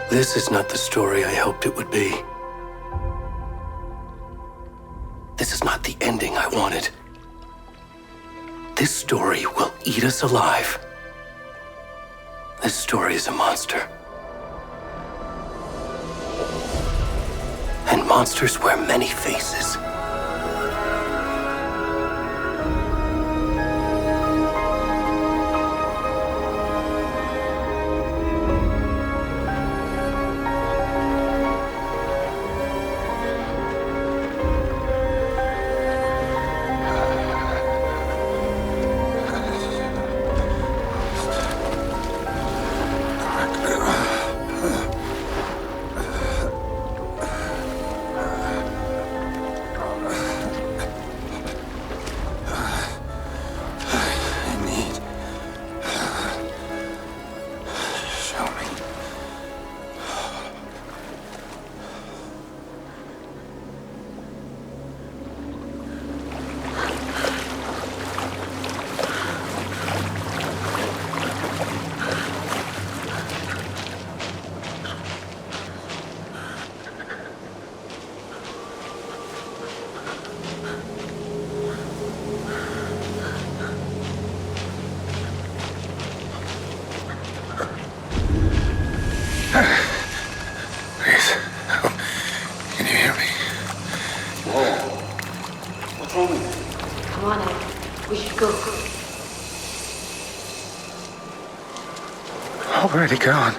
This is not the story I hoped it would be. This is not the ending I wanted. This story will eat us alive. This story is a monster. And monsters wear many faces. Where'd he gone?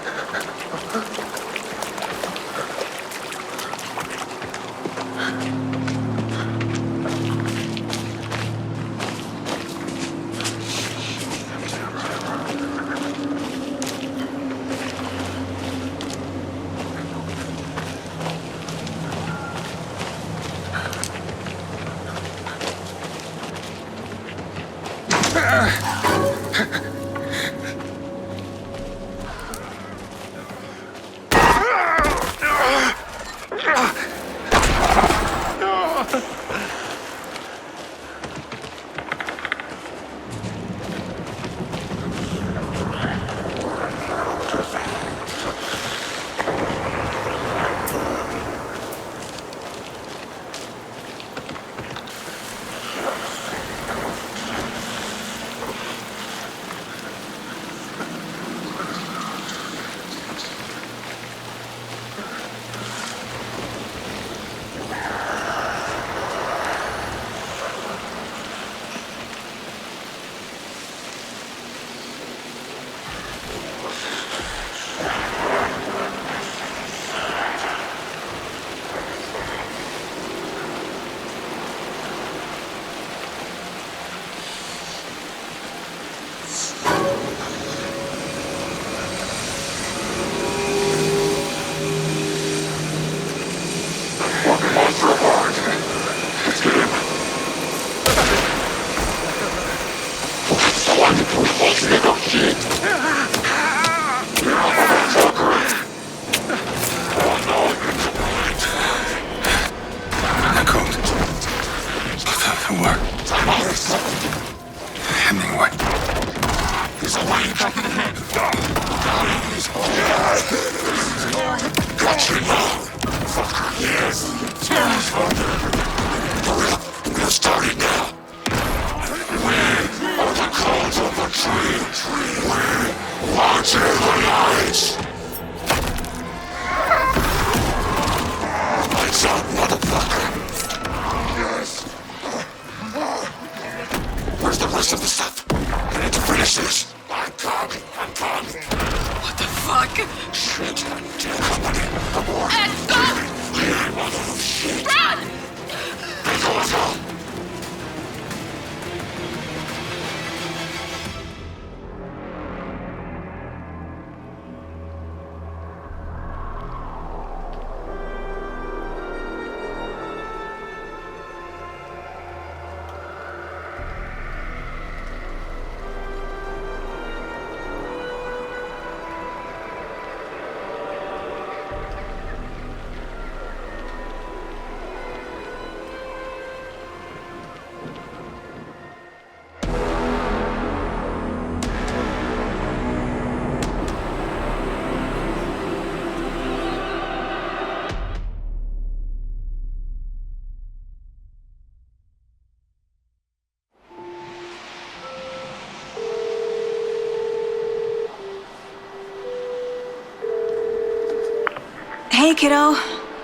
Hey, kiddo.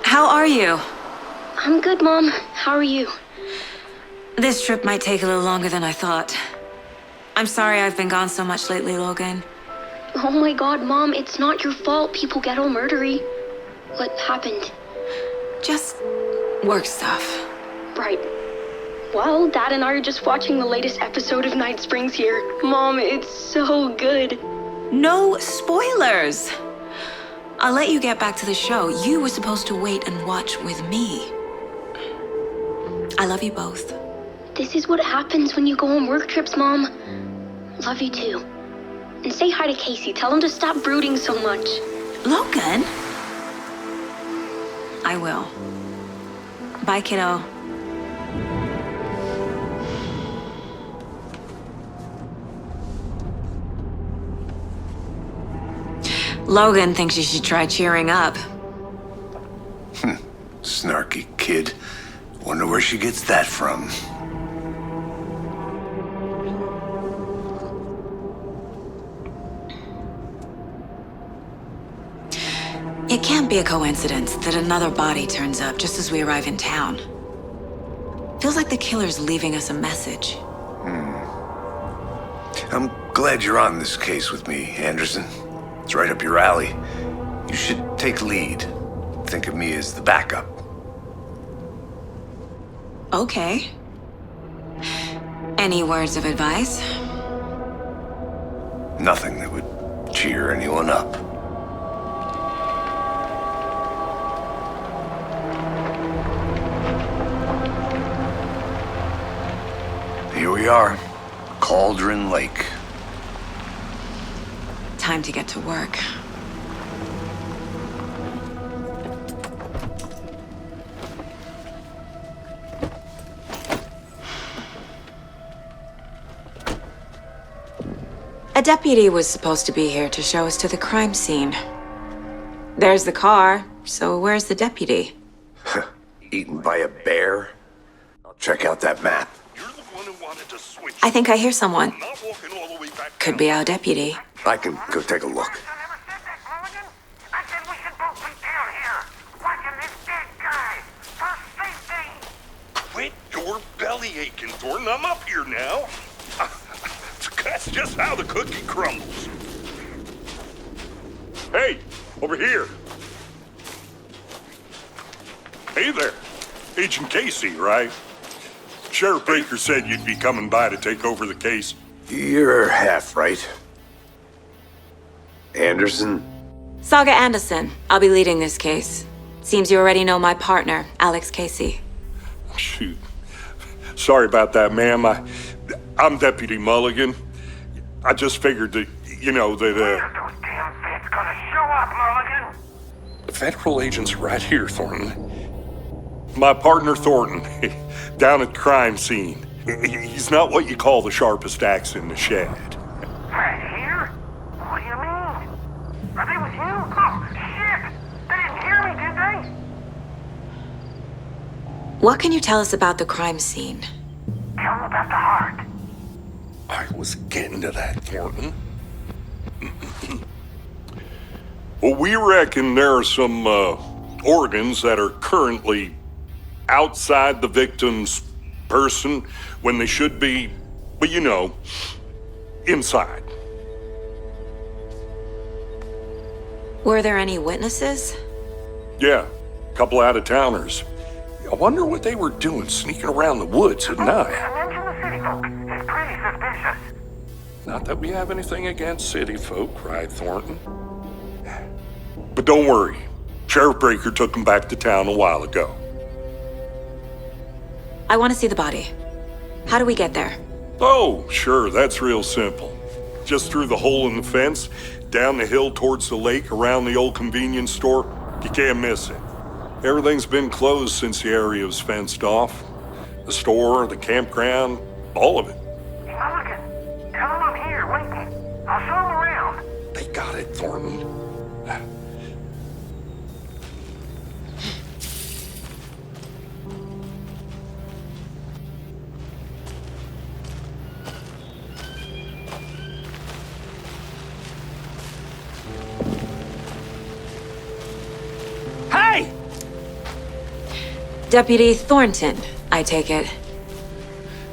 How are you? I'm good, Mom. How are you? This trip might take a little longer than I thought. I'm sorry I've been gone so much lately, Logan. Oh my god, Mom, it's not your fault people get all murdery. What happened? Just work stuff. Right. Well, Dad and I are just watching the latest episode of Night Springs here. Mom, it's so good. No spoilers! I'll let you get back to the show. You were supposed to wait and watch with me. I love you both. This is what happens when you go on work trips, Mom. Love you too. And say hi to Casey. Tell him to stop brooding so much. Logan? I will. Bye, kiddo. Logan thinks you should try cheering up. Snarky kid. Wonder where she gets that from. It can't be a coincidence that another body turns up just as we arrive in town. Feels like the killer's leaving us a message. I'm glad you're on this case with me, Anderson. It's right up your alley. You should take lead. Think of me as the backup. Okay. Any words of advice? Nothing that would cheer anyone up. Here we are, Cauldron Lake. Time to get to work. A deputy was supposed to be here to show us to the crime scene. There's the car, so where's the deputy? Eaten by a bear? I'll check out that map. You're the one who wanted to switch. I think I hear someone. Not walking all the way back Could be our deputy. I can go take a look. I said we should both be down here, watching this dead guy, for safety. Quit your belly aching, Thornton. I'm up here now. That's just how the cookie crumbles. Hey, over here. Hey there. Agent Casey, right? Sheriff Baker said you'd be coming by to take over the case. You're half right. Anderson? Saga Anderson. I'll be leading this case. Seems you already know my partner, Alex Casey. Shoot. Sorry about that, ma'am. I'm Deputy Mulligan. I just figured that, that, Those damn feds gonna show up, Mulligan. the federal agent's right here, Thornton. My partner, Thornton, down at the crime scene. He's not what you call the sharpest axe in the shed. Right here? What do you mean? Are they with you? Oh, shit! They didn't hear me, did they? What can you tell us about the crime scene? Tell them about the heart. I was getting to that, Thornton. Well, we reckon there are some organs that are currently outside the victim's person when they should be, well, inside. Were there any witnesses? Yeah, a couple out-of-towners. I wonder what they were doing sneaking around the woods at night. Mention the city folk. It's pretty suspicious. Not that we have anything against city folk, right, Thornton? But don't worry. Sheriff Baker took them back to town a while ago. I want to see the body. How do we get there? Oh, sure, that's real simple. Just through the hole in the fence, down the hill towards the lake, around the old convenience store. You can't miss it. Everything's been closed since the area was fenced off. The store, the campground, all of it. Mulligan, tell them I'm here, waiting. I'll show them around. They got it, Thornton. Deputy Thornton, I take it.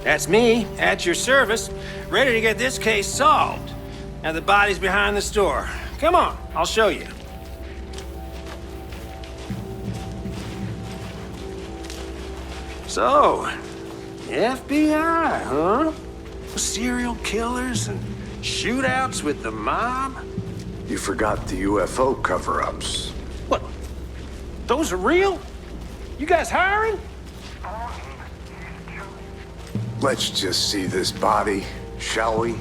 That's me, at your service, ready to get this case solved. Now the body's behind the store. Come on, I'll show you. So, FBI, huh? Serial killers and shootouts with the mob? You forgot the UFO cover-ups. What? Those are real? You guys hiring? Let's just see this body, shall we?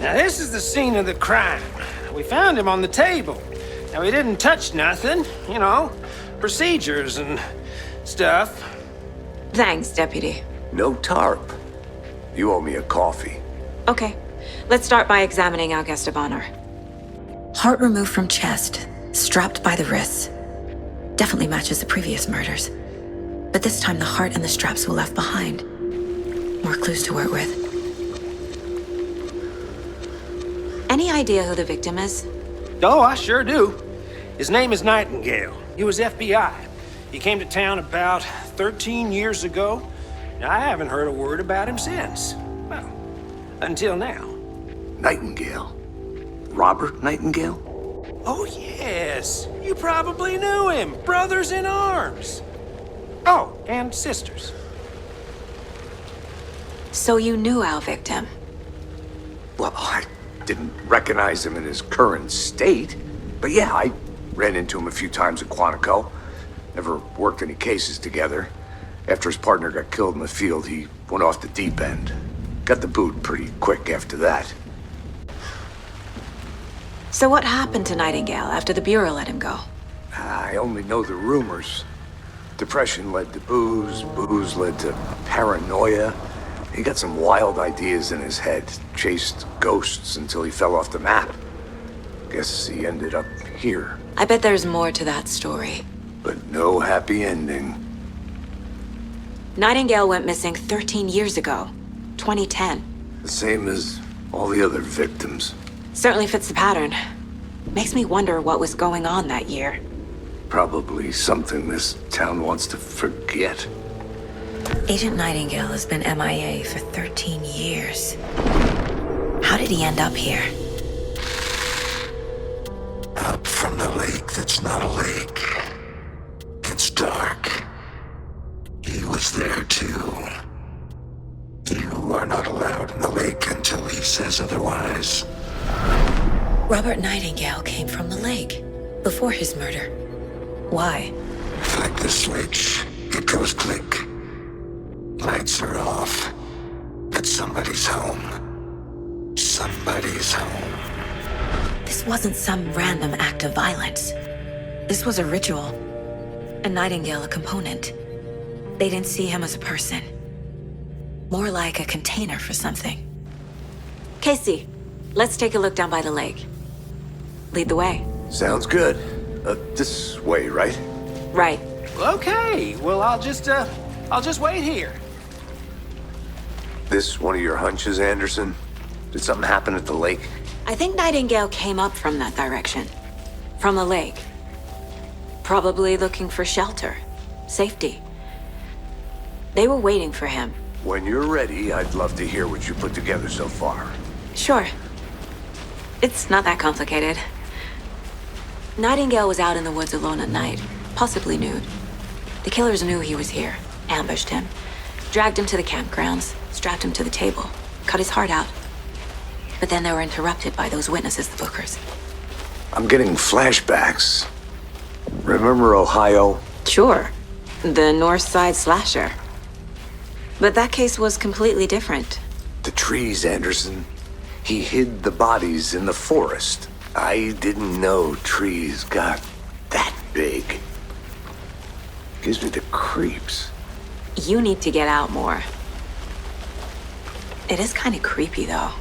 Now this is the scene of the crime. We found him on the table. Now he didn't touch nothing, you know, procedures and stuff. Thanks, Deputy. No tarp. You owe me a coffee. Okay, let's start by examining our guest of honor. Heart removed from chest, strapped by the wrists. Definitely matches the previous murders. But this time the heart and the straps were left behind. More clues to work with. Any idea who the victim is? Oh, I sure do. His name is Nightingale. He was FBI. He came to town about 13 years ago. I haven't heard a word about him since. Well, until now. Nightingale? Robert Nightingale? Oh, yes. You probably knew him. Brothers in arms. Oh, and sisters. So you knew our victim? Well, I didn't recognize him in his current state. But yeah, I ran into him a few times at Quantico. Never worked any cases together. After his partner got killed in the field, he went off the deep end. Got the boot pretty quick after that. So what happened to Nightingale after the Bureau let him go? I only know the rumors. Depression led to booze, booze led to paranoia. He got some wild ideas in his head, chased ghosts until he fell off the map. Guess he ended up here. I bet there's more to that story. But no happy ending. Nightingale went missing 13 years ago, 2010. The same as all the other victims. Certainly fits the pattern. Makes me wonder what was going on that year. Probably something this town wants to forget. Agent Nightingale has been MIA for 13 years. How did he end up here? Up from the lake that's not a lake. It's dark. He was there too. You are not allowed in the lake until he says otherwise. Robert Nightingale came from the lake before his murder. Why? Flick the switch, it goes click. Lights are off. But somebody's home. Somebody's home. This wasn't some random act of violence. This was a ritual. And Nightingale a component. They didn't see him as a person. More like a container for something. Casey, let's take a look down by the lake. Lead the way. Sounds good. This way, right? Right. Okay, well, I'll just wait here. This one of your hunches, Anderson? Did something happen at the lake? I think Nightingale came up from that direction. From the lake. Probably looking for shelter. Safety. They were waiting for him. When you're ready, I'd love to hear what you put together so far. Sure. It's not that complicated. Nightingale was out in the woods alone at night, possibly nude. The killers knew he was here, ambushed him, dragged him to the campgrounds, strapped him to the table, cut his heart out. But then they were interrupted by those witnesses, the Bookers. I'm getting flashbacks. Remember Ohio? Sure. The North Side slasher. But that case was completely different. The trees, Anderson. He hid the bodies in the forest. I didn't know trees got that big. Gives me the creeps. You need to get out more. It is kind of creepy, though.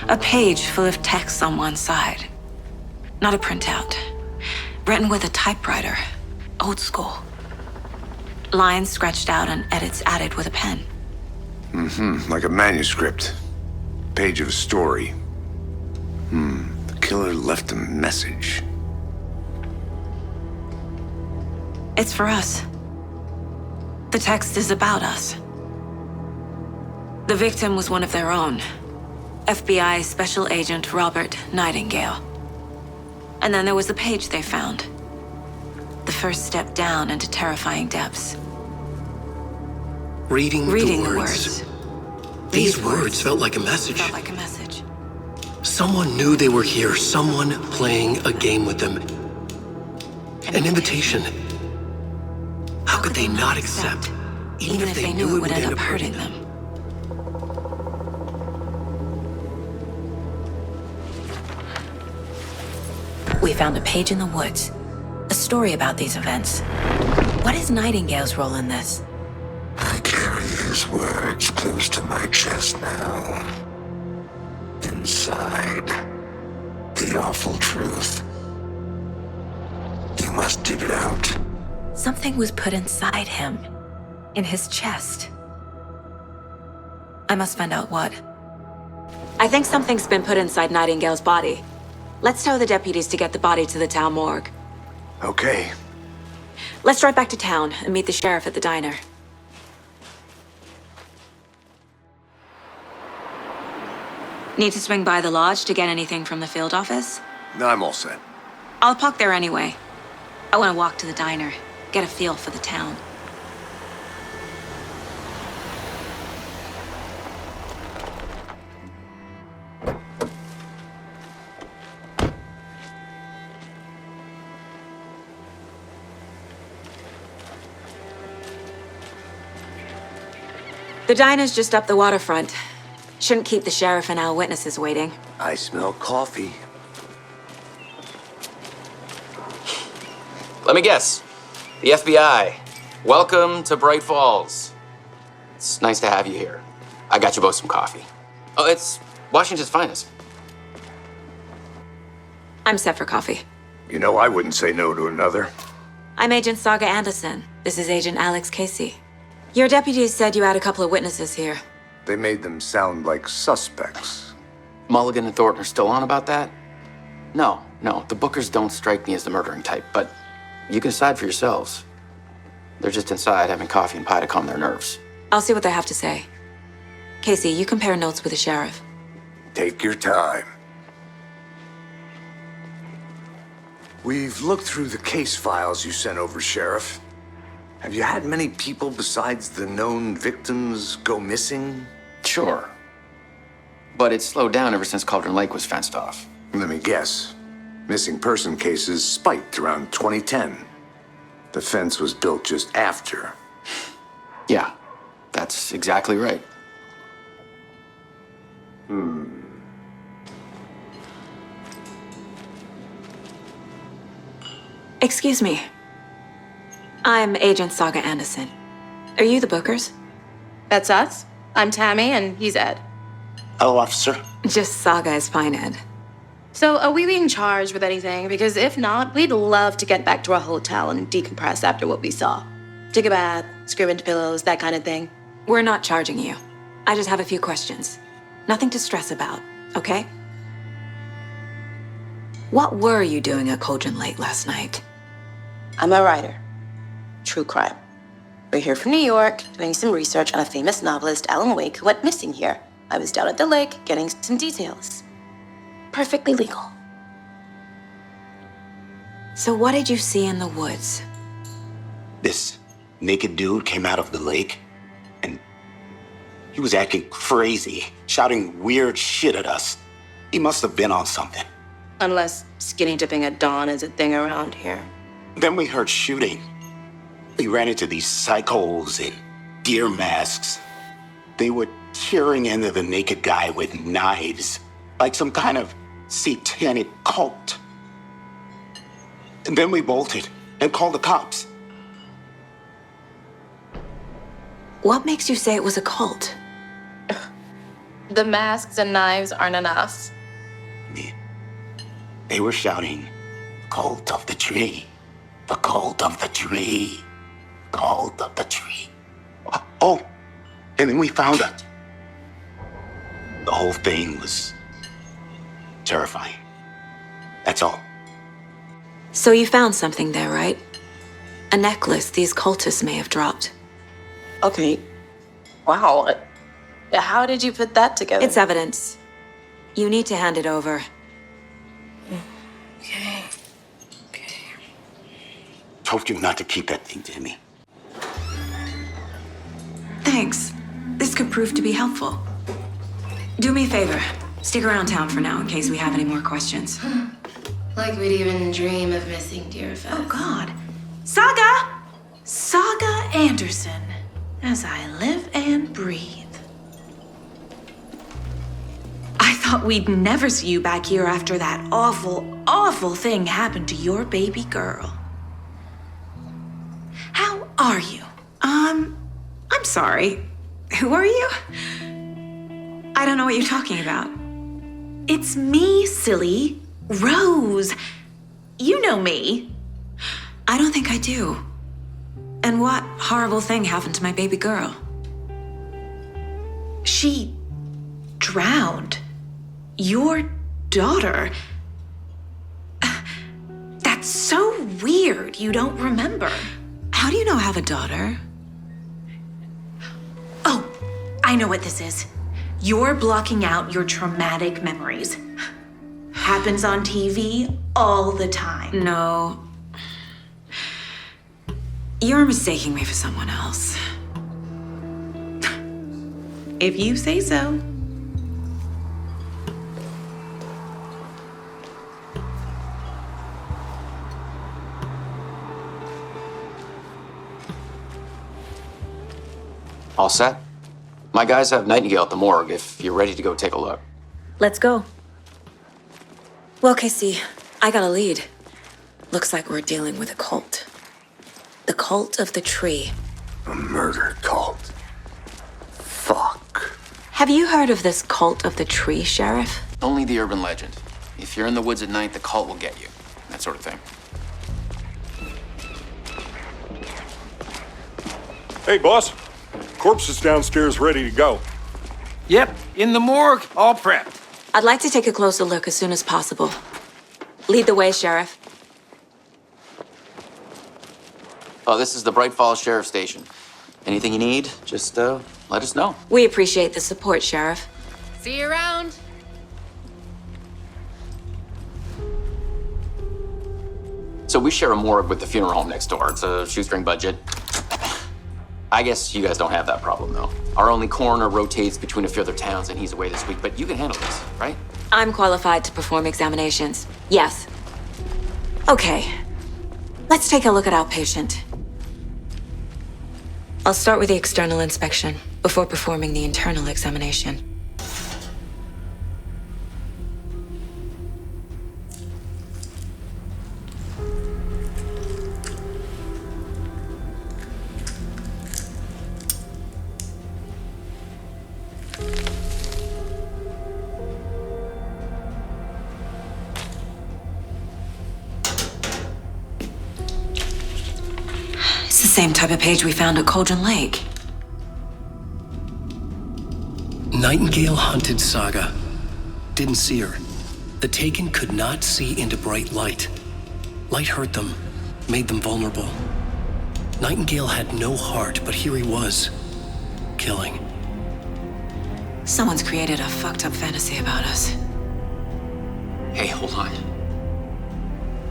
A page full of text on one side. Not a printout. Written with a typewriter. Old school. Lines scratched out and edits added with a pen. Like a manuscript. Page of a story. The killer left a message. It's for us. The text is about us. The victim was one of their own. FBI Special Agent Robert Nightingale. And then there was the page they found. The first step down into terrifying depths. Reading the words. These words felt like a message. Felt like a message. Someone knew they were here, someone playing a game with them. An invitation. How could they not accept, even if they knew it would end up hurting them? We found a page in the woods. A story about these events. What is Nightingale's role in this? I carry his words close to my chest now. Inside, the awful truth. You must dig it out. Something was put inside him. In his chest. I must find out what. I think something's been put inside Nightingale's body. Let's tell the deputies to get the body to the town morgue. Okay. Let's drive back to town and meet the sheriff at the diner. Need to swing by the lodge to get anything from the field office? No, I'm all set. I'll park there anyway. I want to walk to the diner, get a feel for the town. The diner's just up the waterfront. Shouldn't keep the sheriff and our witnesses waiting. I smell coffee. Let me guess. The FBI. Welcome to Bright Falls. It's nice to have you here. I got you both some coffee. Oh, it's Washington's finest. I'm set for coffee. You know, I wouldn't say no to another. I'm Agent Saga Anderson. This is Agent Alex Casey. Your deputies said you had a couple of witnesses here. They made them sound like suspects. Mulligan and Thornton are still on about that? No, the Bookers don't strike me as the murdering type, but you can decide for yourselves. They're just inside having coffee and pie to calm their nerves. I'll see what they have to say. Casey, you compare notes with the sheriff. Take your time. We've looked through the case files you sent over, Sheriff. Have you had many people besides the known victims go missing? Sure. But it's slowed down ever since Cauldron Lake was fenced off. Let me guess. Missing person cases spiked around 2010. The fence was built just after. Yeah, that's exactly right. Excuse me. I'm Agent Saga Anderson. Are you the Bookers? That's us. I'm Tammy, and he's Ed. Hello, officer. Just Saga is fine, Ed. So, are we being charged with anything? Because if not, we'd love to get back to our hotel and decompress after what we saw. Take a bath, scream into pillows, that kind of thing. We're not charging you. I just have a few questions. Nothing to stress about, okay? What were you doing at Cauldron Lake last night? I'm a writer. True crime. We're here from New York, doing some research on a famous novelist, Alan Wake, who went missing here. I was down at the lake, getting some details. Perfectly legal. So what did you see in the woods? This naked dude came out of the lake, and he was acting crazy, shouting weird shit at us. He must have been on something. Unless skinny dipping at dawn is a thing around here. Then we heard shooting. We ran into these psychos in deer masks. They were tearing into the naked guy with knives, like some kind of satanic cult. And then we bolted and called the cops. What makes you say it was a cult? The masks and knives aren't enough. They were shouting, "Cult of the tree, the cult of the tree, cult of the tree." Oh, And then we found her. The whole thing was terrifying. That's all. So you found something there, right? A necklace these cultists may have dropped. Okay. Wow. How did you put that together? It's evidence. You need to hand it over. Okay. Told you not to keep that thing to me. Thanks. This could prove to be helpful. Do me a favor. Stick around town for now in case we have any more questions. Like we'd even dream of missing Deerfest. Oh, God. Saga! Saga Anderson. As I live and breathe. I thought we'd never see you back here after that awful, awful thing happened to your baby girl. How are you? I'm sorry. Who are you? I don't know what you're talking about. It's me, silly. Rose. You know me. I don't think I do. And what horrible thing happened to my baby girl? She drowned. Your daughter. That's so weird you don't remember. How do you know I have a daughter? Oh, I know what this is. You're blocking out your traumatic memories. Happens on TV all the time. No. You're mistaking me for someone else. If you say so. All set? My guys have Nightingale at the morgue if you're ready to go take a look. Let's go. Well, Casey, I got a lead. Looks like we're dealing with a cult. The cult of the tree. A murder cult. Fuck. Have you heard of this cult of the tree, Sheriff? Only the urban legend. If you're in the woods at night, the cult will get you. That sort of thing. Hey, boss. Corpse is downstairs ready to go. Yep, in the morgue, all prepped. I'd like to take a closer look as soon as possible. Lead the way, Sheriff. Oh, this is the Bright Falls Sheriff Station. Anything you need, just let us know. We appreciate the support, Sheriff. See you around. So we share a morgue with the funeral home next door. It's a shoestring budget. I guess you guys don't have that problem, though. Our only coroner rotates between a few other towns, and he's away this week, but you can handle this, right? I'm qualified to perform examinations. Yes. Okay. Let's take a look at our patient. I'll start with the external inspection before performing the internal examination. It's the same type of page we found at Cauldron Lake. Nightingale hunted Saga. Didn't see her. The Taken could not see into bright light. Light hurt them, made them vulnerable. Nightingale had no heart, but here he was, killing. Someone's created a fucked up fantasy about us. Hey, hold on.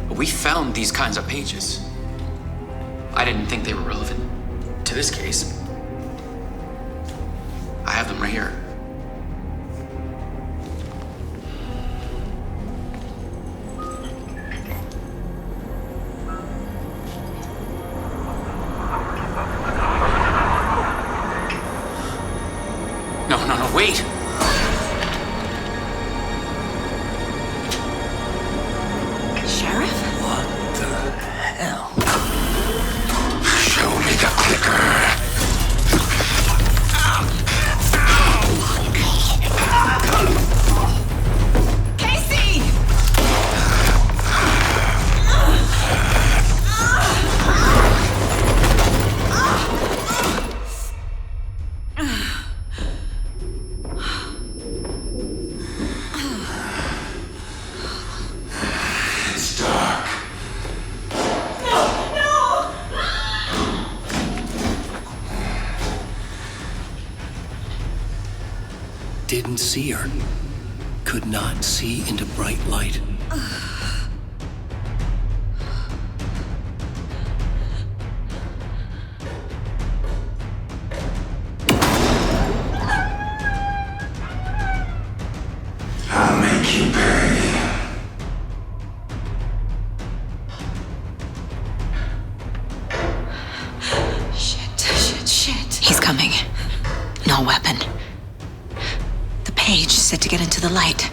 We found these kinds of pages. I didn't think they were relevant to this case. I have them right here. No, wait! Sheriff? What the hell? Show me the clicker. Casey! didn't see her. Could not see into bright light. I'll make you pay. Shit. He's coming. No weapon. The page said to get into the light.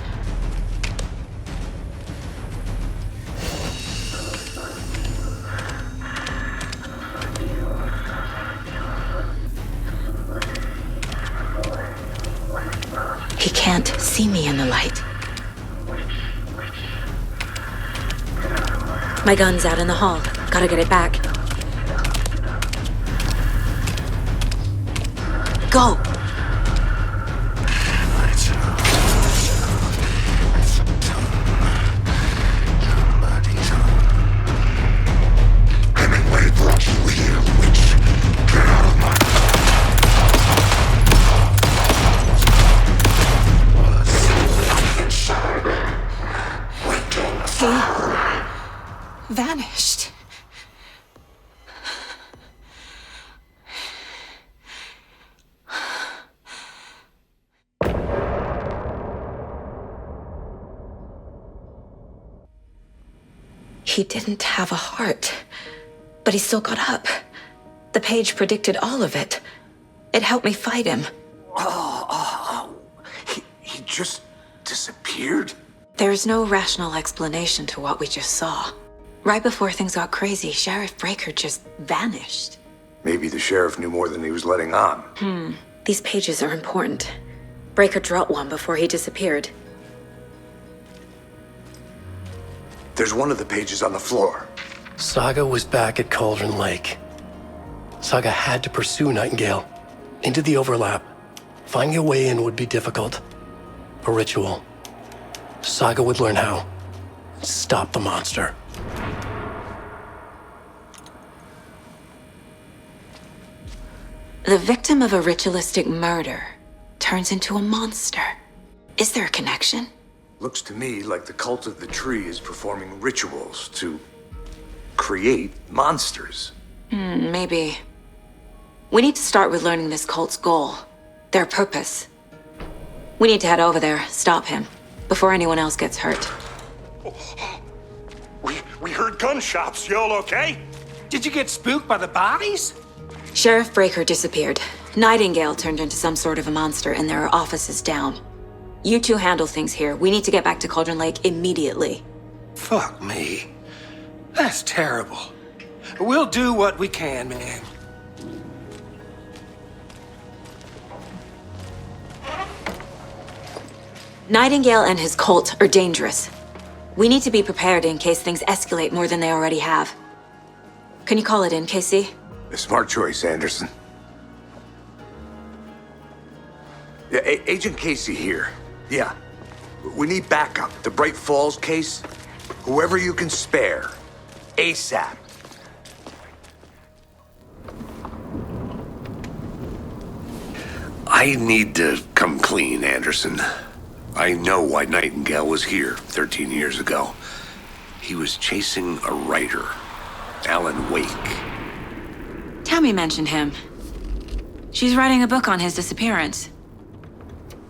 He can't see me in the light. My gun's out in the hall. Gotta get it back. Go! Hemingway brought you here, witch. Get out of my... He vanished. He didn't have a heart, but he still got up. The page predicted all of it. It helped me fight him. He just disappeared? There's no rational explanation to what we just saw. Right before things got crazy, Sheriff Breaker just vanished. Maybe the sheriff knew more than he was letting on. These pages are important. Breaker dropped one before he disappeared. There's one of the pages on the floor. Saga was back at Cauldron Lake. Saga had to pursue Nightingale into the overlap. Finding a way in would be difficult. A ritual. Saga would learn how. Stop the monster. The victim of a ritualistic murder turns into a monster. Is there a connection? Looks to me like the cult of the tree is performing rituals to create monsters. Maybe. We need to start with learning this cult's goal, their purpose. We need to head over there, stop him, before anyone else gets hurt. We heard gunshots. Y'all okay? Did you get spooked by the bodies? Sheriff Breaker disappeared. Nightingale turned into some sort of a monster, and there are offices down. You two handle things here. We need to get back to Cauldron Lake immediately. Fuck me. That's terrible. We'll do what we can, man. Nightingale and his cult are dangerous. We need to be prepared in case things escalate more than they already have. Can you call it in, Casey? A smart choice, Anderson. Yeah, Agent Casey here. Yeah. We need backup. The Bright Falls case. Whoever you can spare. ASAP. I need to come clean, Anderson. I know why Nightingale was here 13 years ago. He was chasing a writer, Alan Wake. Tammy mentioned him. She's writing a book on his disappearance.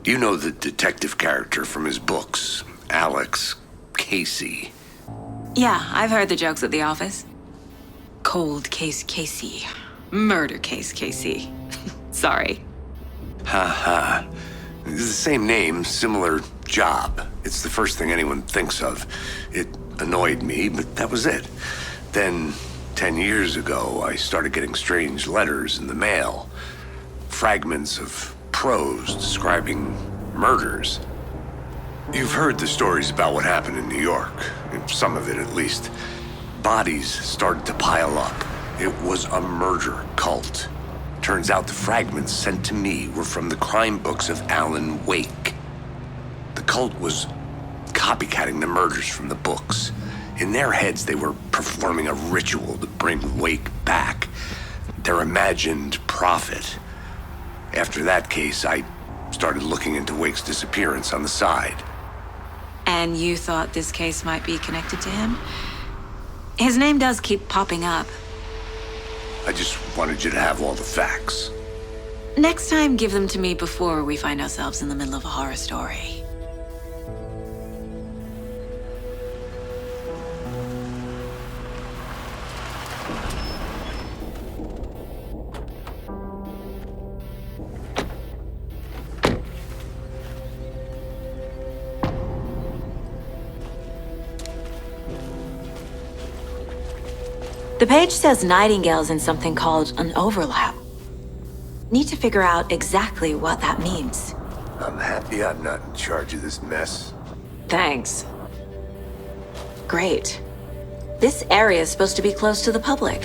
You know the detective character from his books, Alex Casey. Yeah, I've heard the jokes at the office. Cold case Casey. Murder case Casey. Sorry. Ha. It's the same name, similar job. It's the first thing anyone thinks of. It annoyed me, but that was it. Then, 10 years ago, I started getting strange letters in the mail. Fragments of prose describing murders. You've heard the stories about what happened in New York. Some of it, at least. Bodies started to pile up. It was a murder cult. Turns out the fragments sent to me were from the crime books of Alan Wake. The cult was copycatting the murders from the books. In their heads, they were performing a ritual to bring Wake back. Their imagined prophet. After that case, I Started looking into Wake's disappearance on the side. And you thought this case might be connected to him? His name does keep popping up. I just wanted you to have all the facts. Next time, give them to me before we find ourselves in the middle of a horror story. The page says Nightingale's in something called an overlap. Need to figure out exactly what that means. I'm happy I'm not in charge of this mess. Thanks. Great. This area is supposed to be closed to the public.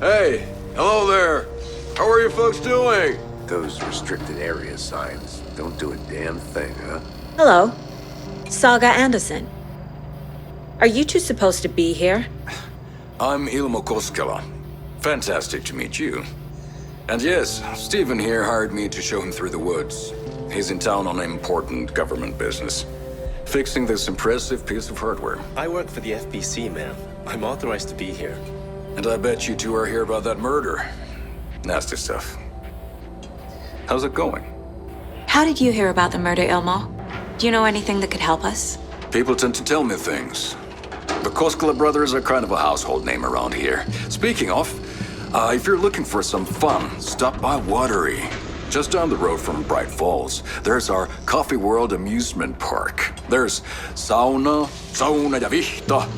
Hey, hello there. How are you folks doing? Those restricted area signs don't do a damn thing, huh? Hello. Saga Anderson. Are you two supposed to be here? I'm Ilmo Koskela. Fantastic to meet you. And yes, Stephen here hired me to show him through the woods. He's in town on important government business, fixing this impressive piece of hardware. I work for the FBC, ma'am. I'm authorized to be here. And I bet you two are here about that murder. Nasty stuff. How's it going? How did you hear about the murder, Ilmo? Do you know anything that could help us? People tend to tell me things. The Koskela brothers are kind of a household name around here. Speaking of, if you're looking for some fun, stop by Watery. Just down the road from Bright Falls, there's our Coffee World amusement park. There's sauna ja vihta.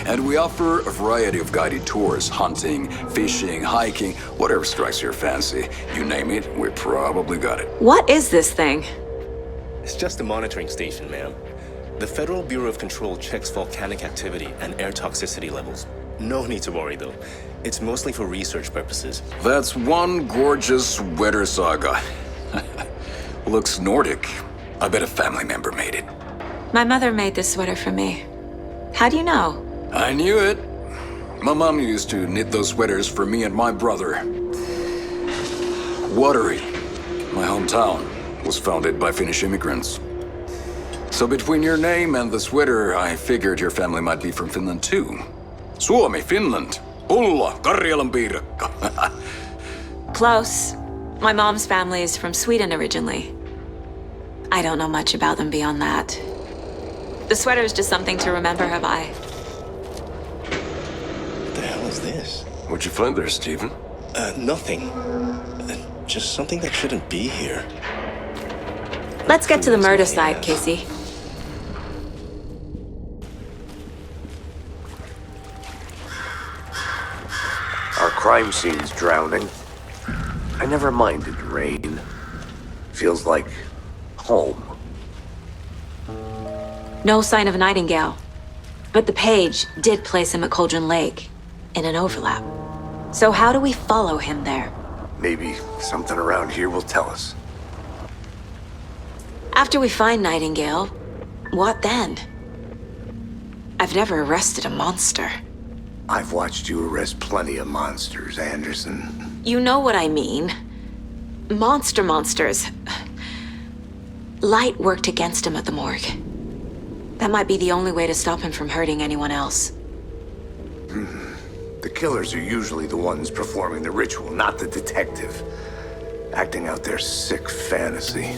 And we offer a variety of guided tours, hunting, fishing, hiking, whatever strikes your fancy. You name it, we probably got it. What is this thing? It's just a monitoring station, ma'am. The Federal Bureau of Control checks volcanic activity and air toxicity levels. No need to worry, though. It's mostly for research purposes. That's one gorgeous sweater, Saga. Looks Nordic. I bet a family member made it. My mother made this sweater for me. How do you know? I knew it. My mom used to knit those sweaters for me and my brother. Watery, my hometown, was founded by Finnish immigrants. So between your name and the sweater, I figured your family might be from Finland too. Suomi, Finland. Ulla, Karjalan piirakka. Close. My mom's family is from Sweden originally. I don't know much about them beyond that. The sweater is just something to remember her by. What the hell is this? What'd you find there, Stephen? Nothing. Just something that shouldn't be here. Let's get to the murder site, Casey. Our crime scene's drowning. I never minded rain. Feels like home. No sign of Nightingale. But the page did place him at Cauldron Lake, in an overlap. So how do we follow him there? Maybe something around here will tell us. After we find Nightingale, what then? I've never arrested a monster. I've watched you arrest plenty of monsters, Anderson. You know what I mean. Monsters. Light worked against him at the morgue. That might be the only way to stop him from hurting anyone else. The killers are usually the ones performing the ritual, not the detective. Acting out their sick fantasy.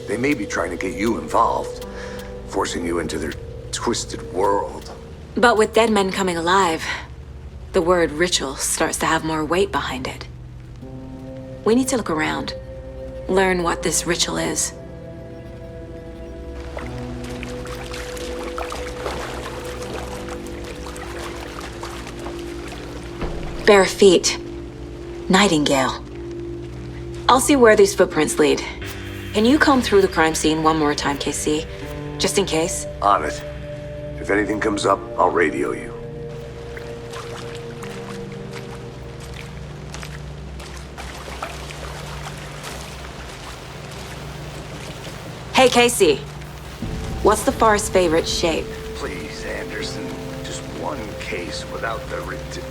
They may be trying to get you involved, forcing you into their twisted world. But with dead men coming alive, the word ritual starts to have more weight behind it. We need to look around, learn what this ritual is. Bare feet. Nightingale. I'll see where these footprints lead. Can you comb through the crime scene one more time, KC? Just in case? On it. If anything comes up, I'll radio you. Hey, Casey. What's the forest's favorite shape? Please, Anderson. Just one case without the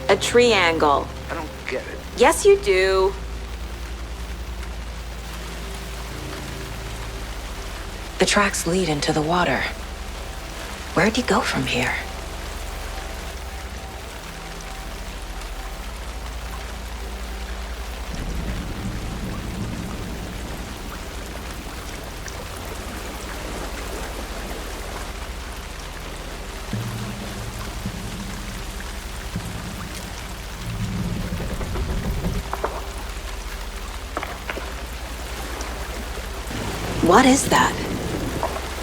A triangle. I don't get it. Yes, you do. The tracks lead into the water. Where'd he go from here? What is that?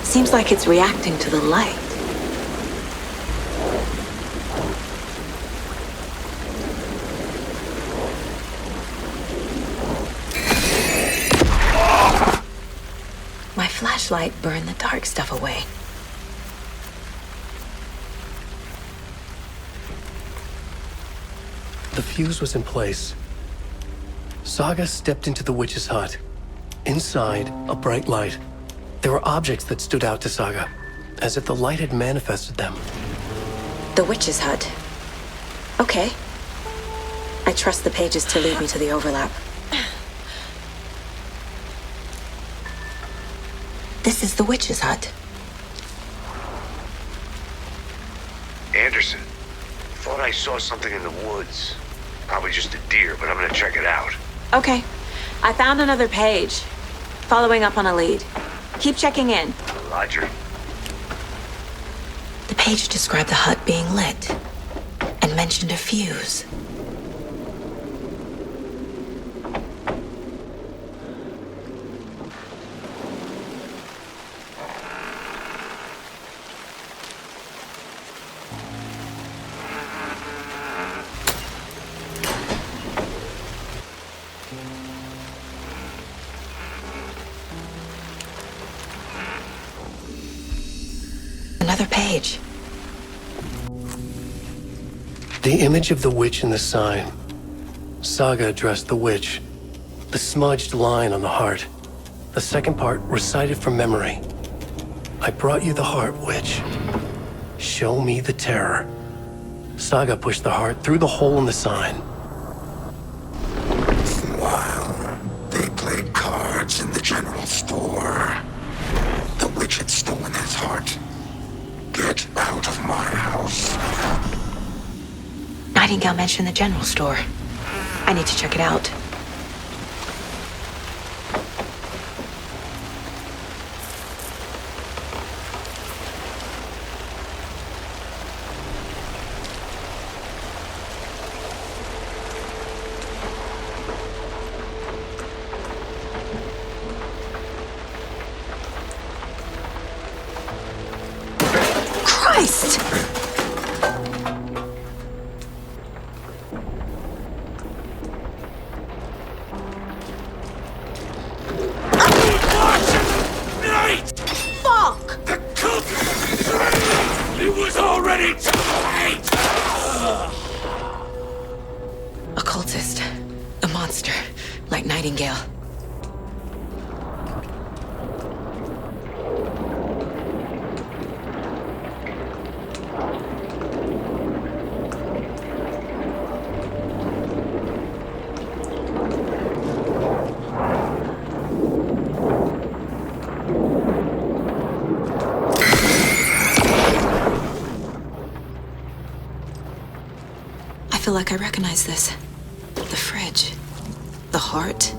Seems like it's reacting to the light. My flashlight burned the dark stuff away. The fuse was in place. Saga stepped into the witch's hut. Inside, a bright light. There were objects that stood out to Saga, as if the light had manifested them. The witch's hut. Okay. I trust the pages to lead me to the overlap. This is the witch's hut. Anderson, thought I saw something in the woods. Probably just a deer, but I'm gonna check it out. Okay. I found another page. Following up on a lead. Keep checking in. Roger. The page described the hut being lit and mentioned a fuse. Another page. The image of the witch in the sign. Saga addressed the witch. The smudged line on the heart. The second part recited from memory. I brought you the heart, witch. Show me the terror. Saga pushed the heart through the hole in the sign. While they played cards in the general store, the witch had stolen his heart. Get out of my house. Nightingale mentioned the general store. I need to check it out. Christ! Fuck! It was already too late! A cultist. A monster. Like Nightingale. I feel like I recognize this. The fridge. The heart.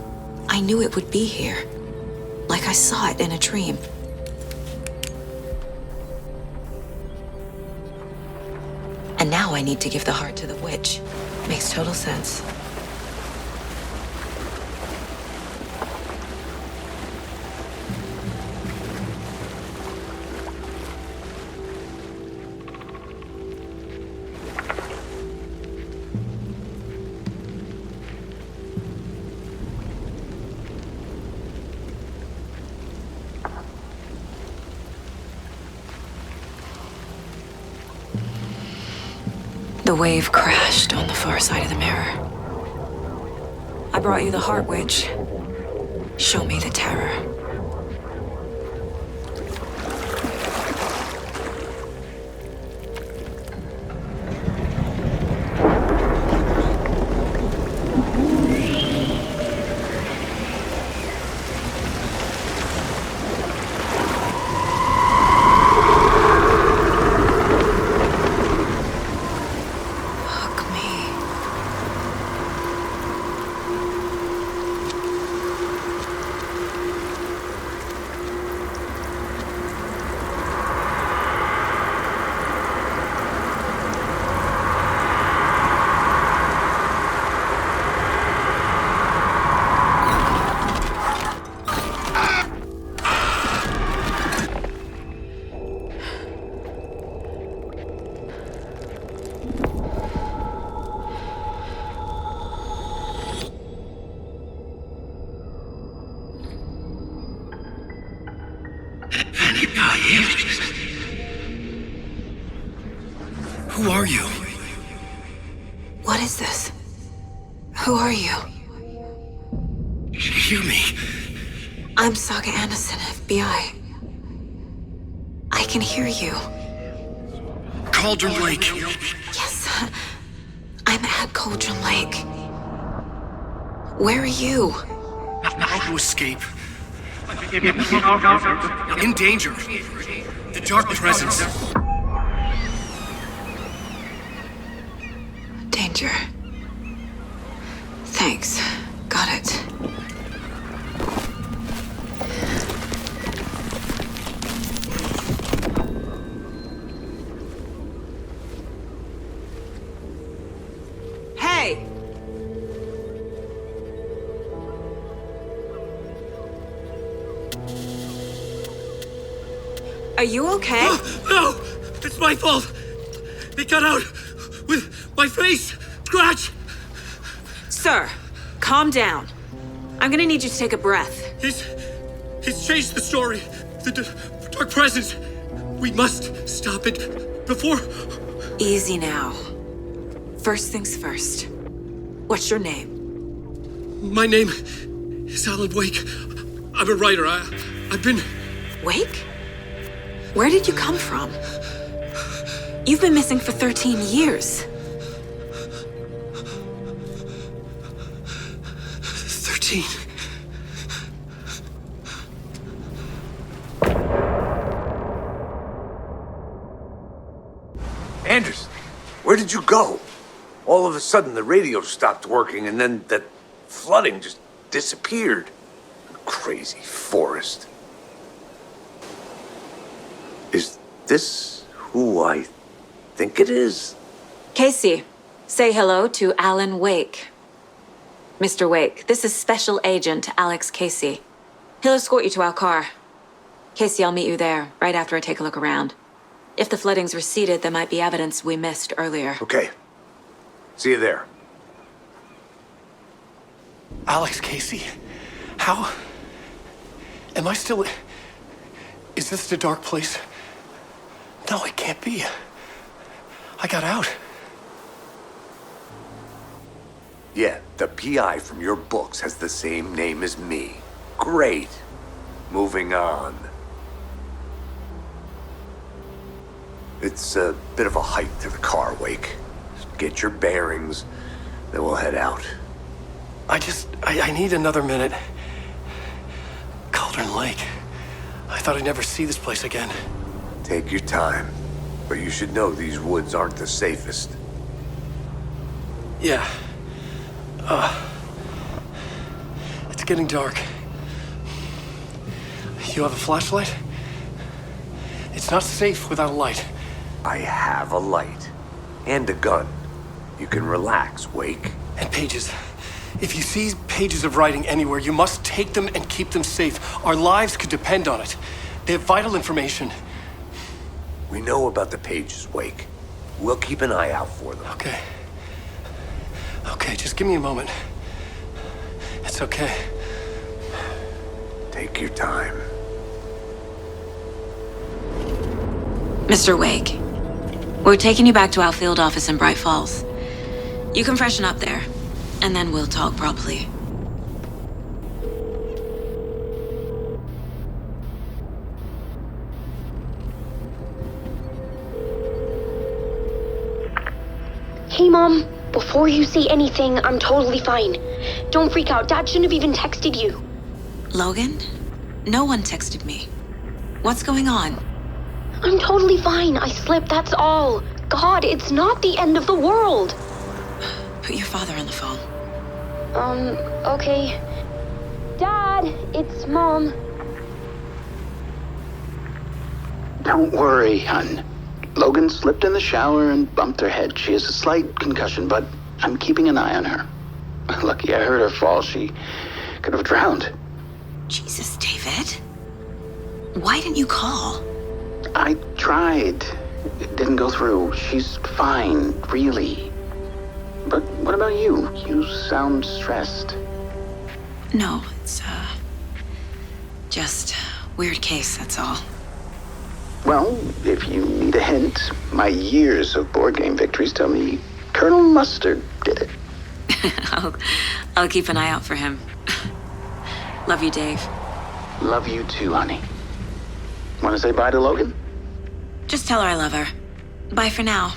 I knew it would be here. Like I saw it in a dream. And now I need to give the heart to the witch. Makes total sense. The wave crashed on the far side of the mirror. I brought you the heart, witch. Show me the terror. Who are you? What is this? Who are you? Hear me. I'm Saga Anderson, FBI. I can hear you. Cauldron Lake. Yes, I'm at Cauldron Lake. Where are you? How to escape. In danger. The dark presence. Danger. Thanks. Got it. Hey! Are you okay? No! It's my fault! They got out with my face! Scratch! Sir, calm down. I'm gonna need you to take a breath. He's changed the story. The dark presence. We must stop it before... Easy now. First things first. What's your name? My name is Alan Wake. I'm a writer. I've been... Wake? Where did you come from? You've been missing for 13 years. 13. Anderson, where did you go? All of a sudden, the radio stopped working, and then that flooding just disappeared. Crazy forest. Is this who I think it is? Casey, say hello to Alan Wake. Mr. Wake, this is Special Agent Alex Casey. He'll escort you to our car. Casey, I'll meet you there, right after I take a look around. If the flooding's receded, there might be evidence we missed earlier. Okay. See you there. Alex Casey? How? Am I still... Is this the dark place? No, it can't be. I got out. Yeah, the PI from your books has the same name as me. Great. Moving on. It's a bit of a hike to the car, Wake. Just get your bearings, then we'll head out. I need another minute. Cauldron Lake. I thought I'd never see this place again. Take your time, but you should know these woods aren't the safest. Yeah. It's getting dark. You have a flashlight? It's not safe without a light. I have a light. And a gun. You can relax, Wake. And pages. If you see pages of writing anywhere, you must take them and keep them safe. Our lives could depend on it. They have vital information. We know about the pages, Wake. We'll keep an eye out for them. Okay. Okay, just give me a moment. It's okay. Take your time. Mr. Wake, we're taking you back to our field office in Bright Falls. You can freshen up there, and then we'll talk properly. Hey, Mom. Before you say anything, I'm totally fine. Don't freak out. Dad shouldn't have even texted you. Logan? No one texted me. What's going on? I'm totally fine. I slipped, that's all. God, it's not the end of the world. Put your father on the phone. Okay. Dad, it's Mom. Don't worry, hon. Logan slipped in the shower and bumped her head. She has a slight concussion, but I'm keeping an eye on her. Lucky I heard her fall. She could have drowned. Jesus, David. Why didn't you call? I tried. It didn't go through. She's fine, really. But what about you? You sound stressed. No, it's, just weird case, that's all. Well, if you need a hint, my years of board game victories tell me Colonel Mustard did it. I'll keep an eye out for him. Love you, Dave. Love you too, honey. Want to say bye to Logan? Just tell her I love her. Bye for now.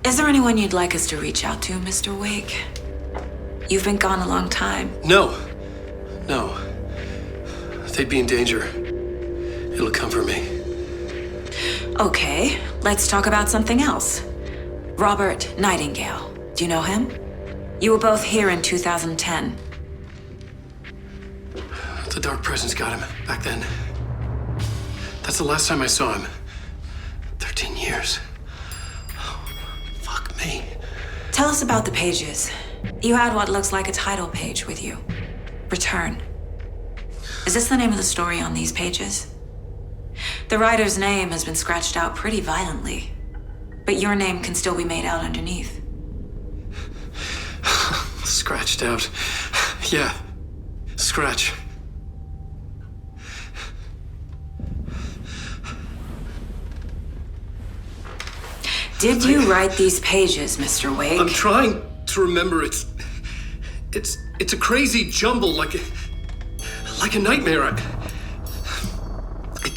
Is there anyone you'd like us to reach out to, Mr. Wake? You've been gone a long time. No. They'd be in danger. It'll come for me. Okay, let's talk about something else. Robert Nightingale. Do you know him? You were both here in 2010. The Dark Presence got him back then. That's the last time I saw him. 13 years. Fuck me. Tell us about the pages. You had what looks like a title page with you. Return. Is this the name of the story on these pages? The writer's name has been scratched out pretty violently, but your name can still be made out underneath. Scratched out. Yeah. Scratch. Did you write these pages, Mr. Wake? I'm trying to remember. It's a crazy jumble, like a nightmare. It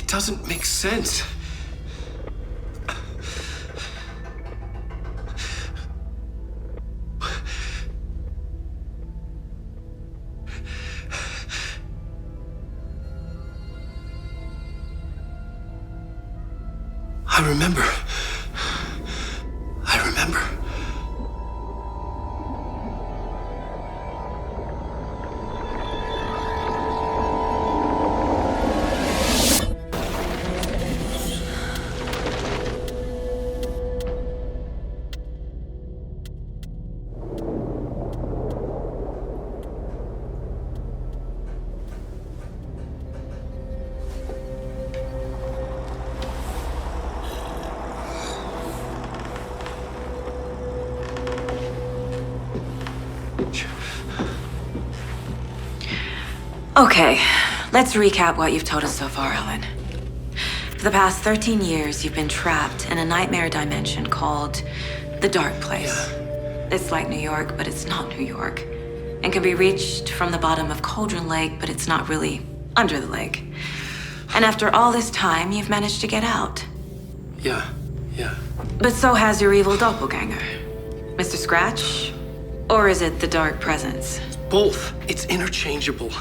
doesn't make sense. I remember. Okay, let's recap what you've told us so far, Ellen. For the past 13 years, you've been trapped in a nightmare dimension called the Dark Place. It's like New York, but it's not New York. And can be reached from the bottom of Cauldron Lake, but it's not really under the lake. And after all this time, you've managed to get out. Yeah. But so has your evil doppelganger. Mr. Scratch? Or is it the Dark Presence? Both. It's interchangeable.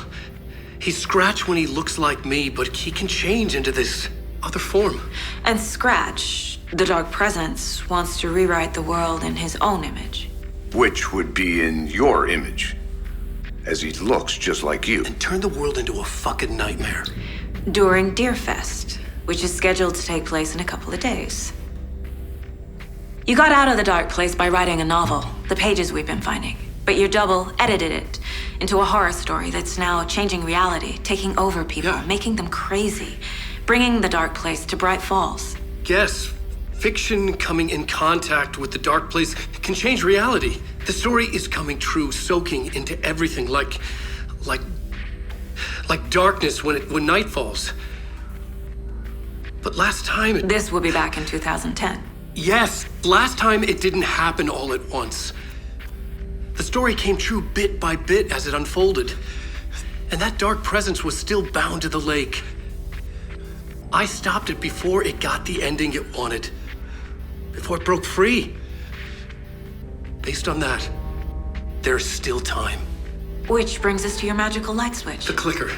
He's Scratch when he looks like me, but he can change into this other form. And Scratch, the Dark Presence, wants to rewrite the world in his own image. Which would be in your image, as he looks just like you. And turn the world into a fucking nightmare. During Deerfest, which is scheduled to take place in a couple of days. You got out of the Dark Place by writing a novel, the pages we've been finding. But your double edited it into a horror story that's now changing reality, taking over people, making them crazy, bringing the Dark Place to Bright Falls. Yes, fiction coming in contact with the Dark Place can change reality. The story is coming true, soaking into everything like darkness when night falls. But last time This will be back in 2010. Yes, last time it didn't happen all at once. The story came true bit by bit as it unfolded. And that Dark Presence was still bound to the lake. I stopped it before it got the ending it wanted. Before it broke free. Based on that, there's still time. Which brings us to your magical light switch. The clicker.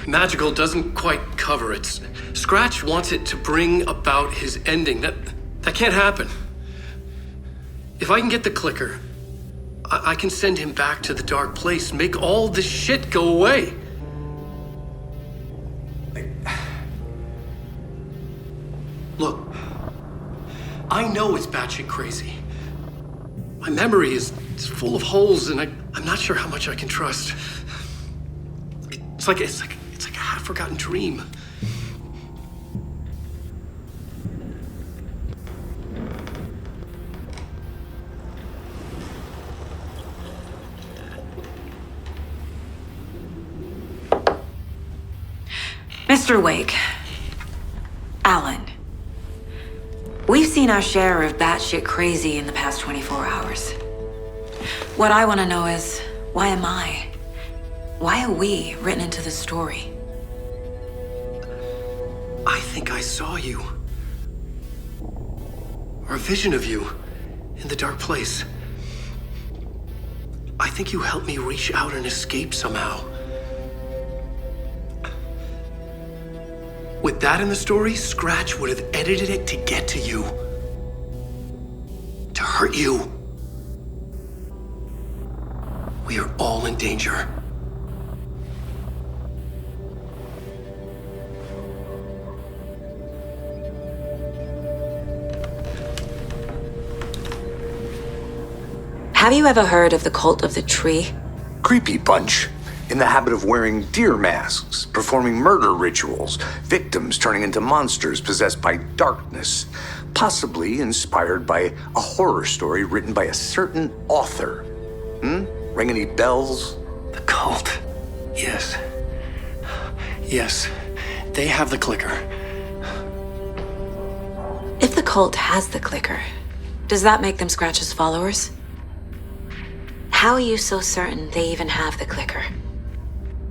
Magical doesn't quite cover it. Scratch wants it to bring about his ending. That can't happen. If I can get the clicker, I can send him back to the Dark Place, make all this shit go away. I know it's batshit crazy. My memory is full of holes, and I'm not sure how much I can trust. It's like a half-forgotten dream. Mr. Wake. Alan. We've seen our share of batshit crazy in the past 24 hours. What I want to know is, why am I? Why are we written into the story? I think I saw you. Or a vision of you in the dark place. I think you helped me reach out and escape somehow. With that in the story, Scratch would have edited it to get to you. To hurt you. We are all in danger. Have you ever heard of the Cult of the Tree? Creepy bunch. In the habit of wearing deer masks, performing murder rituals, victims turning into monsters possessed by darkness, possibly inspired by a horror story written by a certain author. Ring any bells? The cult. Yes. Yes. They have the clicker. If the cult has the clicker, does that make them Scratch's followers? How are you so certain they even have the clicker?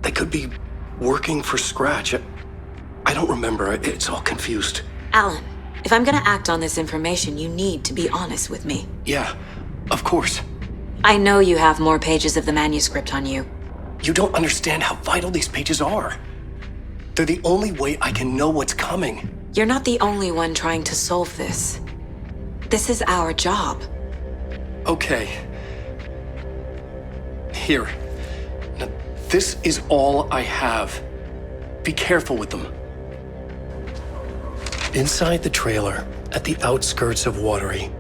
They could be working for Scratch. I don't remember. It's all confused. Alan, if I'm gonna act on this information, you need to be honest with me. Yeah, of course. I know you have more pages of the manuscript on you. You don't understand how vital these pages are. They're the only way I can know what's coming. You're not the only one trying to solve this. This is our job. Okay. Here. Now, this is all I have. Be careful with them. Inside the trailer, at the outskirts of Watery,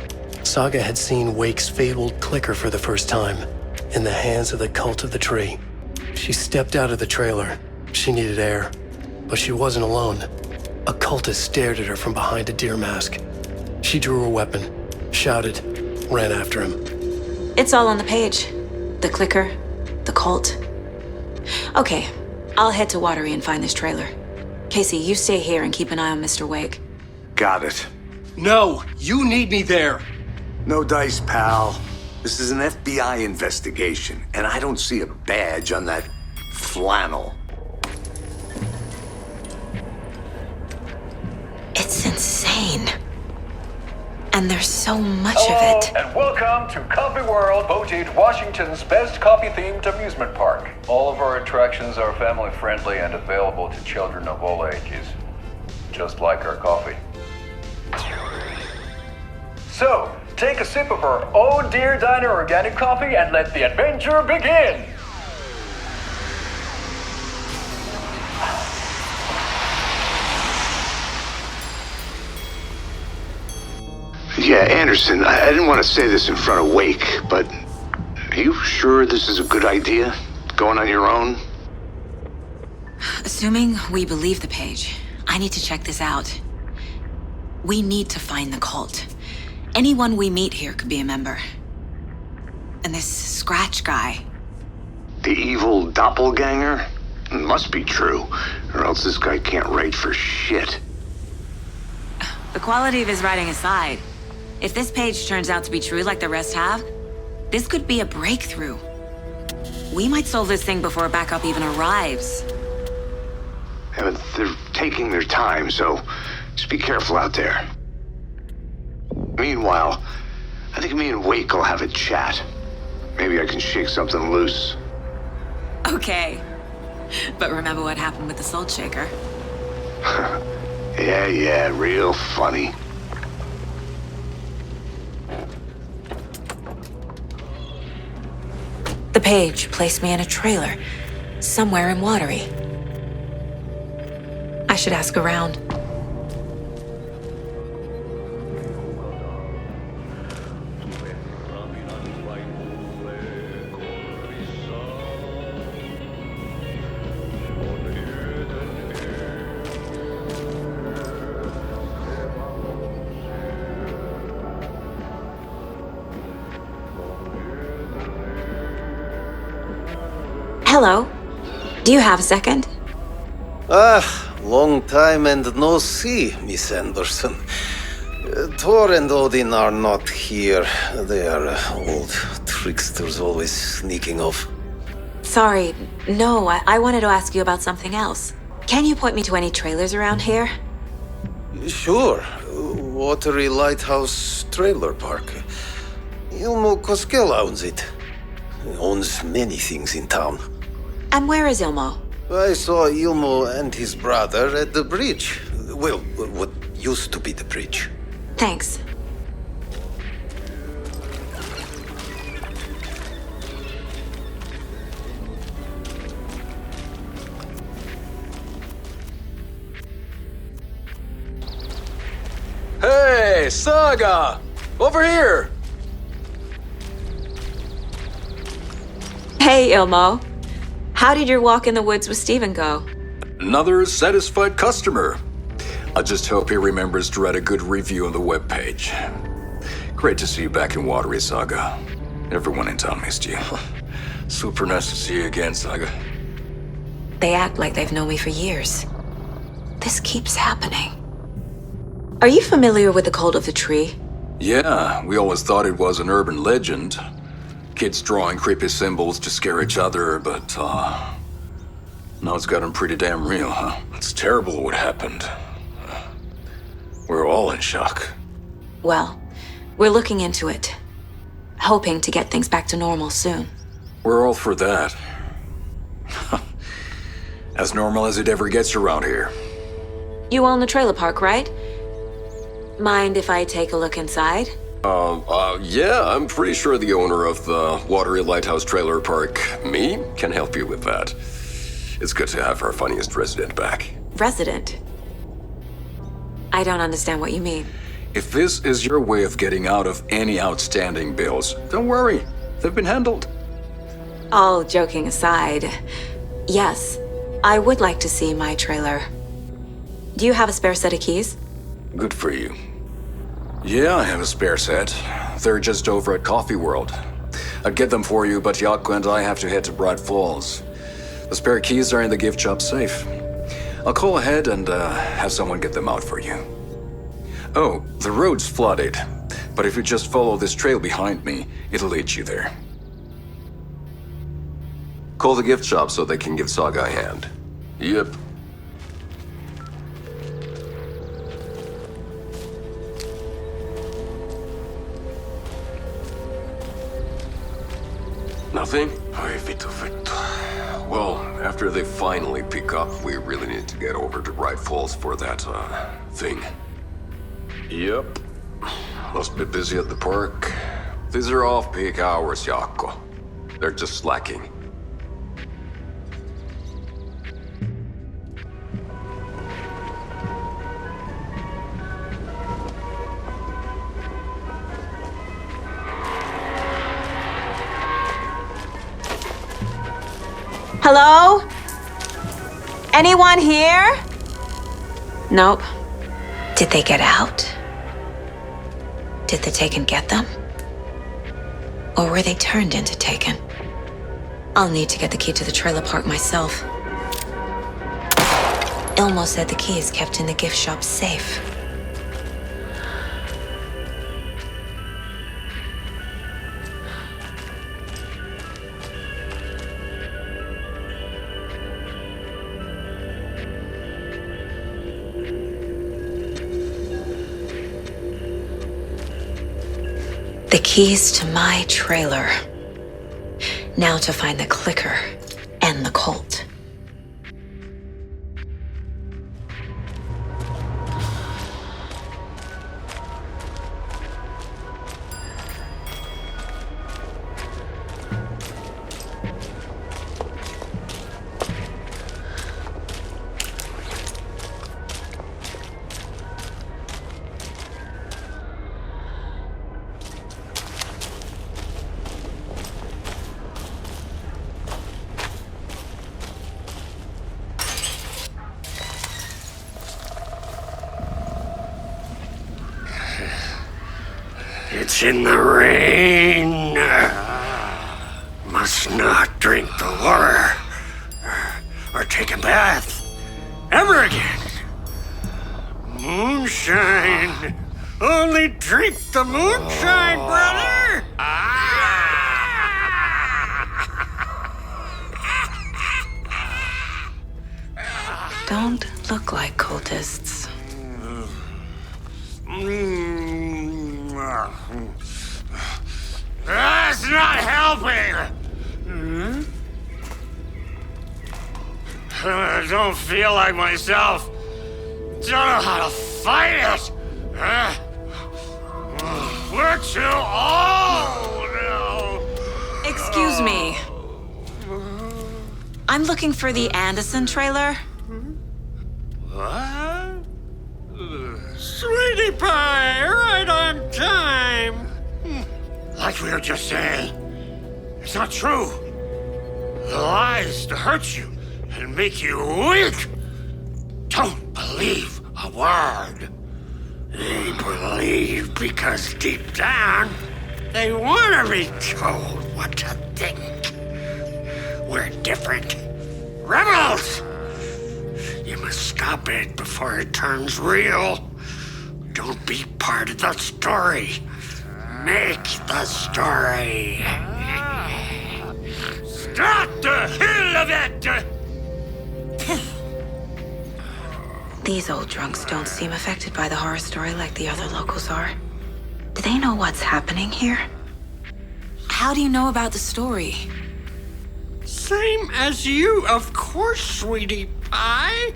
Saga had seen Wake's fabled clicker for the first time, in the hands of the Cult of the Tree. She stepped out of the trailer. She needed air, but she wasn't alone. A cultist stared at her from behind a deer mask. She drew her weapon, shouted, ran after him. It's all on the page. The clicker, the cult. Okay, I'll head to Watery and find this trailer. Casey, you stay here and keep an eye on Mr. Wake. Got it. No, you need me there. No dice, pal. This is an FBI investigation, and I don't see a badge on that flannel. It's insane. And there's so much Hello, of it. and welcome to Coffee World, voted Washington's best coffee-themed amusement park. All of our attractions are family-friendly and available to children of all ages, just like our coffee. So, take a sip of our Oh Dear Diner organic coffee and let the adventure begin! Yeah, Anderson, I didn't want to say this in front of Wake, but are you sure this is a good idea? Going on your own? Assuming we believe the page, I need to check this out. We need to find the cult. Anyone we meet here could be a member. And this Scratch guy. The evil doppelganger? Must be true, or else this guy can't write for shit. The quality of his writing aside, if this page turns out to be true like the rest have, this could be a breakthrough. We might solve this thing before backup even arrives. Yeah, but they're taking their time, so just be careful out there. Meanwhile, I think me and Wake will have a chat. Maybe I can shake something loose. Okay. But remember what happened with the Salt Shaker? Yeah, real funny. The page placed me in a trailer, somewhere in Watery. I should ask around. Hello. Do you have a second? Long time and no see, Miss Anderson. Thor and Odin are not here. They are old tricksters always sneaking off. Sorry. No, I wanted to ask you about something else. Can you point me to any trailers around here? Sure. Watery Lighthouse Trailer Park. Ilmo Koskela owns it. He owns many things in town. And where is Ilmo? I saw Ilmo and his brother at the bridge. Well, what used to be the bridge. Thanks. Hey, Saga! Over here! Hey, Ilmo. How did your walk in the woods with Steven go? Another satisfied customer. I just hope he remembers to write a good review on the webpage. Great to see you back in Watery, Saga. Everyone in town missed you. Super nice to see you again, Saga. They act like they've known me for years. This keeps happening. Are you familiar with the Cult of the Tree? Yeah, we always thought it was an urban legend. Kids drawing creepy symbols to scare each other, but, now it's gotten pretty damn real, huh? It's terrible what happened. We're all in shock. Well, we're looking into it. Hoping to get things back to normal soon. We're all for that. As normal as it ever gets around here. You own the trailer park, right? Mind if I take a look inside? Yeah, I'm pretty sure the owner of the Watery Lighthouse Trailer Park, me, can help you with that. It's good to have our funniest resident back. Resident? I don't understand what you mean. If this is your way of getting out of any outstanding bills, don't worry. They've been handled. All joking aside, yes, I would like to see my trailer. Do you have a spare set of keys? Good for you. Yeah, I have a spare set. They're just over at Coffee World. I'd get them for you, but Jaakko and I have to head to Bright Falls. The spare keys are in the gift shop safe. I'll call ahead and have someone get them out for you. Oh, the road's flooded, but if you just follow this trail behind me, it'll lead you there. Call the gift shop so they can give Saga a hand. Yep. Nothing? Ay, Vito. Well, after they finally pick up, we really need to get over to Bright Falls for that, thing. Yep. Must be busy at the park. These are off-peak hours, Jaakko. They're just slacking. Hello? Anyone here? Nope. Did they get out? Did the Taken get them? Or were they turned into Taken? I'll need to get the key to the trailer park myself. Ilmo said the key is kept in the gift shop safe. The keys to my trailer. Now to find the clicker and the Colt. It's in the rain. Must not drink the water. or take a bath ever again. Moonshine. Only drink the moonshine, brother! Don't look like cultists. That's not helping! I don't feel like myself. Don't know how to fight it. We're too old now. Excuse me. I'm looking for the Anderson trailer. What? Sweetie pie, right on time. Like we were just saying, it's not true. The lies to hurt you and make you weak. Don't believe a word. They believe because deep down, they want to be told what to think. We're different. Rebels! You must stop it before it turns real. Don't be part of the story. Make the story. Start the hell of it! These old drunks don't seem affected by the horror story like the other locals are. Do they know what's happening here? How do you know about the story? Same as you, of course, sweetie pie.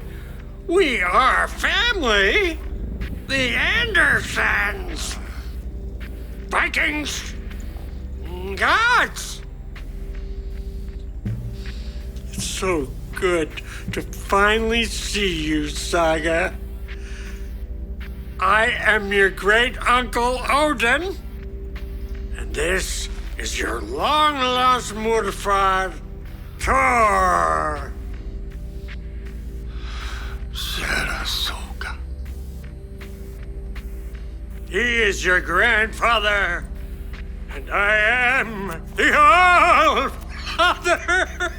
We are family. The Andersons. Vikings. Gods. It's so good to finally see you, Saga. I am your great uncle Odin, and this is your long-lost mortified Thor. Sarasota. He is your grandfather, and I am the All Father.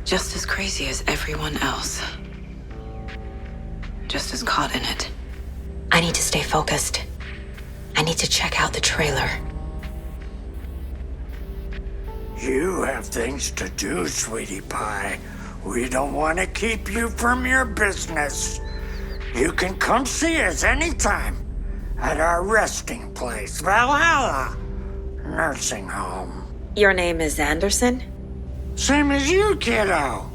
Just as crazy as everyone else. Just as caught in it. I need to stay focused. I need to check out the trailer. You have things to do, sweetie pie. We don't want to keep you from your business. You can come see us anytime at our resting place, Valhalla Nursing Home. Your name is Anderson? Same as you, kiddo.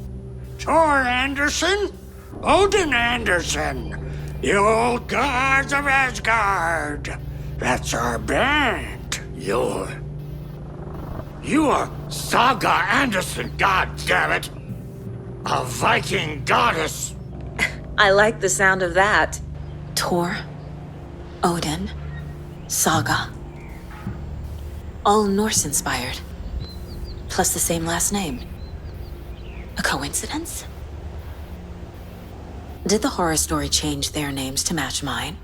Thor Anderson, Odin Anderson, the old gods of Asgard. That's our band. You are Saga Anderson, goddammit. A Viking goddess. I like the sound of that. Thor, Odin, Saga. All Norse-inspired. Plus the same last name. A coincidence? Did the horror story change their names to match mine?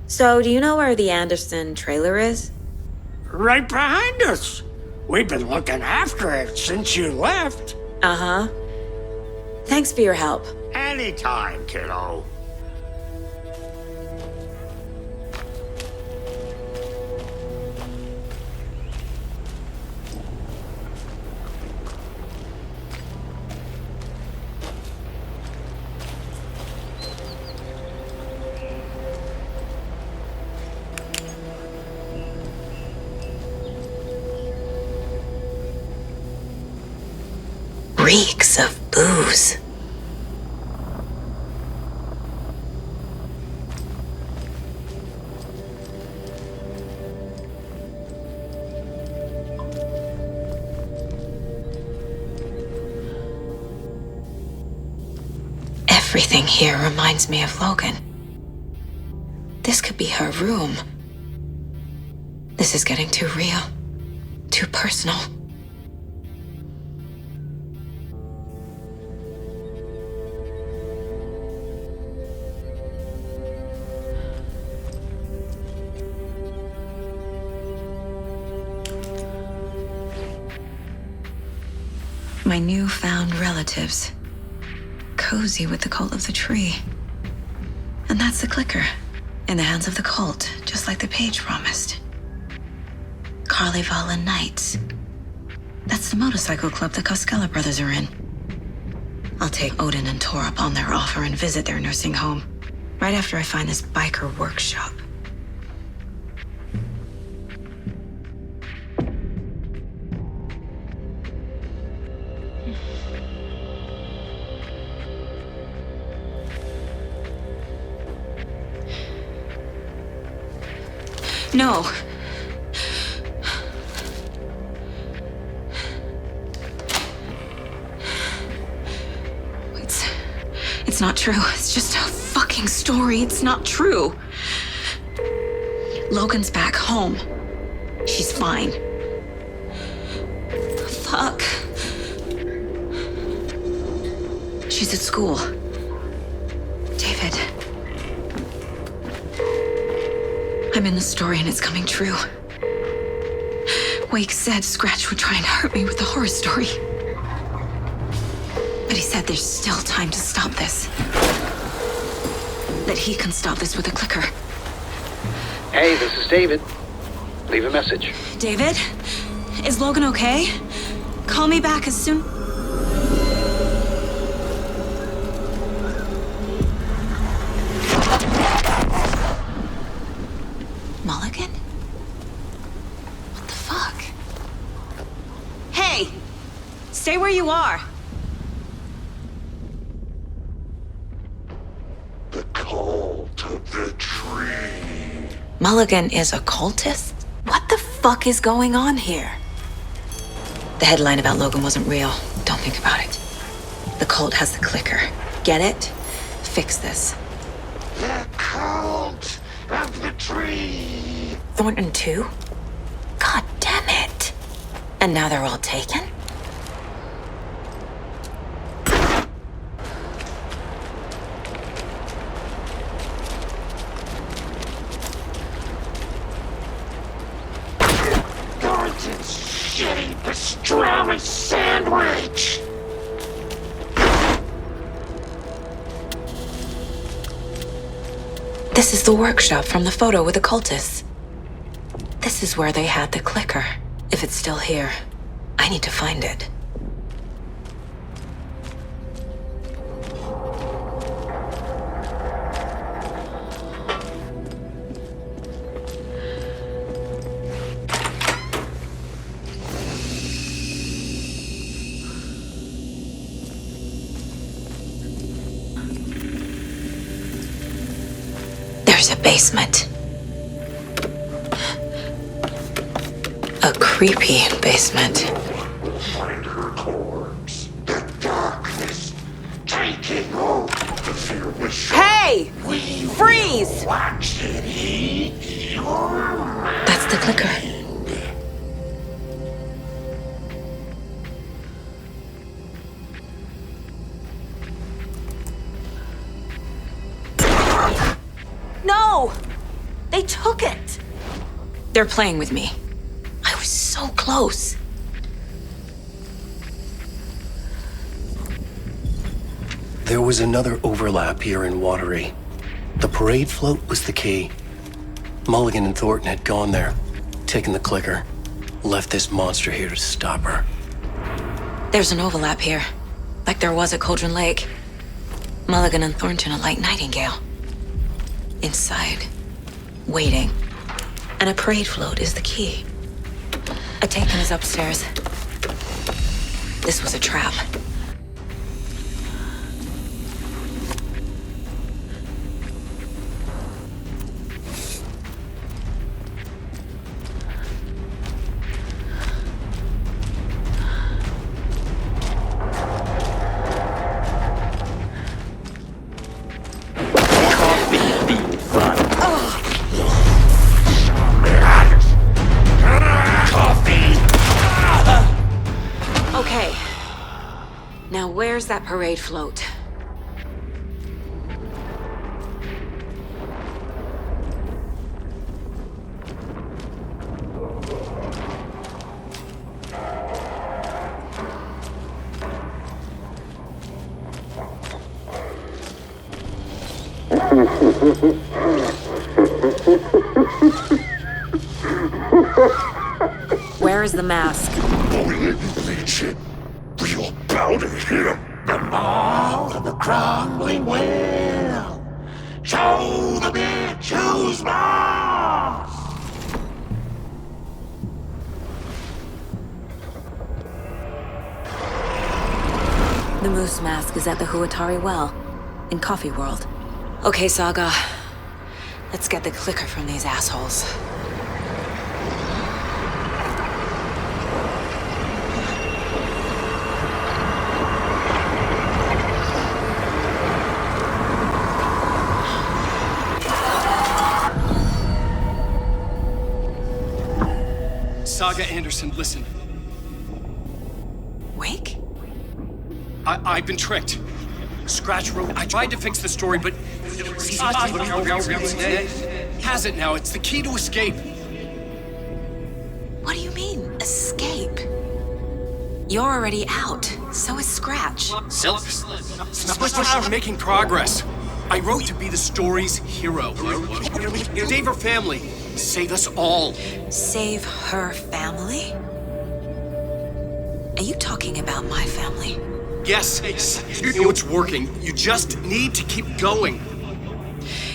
So, do you know where the Anderson trailer is? Right behind us. We've been looking after it since you left. Uh-huh. Thanks for your help. Anytime, kiddo. Reeks of booze. Everything here reminds me of Logan. This could be her room. This is getting too real, too personal. My newfound relatives. Cozy with the cult of the tree. And that's the clicker. In the hands of the cult, just like the page promised. Carnival Knights. That's the motorcycle club the Koskela brothers are in. I'll take Odin and Tor up on their offer and visit their nursing home. Right after I find this biker workshop. No. It's not true. It's just a fucking story. It's not true. Logan's back home. She's fine. Fuck. She's at school. David. I'm in the story and it's coming true. Wake said Scratch would try and hurt me with the horror story. But he said there's still time to stop this. That he can stop this with a clicker. Hey, this is David. Leave a message. David? Is Logan okay? Call me back as soon... Mulligan? What the fuck? Hey! Stay where you are! The cult of the tree. Mulligan is a cultist? What the fuck is going on here? The headline about Logan wasn't real. Don't think about it. The cult has the clicker. Get it? Fix this. The cult of the tree. Thornton too? God damn it. And now they're all taken? Thornton's shitty pastrami sandwich. This is the workshop from the photo with the cultists. This is where they had the clicker. If it's still here, I need to find it. There's a basement. A creepy basement. Find her corpse. The darkness taking over the fearless. Hey! Freeze! Watch it eat your mind. That's the clicker. No! They took it! They're playing with me. I was so close. There was another overlap here in Watery. The parade float was the key. Mulligan and Thornton had gone there, taken the clicker, left this monster here to stop her. There's an overlap here, like there was at Cauldron Lake. Mulligan and Thornton are like Nightingale. Inside, waiting. And a parade float is the key. A taken is upstairs. This was a trap. Okay. Now where's that parade float? Where is the mask? Only in bleaching. We'll powder him. The ball of the crumbling wheel. Show the bitch who's boss. The moose mask is at the Huatari Well, in Coffee World. Okay, Saga. Let's get the clicker from these assholes. Saga Anderson, listen. Wake? I've been tricked. Scratch wrote. I tried to fix the story, but has it now. It's the key to escape. What do you mean, escape? You're already out. So is Scratch. We're making progress. I wrote to be the story's hero. Save her family. Save us all. Save her family? Are you talking about my family? Yes, you know it's working. You just need to keep going.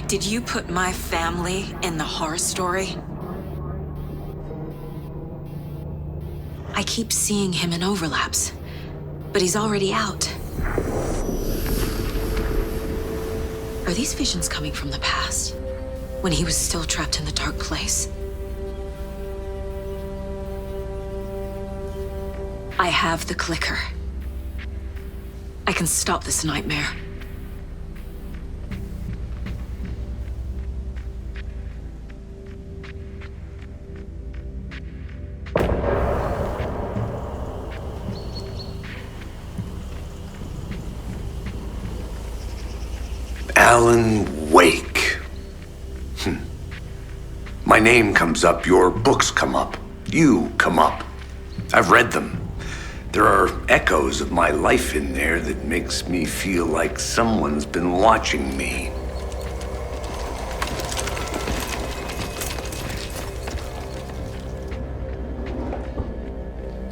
Did you put my family in the horror story? I keep seeing him in overlaps, but he's already out. Are these visions coming from the past, when he was still trapped in the dark place? I have the clicker. I can stop this nightmare. Alan Wake. My name comes up, your books come up, you come up. I've read them. There are echoes of my life in there that makes me feel like someone's been watching me.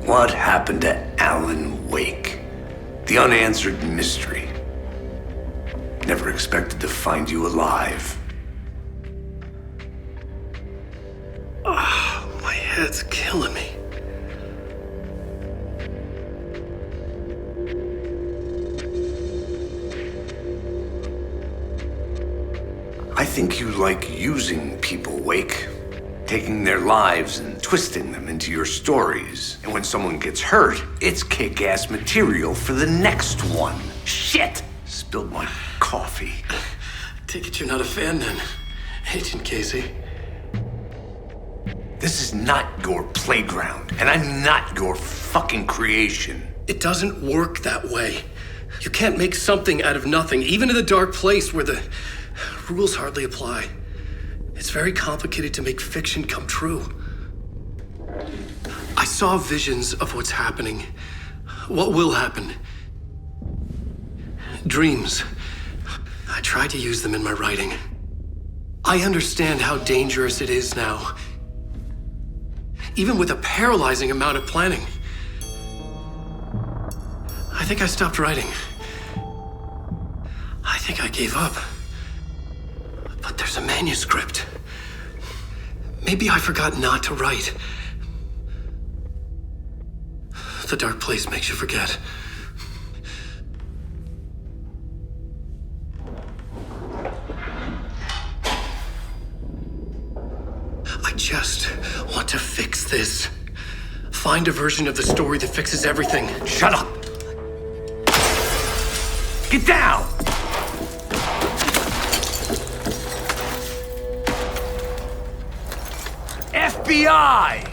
What happened to Alan Wake? The unanswered mystery. Never expected to find you alive. My head's killing me. I think you like using people, Wake. Taking their lives and twisting them into your stories. And when someone gets hurt, it's kick-ass material for the next one. Shit! Spilled my coffee. Take it you're not a fan then, Agent Casey. This is not your playground, and I'm not your fucking creation. It doesn't work that way. You can't make something out of nothing, even in the dark place where the rules hardly apply. It's very complicated to make fiction come true. I saw visions of what's happening, what will happen. Dreams. I tried to use them in my writing. I understand how dangerous it is now, even with a paralyzing amount of planning. I think I stopped writing. I think I gave up. But there's a manuscript. Maybe I forgot not to write. The dark place makes you forget. I just want to fix this. Find a version of the story that fixes everything. Shut up! Get down! FBI!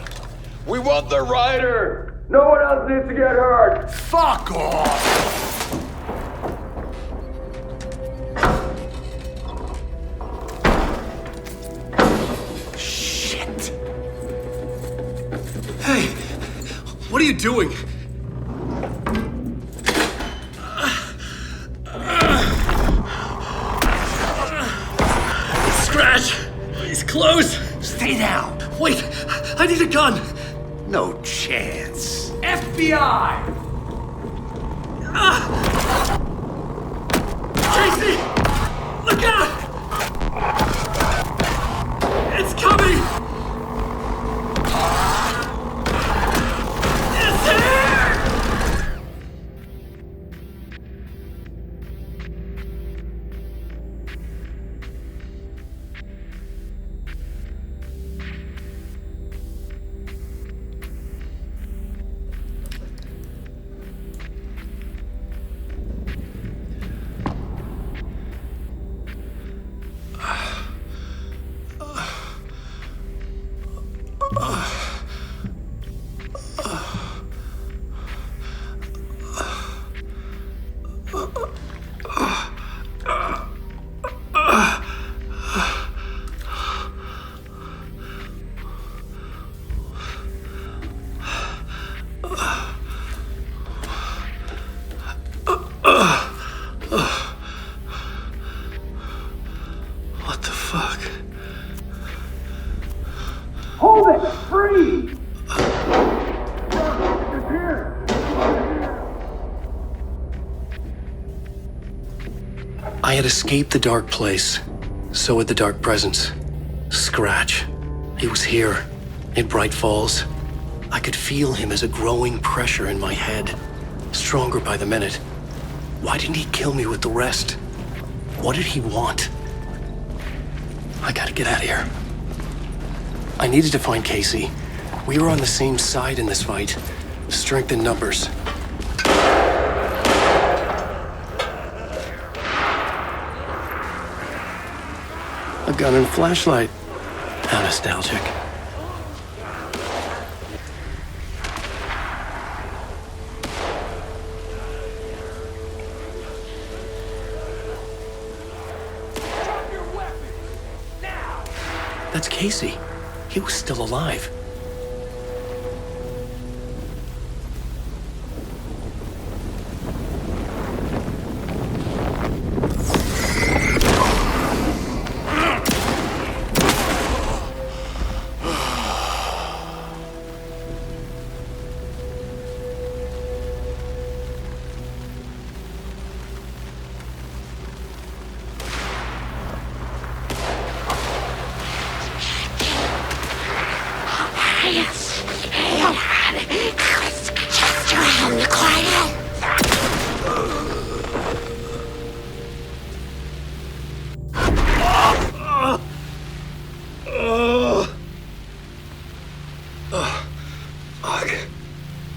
We want the rider! No one else needs to get hurt! Fuck off! Shit! Hey, what are you doing? Scratch! He's close! Stay down. Wait, I need a gun! No chance. FBI! Casey! Look out! It's coming! It's here! What the fuck? Hold it! Free! I had escaped the dark place. So had the dark presence. Scratch. He was here, in Bright Falls. I could feel him as a growing pressure in my head, stronger by the minute. Why didn't he kill me with the rest? What did he want? I gotta get out of here. I needed to find Casey. We were on the same side in this fight. Strength in numbers. A gun and flashlight. How nostalgic. That's Casey. He was still alive.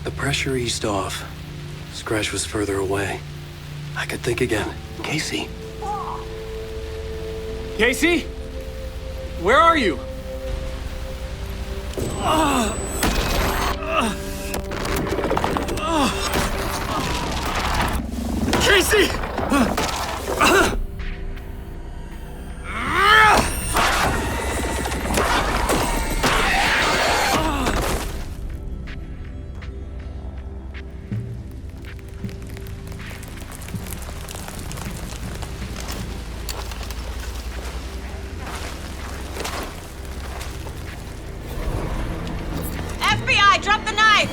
The pressure eased off. Scratch was further away. I could think again. Casey. Casey? Where are you? Casey! FBI, drop the knife!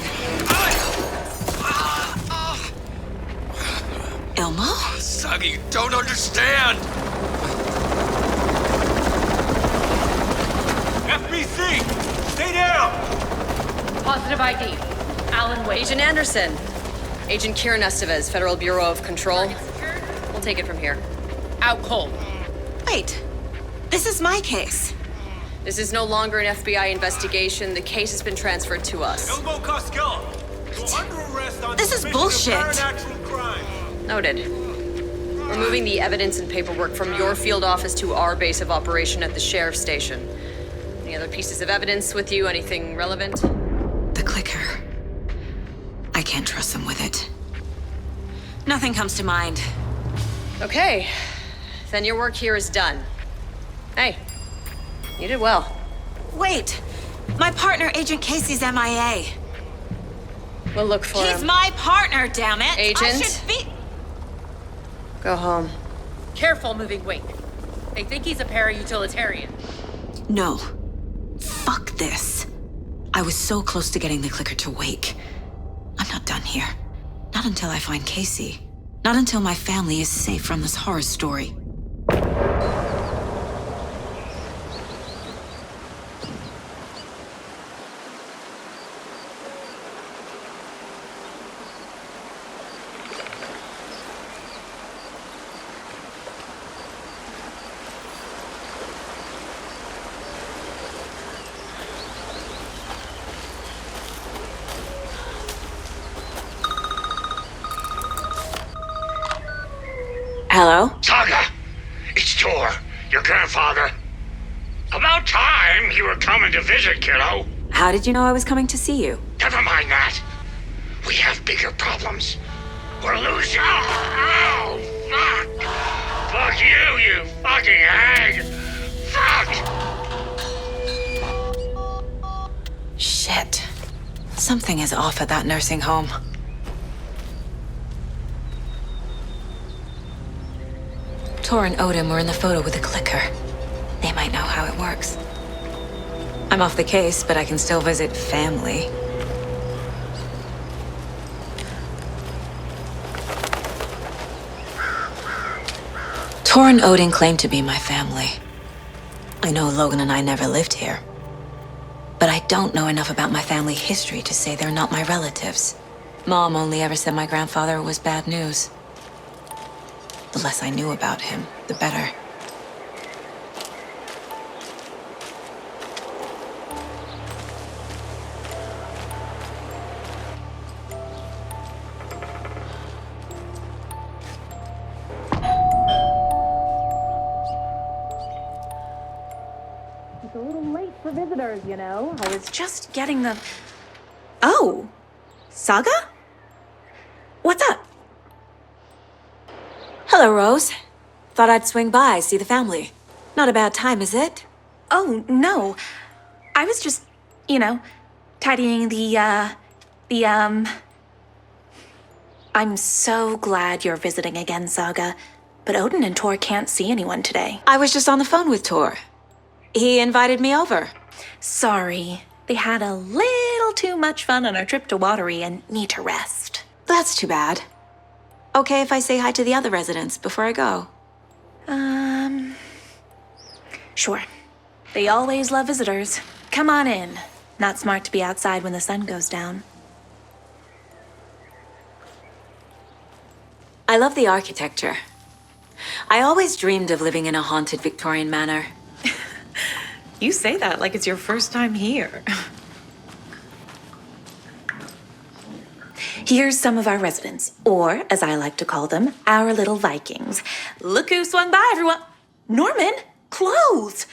Elmo? Saga, you don't understand! FBC! Stay down! Positive ID. Alan Wake. Agent Anderson. Agent Kieran Estevez, Federal Bureau of Control. We'll take it from here. Out cold. Wait. This is my case. This is no longer an FBI investigation. The case has been transferred to us. Elmo Costello, you're under arrest on This is suspicion bullshit. of paranatural crime. Noted. We're moving the evidence and paperwork from your field office to our base of operation at the sheriff's station. Any other pieces of evidence with you? Anything relevant? The clicker. I can't trust them with it. Nothing comes to mind. Okay. Then your work here is done. Hey, you did well. Wait! My partner, Agent Casey's MIA. We'll look for him. He's my partner, damn it! Agent? I should be... Go home. Careful moving Wake. They think he's a para-utilitarian. No. Fuck this. I was so close to getting the clicker to wake. I'm not done here. Not until I find Casey. Not until my family is safe from this horror story. Hello? Saga! It's Tor, your grandfather. About time you were coming to visit, kiddo. How did you know I was coming to see you? Never mind that. We have bigger problems. We're losing. Oh, fuck! Fuck you, you fucking hag! Fuck! Shit. Something is off at that nursing home. Tor and Odin were in the photo with a clicker. They might know how it works. I'm off the case, but I can still visit family. Tor and Odin claim to be my family. I know Logan and I never lived here. But I don't know enough about my family history to say they're not my relatives. Mom only ever said my grandfather was bad news. The less I knew about him, the better. It's a little late for visitors, you know. I was just getting the... Oh! Saga? What's up? Hello, Rose. Thought I'd swing by, see the family. Not a bad time, is it? Oh, no. I was just, tidying I'm so glad you're visiting again, Saga. But Odin and Tor can't see anyone today. I was just on the phone with Tor. He invited me over. Sorry. They had a little too much fun on our trip to Watery and need to rest. That's too bad. Okay if I say hi to the other residents before I go? Sure. They always love visitors. Come on in. Not smart to be outside when the sun goes down. I love the architecture. I always dreamed of living in a haunted Victorian manor. You say that like it's your first time here. Here's some of our residents, or as I like to call them, our little Vikings. Look who swung by, everyone. Norman, clothes.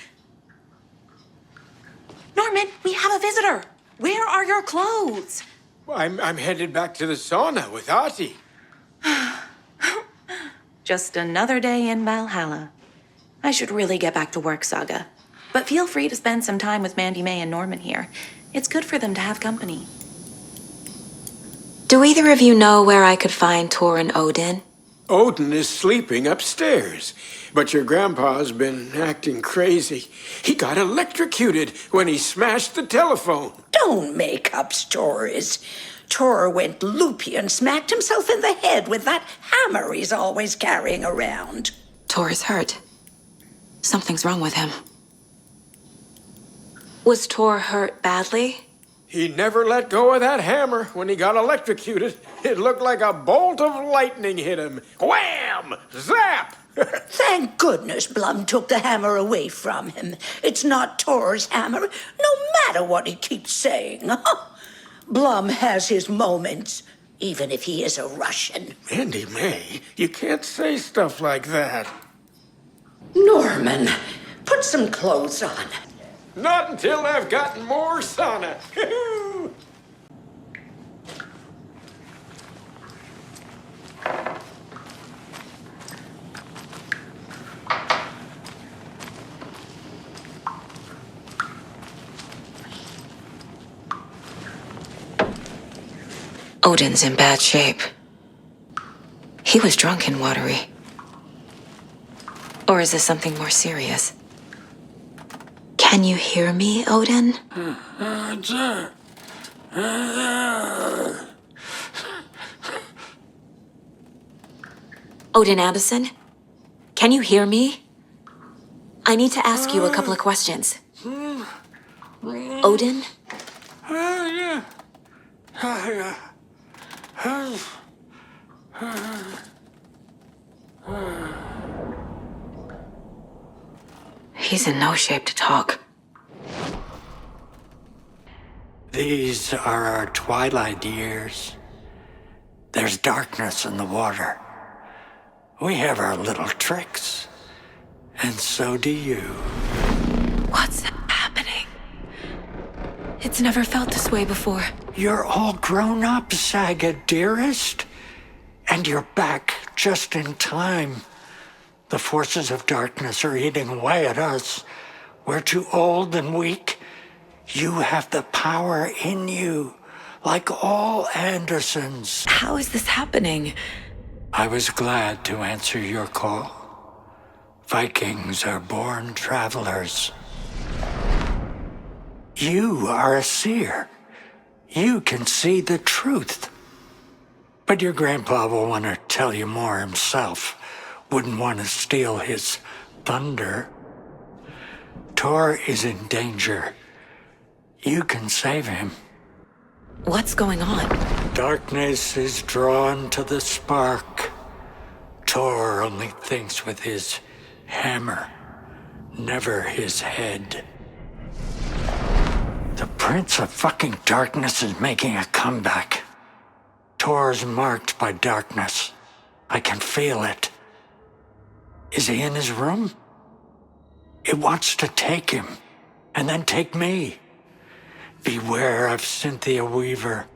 Norman, we have a visitor. Where are your clothes? I'm headed back to the sauna with Artie. Just another day in Valhalla. I should really get back to work, Saga. But feel free to spend some time with Mandy May and Norman here. It's good for them to have company. Do either of you know where I could find Tor and Odin? Odin is sleeping upstairs, but your grandpa's been acting crazy. He got electrocuted when he smashed the telephone. Don't make up stories. Tor went loopy and smacked himself in the head with that hammer he's always carrying around. Tor is hurt. Something's wrong with him. Was Tor hurt badly? He never let go of that hammer when he got electrocuted. It looked like a bolt of lightning hit him. Wham! Zap! Thank goodness Blum took the hammer away from him. It's not Tor's hammer, no matter what he keeps saying. Blum has his moments, even if he is a Russian. Mandy May, you can't say stuff like that. Norman, put some clothes on. Not until I've gotten more sauna. Odin's in bad shape. He was drunk in Watery. Or is this something more serious? Can you hear me, Odin? Odin Anderson? Can you hear me? I need to ask you a couple of questions. Odin? He's in no shape to talk. These are our twilight years. There's darkness in the water. We have our little tricks. And so do you. What's happening? It's never felt this way before. You're all grown up, Saga, dearest. And you're back just in time. The forces of darkness are eating away at us. We're too old and weak. You have the power in you, like all Andersons. How is this happening? I was glad to answer your call. Vikings are born travelers. You are a seer. You can see the truth. But your grandpa will want to tell you more himself. Wouldn't want to steal his thunder. Tor is in danger. You can save him. What's going on? Darkness is drawn to the spark. Tor only thinks with his hammer, never his head. The Prince of fucking Darkness is making a comeback. Tor's marked by darkness. I can feel it. Is he in his room? It wants to take him, and then take me. Beware of Cynthia Weaver.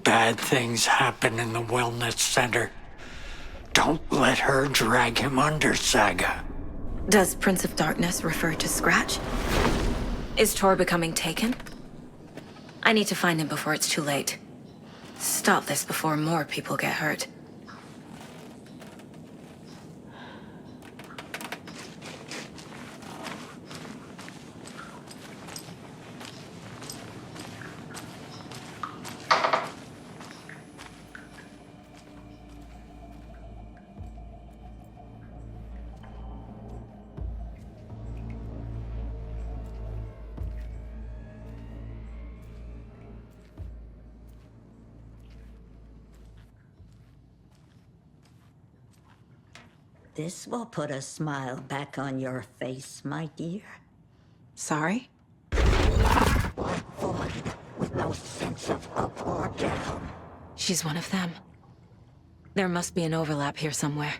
Bad things happen in the wellness center. Don't let her drag him under, Saga. Does Prince of Darkness refer to Scratch? Is Tor becoming taken? I need to find him before it's too late. Stop this before more people get hurt. This will put a smile back on your face, my dear. Sorry? Black void with no sense of up or down. She's one of them. There must be an overlap here somewhere.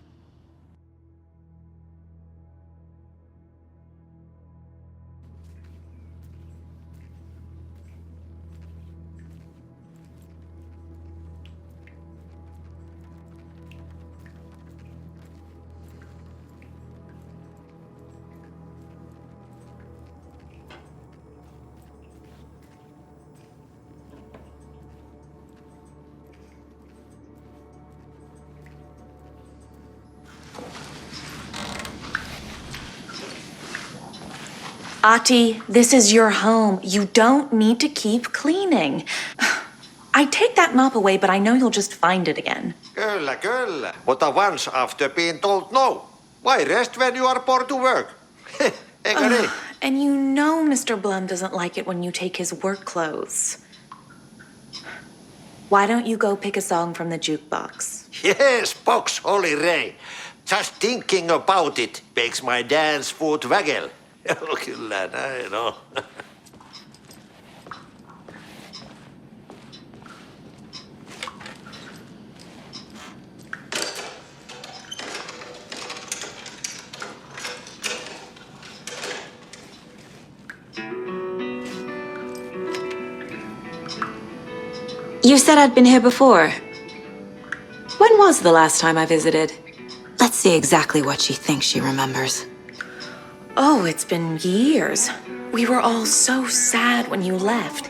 Ati, this is your home. You don't need to keep cleaning. I take that mop away, but I know you'll just find it again. Kyllä. Mutta once after being told no. Why rest when you are bored to work? Eikö niin? And you know Mr. Blum doesn't like it when you take his work clothes. Why don't you go pick a song from the jukebox? Yes, box Holy Ray. Just thinking about it makes my dance foot waggle. Kyllä näin on. You said I'd been here before. When was the last time I visited? Let's see exactly what she thinks she remembers. Oh, it's been years. We were all so sad when you left.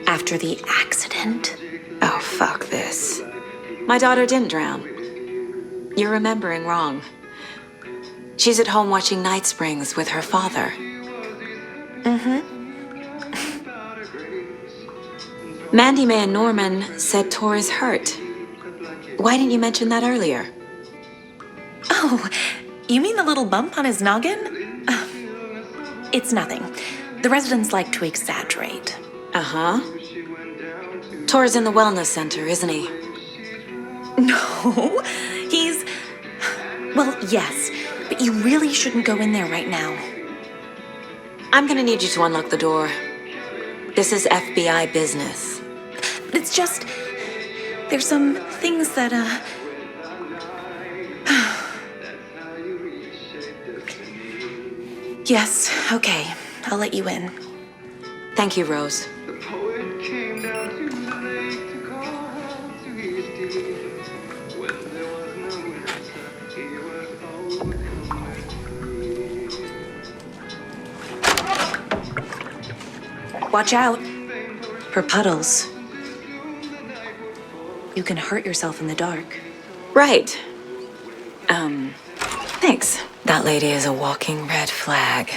After the accident. Oh, fuck this. My daughter didn't drown. You're remembering wrong. She's at home watching Night Springs with her father. Mandy May and Norman said Tor is hurt. Why didn't you mention that earlier? Oh, you mean the little bump on his noggin? It's nothing. The residents like to exaggerate. Uh-huh. Tor's in the wellness center, isn't he? No, he's... Well, yes, but you really shouldn't go in there right now. I'm gonna need you to unlock the door. This is FBI business. It's just... There's some things that, Yes, okay. I'll let you in. Thank you, Rose. Watch out for puddles. You can hurt yourself in the dark. Right. Thanks. That lady is a walking red flag.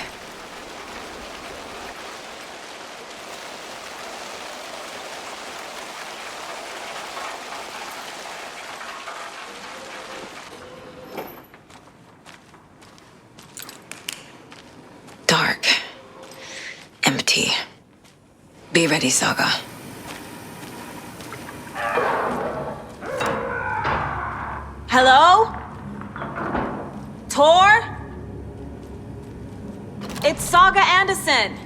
Dark. Empty. Be ready, Saga. Hello? Tor? It's Saga Anderson.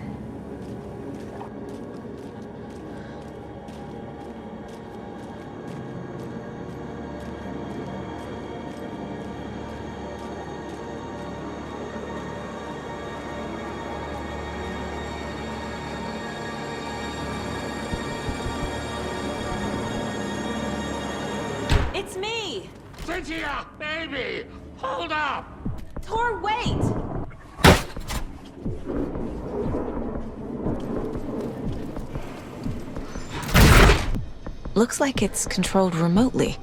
It's me. Cynthia, baby, hold up. Tor, wait! Looks like it's controlled remotely.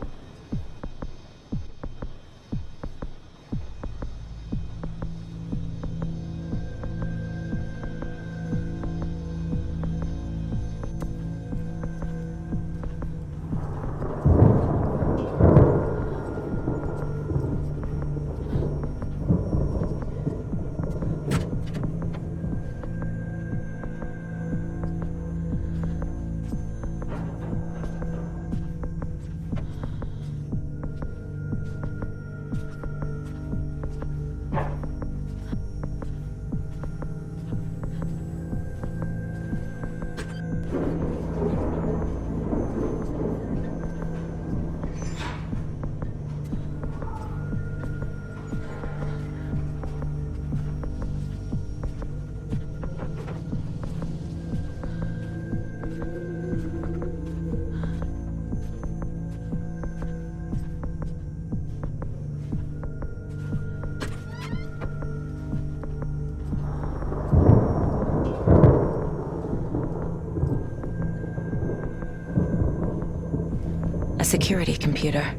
A security computer.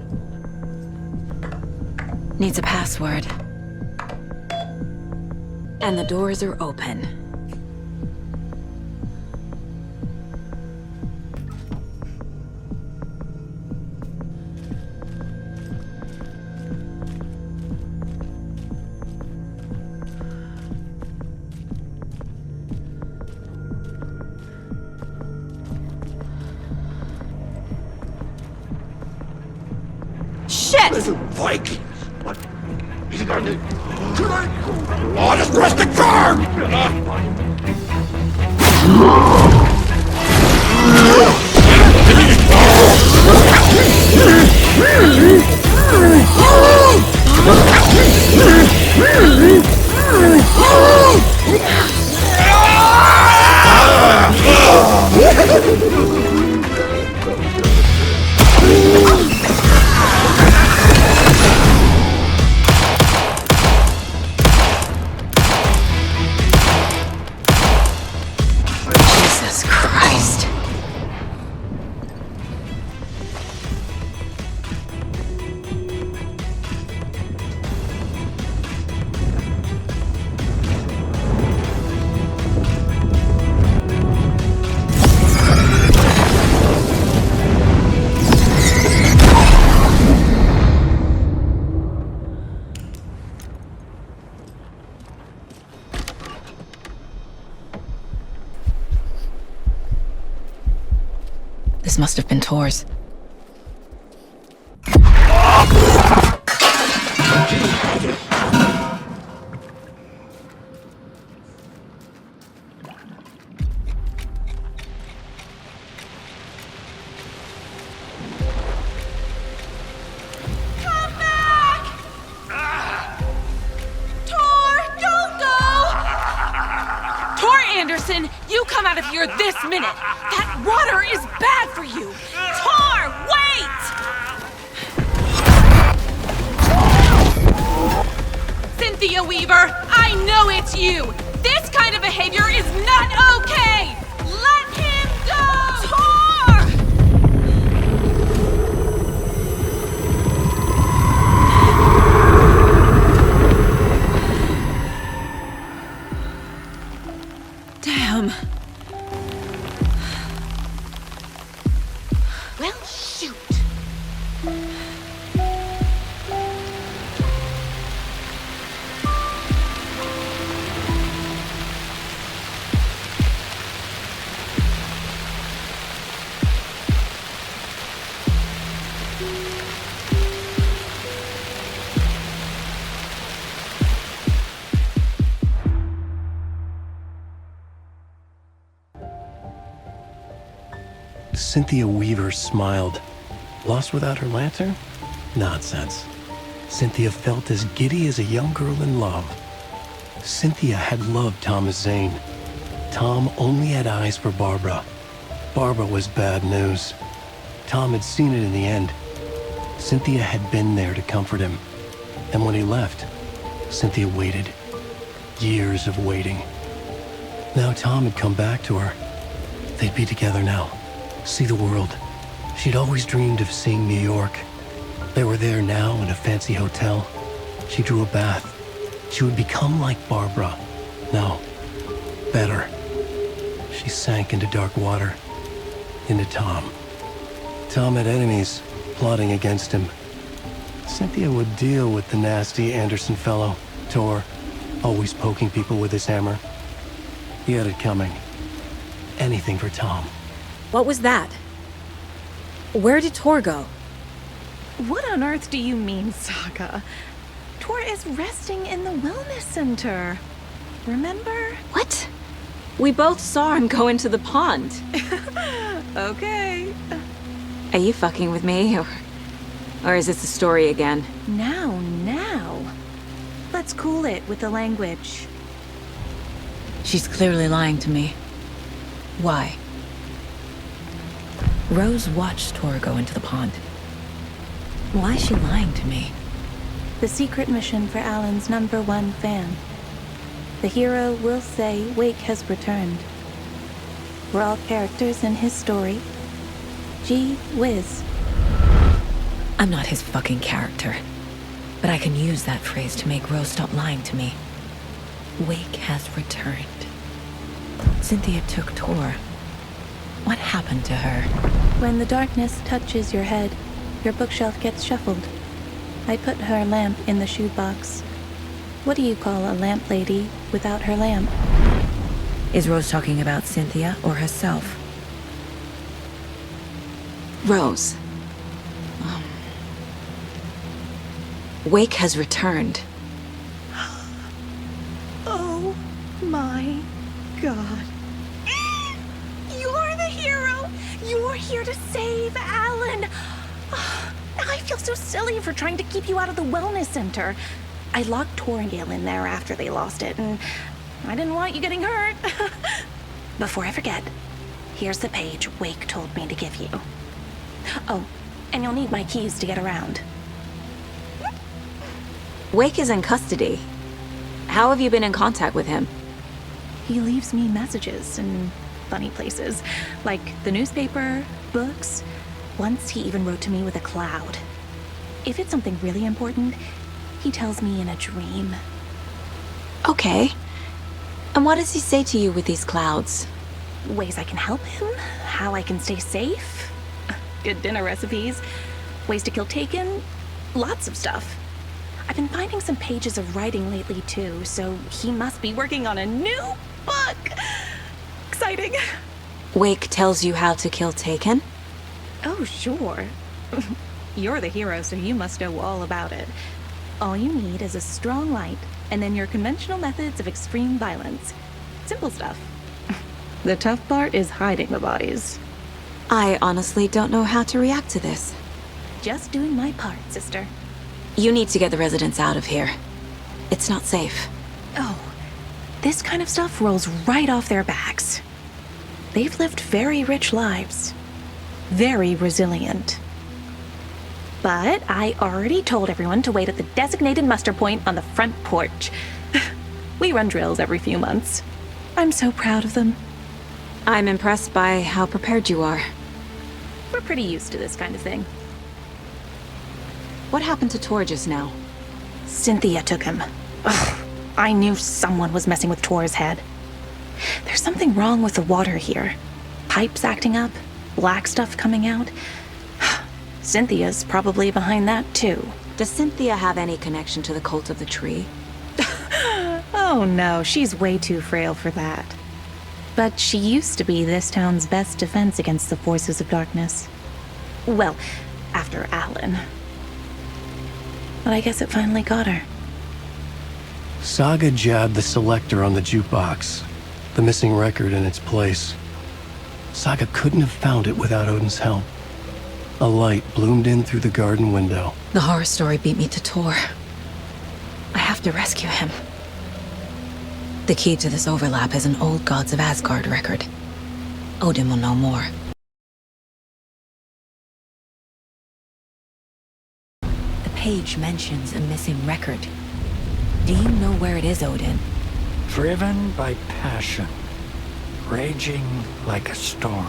Needs a password. And the doors are open. Shit! Listen, Vikings! What? Is it going to... Oh, just press the car! Jesus Christ. This must have been Tor's. Anderson, you come out of here this minute! That water is bad for you! Tar, wait! Cynthia Weaver, I know it's you! This kind of behavior is not okay! Let him go! Tar! Damn. Well, shoot. Cynthia Weaver smiled. Lost without her lantern? Nonsense. Cynthia felt as giddy as a young girl in love. Cynthia had loved Thomas Zane. Tom only had eyes for Barbara. Barbara was bad news. Tom had seen it in the end. Cynthia had been there to comfort him. And when he left, Cynthia waited. Years of waiting. Now Tom had come back to her. They'd be together now. See the world. She'd always dreamed of seeing New York. They were there now in a fancy hotel. She drew a bath. She would become like Barbara. No, better. She sank into dark water. Into Tom. Tom had enemies plotting against him. Cynthia would deal with the nasty Anderson fellow, Tor, always poking people with his hammer. He had it coming. Anything for Tom. What was that? Where did Tor go? What on earth do you mean, Saga? Tor is resting in the wellness center. Remember? What? We both saw him go into the pond. Okay. Are you fucking with me, or is this the story again? Now. Let's cool it with the language. She's clearly lying to me. Why? Rose watched Tor go into the pond. Why is she lying to me? The secret mission for Alan's #1 fan. The hero will say Wake has returned. We're all characters in his story. Gee whiz. I'm not his fucking character. But I can use that phrase to make Rose stop lying to me. Wake has returned. Cynthia took Tor. What happened to her? When the darkness touches your head, your bookshelf gets shuffled. I put her lamp in the shoebox. What do you call a lamp lady without her lamp? Is Rose talking about Cynthia or herself? Rose. Wake has returned. Oh my God. You're the hero! You're here to save Alan! I feel so silly for trying to keep you out of the wellness center. I locked Tor and Gale in there after they lost it, and I didn't want you getting hurt. Before I forget, here's the page Wake told me to give you. Oh, and you'll need my keys to get around. Wake is in custody. How have you been in contact with him? He leaves me messages in funny places, like the newspaper, books. Once he even wrote to me with a cloud. If it's something really important, he tells me in a dream. Okay. And what does he say to you with these clouds? Ways I can help him, how I can stay safe, good dinner recipes, ways to kill Taken, lots of stuff. I've been finding some pages of writing lately too, so he must be working on a new book. Exciting. Wake tells you how to kill Taken? Oh, sure. You're the hero, so you must know all about it. All you need is a strong light, and then your conventional methods of extreme violence. Simple stuff. The tough part is hiding the bodies. I honestly don't know how to react to this. Just doing my part, sister. You need to get the residents out of here. It's not safe. Oh, this kind of stuff rolls right off their backs. They've lived very rich lives. Very resilient. But I already told everyone to wait at the designated muster point on the front porch. We run drills every few months. I'm so proud of them. I'm impressed by how prepared you are. We're pretty used to this kind of thing. What happened to Tor just now? Cynthia took him. Ugh, I knew someone was messing with Tor's head. There's something wrong with the water here. Pipes acting up, black stuff coming out. Cynthia's probably behind that too. Does Cynthia have any connection to the cult of the tree? Oh no, she's way too frail for that. But she used to be this town's best defense against the forces of darkness. Well, after Alan. But I guess it finally got her. Saga jabbed the selector on the jukebox, the missing record in its place. Saga couldn't have found it without Odin's help. A light bloomed in through the garden window. The horror story beat me to Tor. I have to rescue him. The key to this overlap is an old Gods of Asgard record. Odin will know more. The page mentions a missing record. Do you know where it is, Odin? Driven by passion, raging like a storm.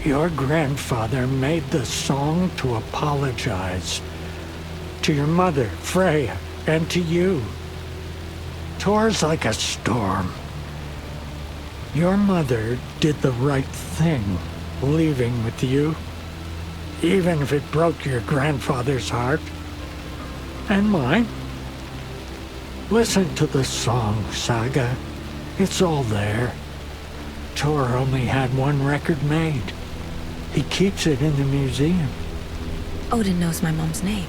Your grandfather made the song to apologize. To your mother, Freya, and to you. Tor's like a storm. Your mother did the right thing, leaving with you. Even if it broke your grandfather's heart. And mine. Listen to the song, Saga. It's all there. Tor only had one record made. He keeps it in the museum. Odin knows my mom's name.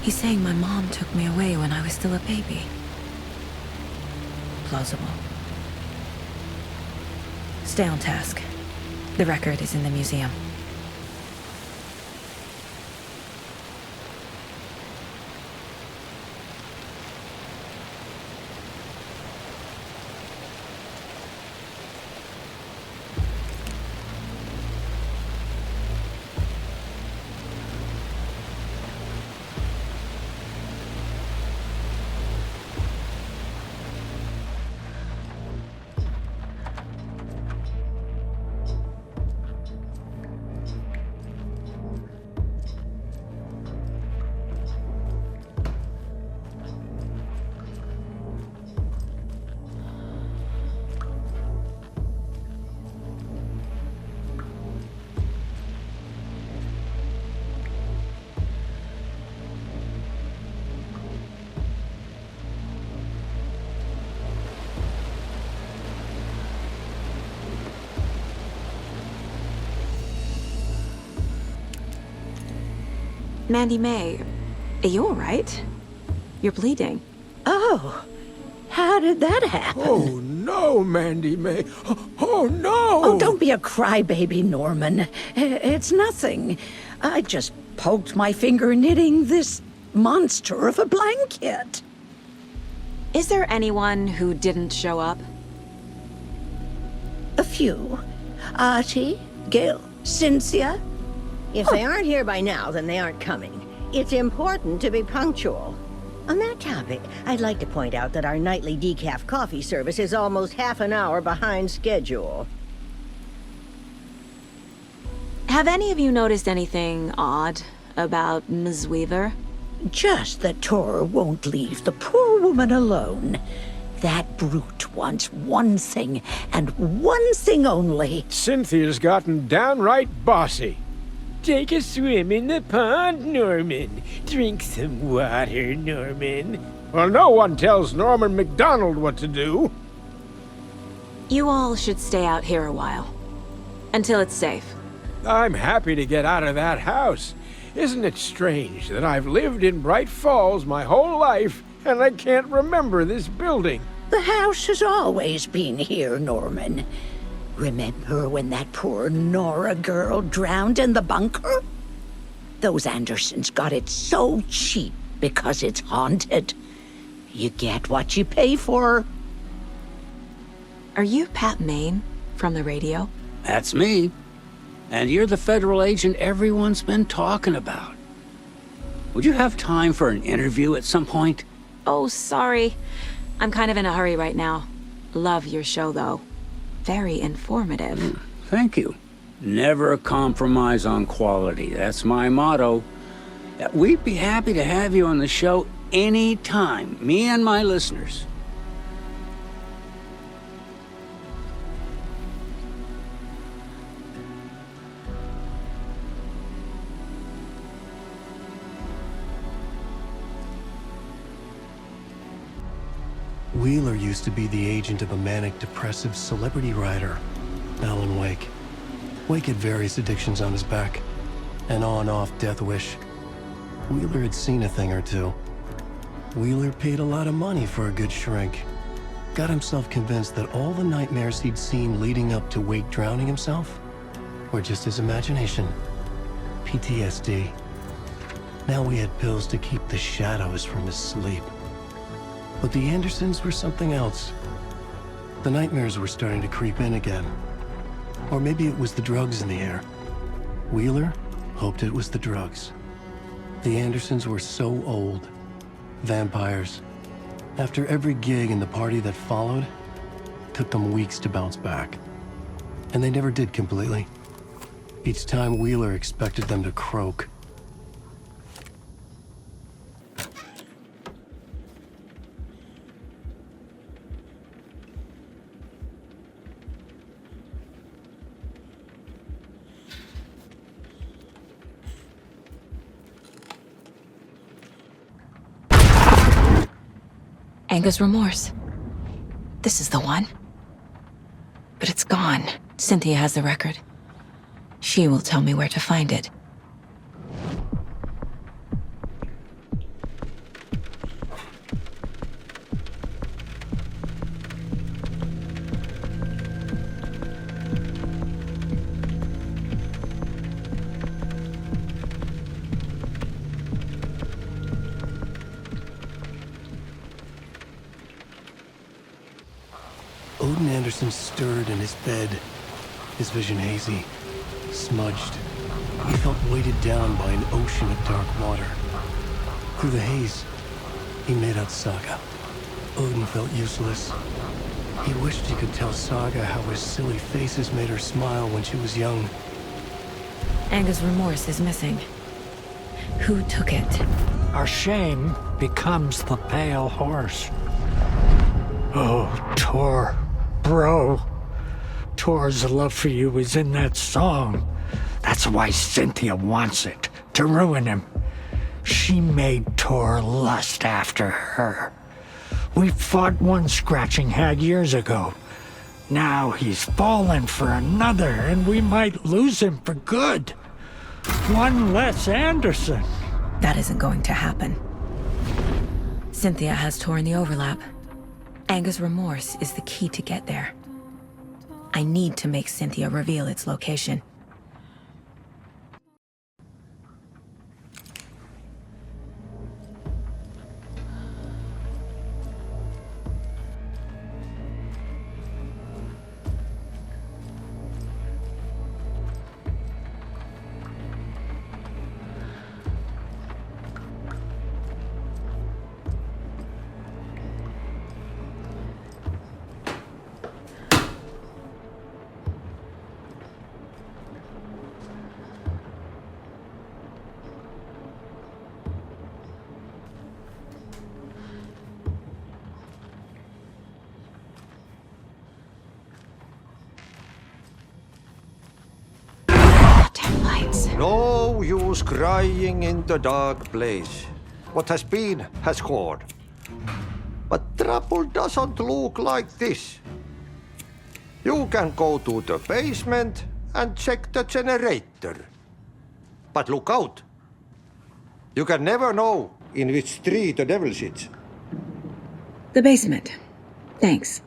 He's saying my mom took me away when I was still a baby. Plausible. Stay on task. The record is in the museum. Mandy May, are you all right? You're bleeding. Oh, how did that happen? Oh, no, Mandy May. Oh, no! Oh, don't be a crybaby, Norman. It's nothing. I just poked my finger knitting this monster of a blanket. Is there anyone who didn't show up? A few. Archie, Gail, Cynthia. If they aren't here by now, then they aren't coming. It's important to be punctual. On that topic, I'd like to point out that our nightly decaf coffee service is almost half an hour behind schedule. Have any of you noticed anything odd about Ms. Weaver? Just that Tor won't leave the poor woman alone. That brute wants one thing, and one thing only. Cynthia's gotten downright bossy. Take a swim in the pond, Norman. Drink some water, Norman. Well, no one tells Norman MacDonald what to do. You all should stay out here a while. Until it's safe. I'm happy to get out of that house. Isn't it strange that I've lived in Bright Falls my whole life and I can't remember this building? The house has always been here, Norman. Remember when that poor Nora girl drowned in the bunker? Those Andersons got it so cheap because it's haunted. You get what you pay for. Are you Pat Maine from the radio? That's me. And you're the federal agent everyone's been talking about. Would you have time for an interview at some point? Oh, sorry. I'm kind of in a hurry right now. Love your show, though. Very informative. Thank you. Never compromise on quality. That's my motto. We'd be happy to have you on the show anytime, me and my listeners. Wheeler used to be the agent of a manic-depressive celebrity writer, Alan Wake. Wake had various addictions on his back, an on-off death wish. Wheeler had seen a thing or two. Wheeler paid a lot of money for a good shrink. Got himself convinced that all the nightmares he'd seen leading up to Wake drowning himself were just his imagination. PTSD. Now we had pills to keep the shadows from his sleep. But the Andersons were something else. The nightmares were starting to creep in again. Or maybe it was the drugs in the air. Wheeler hoped it was the drugs. The Andersons were so old. Vampires. After every gig and the party that followed, it took them weeks to bounce back. And they never did completely. Each time Wheeler expected them to croak. Anger's remorse. This is the one. But it's gone. Cynthia has the record. She will tell me where to find it. Odin Anderson stirred in his bed, his vision hazy, smudged. He felt weighted down by an ocean of dark water. Through the haze, he made out Saga. Odin felt useless. He wished he could tell Saga how his silly faces made her smile when she was young. Anger's remorse is missing. Who took it? Our shame becomes the pale horse. Oh, Tor. Bro. Tor's love for you is in that song. That's why Cynthia wants it, to ruin him. She made Tor lust after her. We fought one scratching hag years ago. Now he's fallen for another, and we might lose him for good. One less Anderson. That isn't going to happen. Cynthia has Tor in the overlap. Anger's remorse is the key to get there. I need to make Cynthia reveal its location. No use crying in the dark place. What has been has gone. But trouble doesn't look like this. You can go to the basement and check the generator. But look out. You can never know in which tree the devil sits. The basement. Thanks.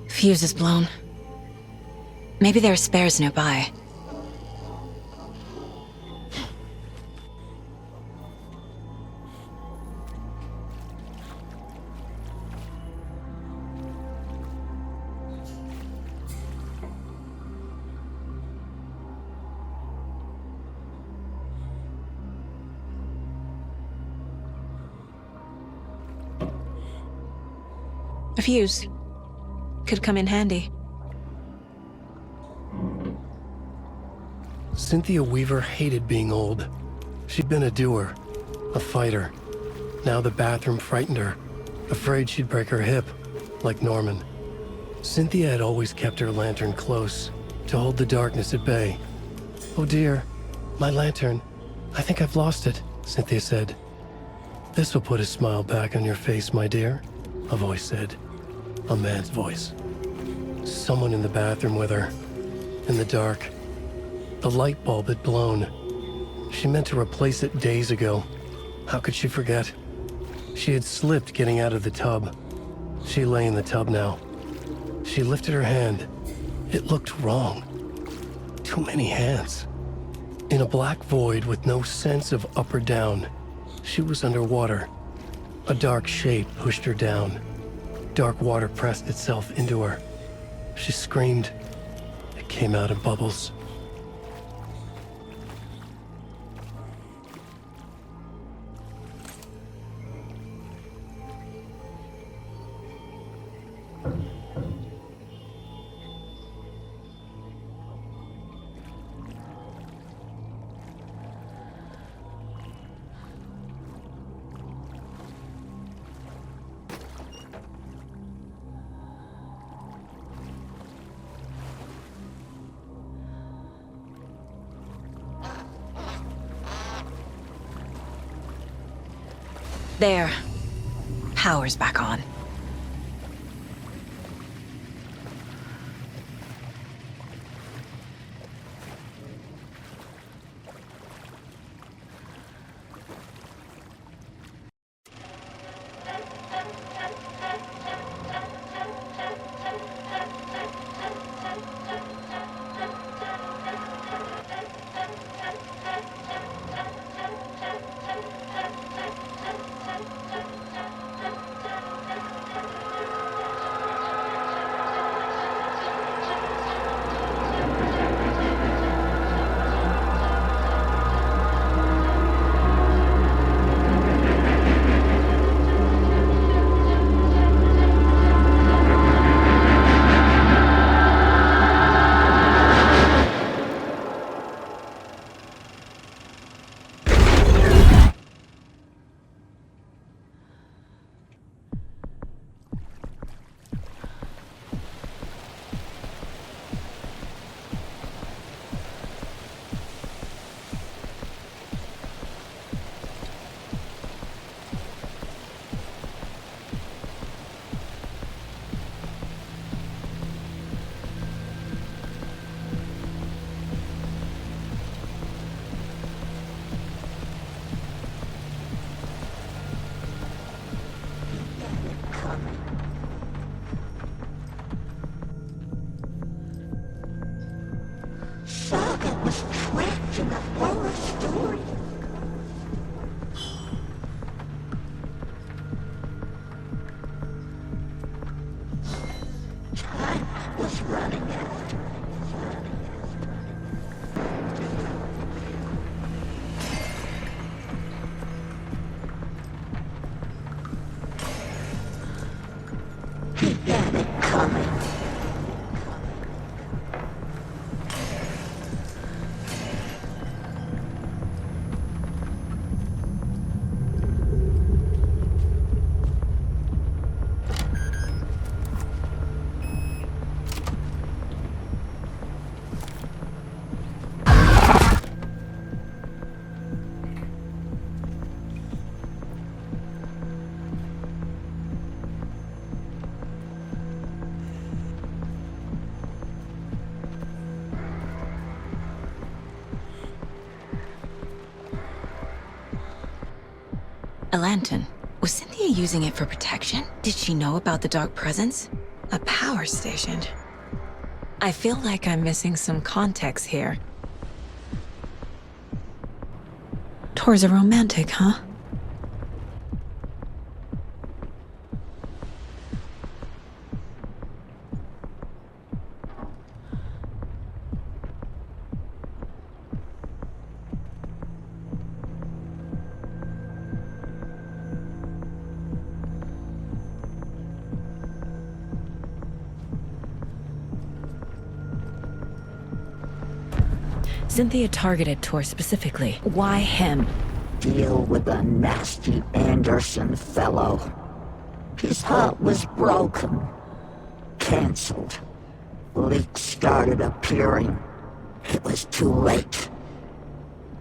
Fuse is blown. Maybe there are spares nearby. A fuse. Could come in handy. Cynthia Weaver hated being old. She'd been a doer, a fighter. Now the bathroom frightened her, afraid she'd break her hip, like Norman. Cynthia had always kept her lantern close, to hold the darkness at bay. "Oh dear, my lantern. I think I've lost it," Cynthia said. "This will put a smile back on your face, my dear," a voice said. A man's voice. Someone in the bathroom with her. In the dark. The light bulb had blown. She meant to replace it days ago. How could she forget? She had slipped getting out of the tub. She lay in the tub now. She lifted her hand. It looked wrong. Too many hands. In a black void with no sense of up or down, she was underwater. A dark shape pushed her down. Dark water pressed itself into her. She screamed. It came out in bubbles. There. Power's back on. Saga was trapped in the forest story. Time was running out. He had it coming. A lantern. Was Cynthia using it for protection? Did she know about the dark presence? A power station. I feel like I'm missing some context here. Tor's a romantic, huh? Cynthia targeted Tor specifically. Why him? Deal with the nasty Anderson fellow. His heart was broken. Cancelled. Leaks started appearing. It was too late.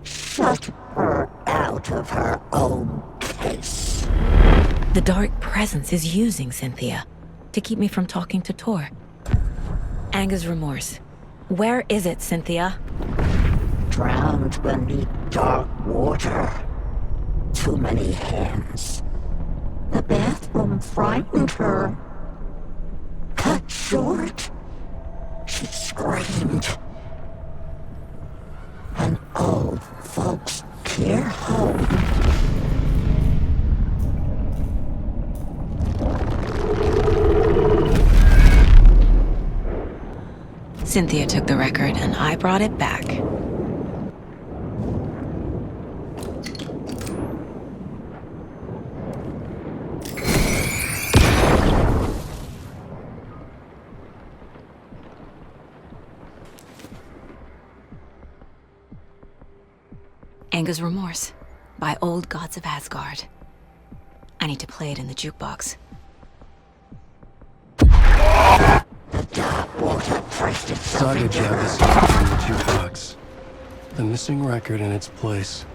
Shut her out of her own case. The dark presence is using Cynthia to keep me from talking to Tor. Anger's remorse. Where is it, Cynthia? Drowned beneath dark water. Too many hands. The bathroom frightened her. Cut short. She screamed. An old folks' care home. Cynthia took the record and I brought it back. Anger's Remorse by Old Gods of Asgard. I need to play it in the jukebox. Saga jabbed the speaker in the jukebox. The missing record in its place.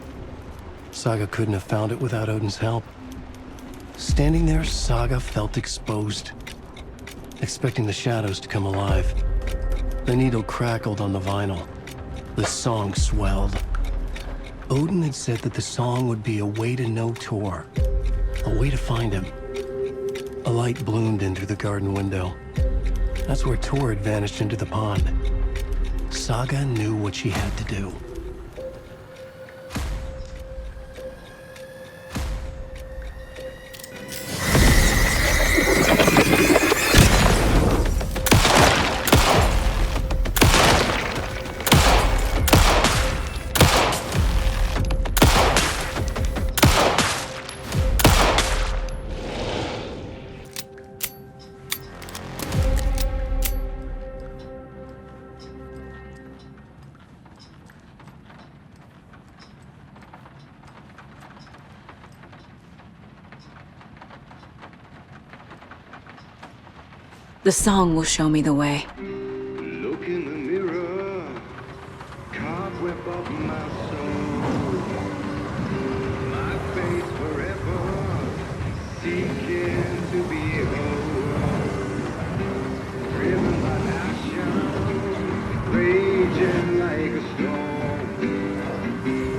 Saga couldn't have found it without Odin's help. Standing there, Saga felt exposed, expecting the shadows to come alive. The needle crackled on the vinyl. The song swelled. Odin had said that the song would be a way to know Tor, a way to find him. A light bloomed in through the garden window. That's where Tor had vanished into the pond. Saga knew what she had to do. The song will show me the way. Look in the mirror, cobweb of my soul. My face forever, seeking to be whole. Driven by passion, raging like a storm.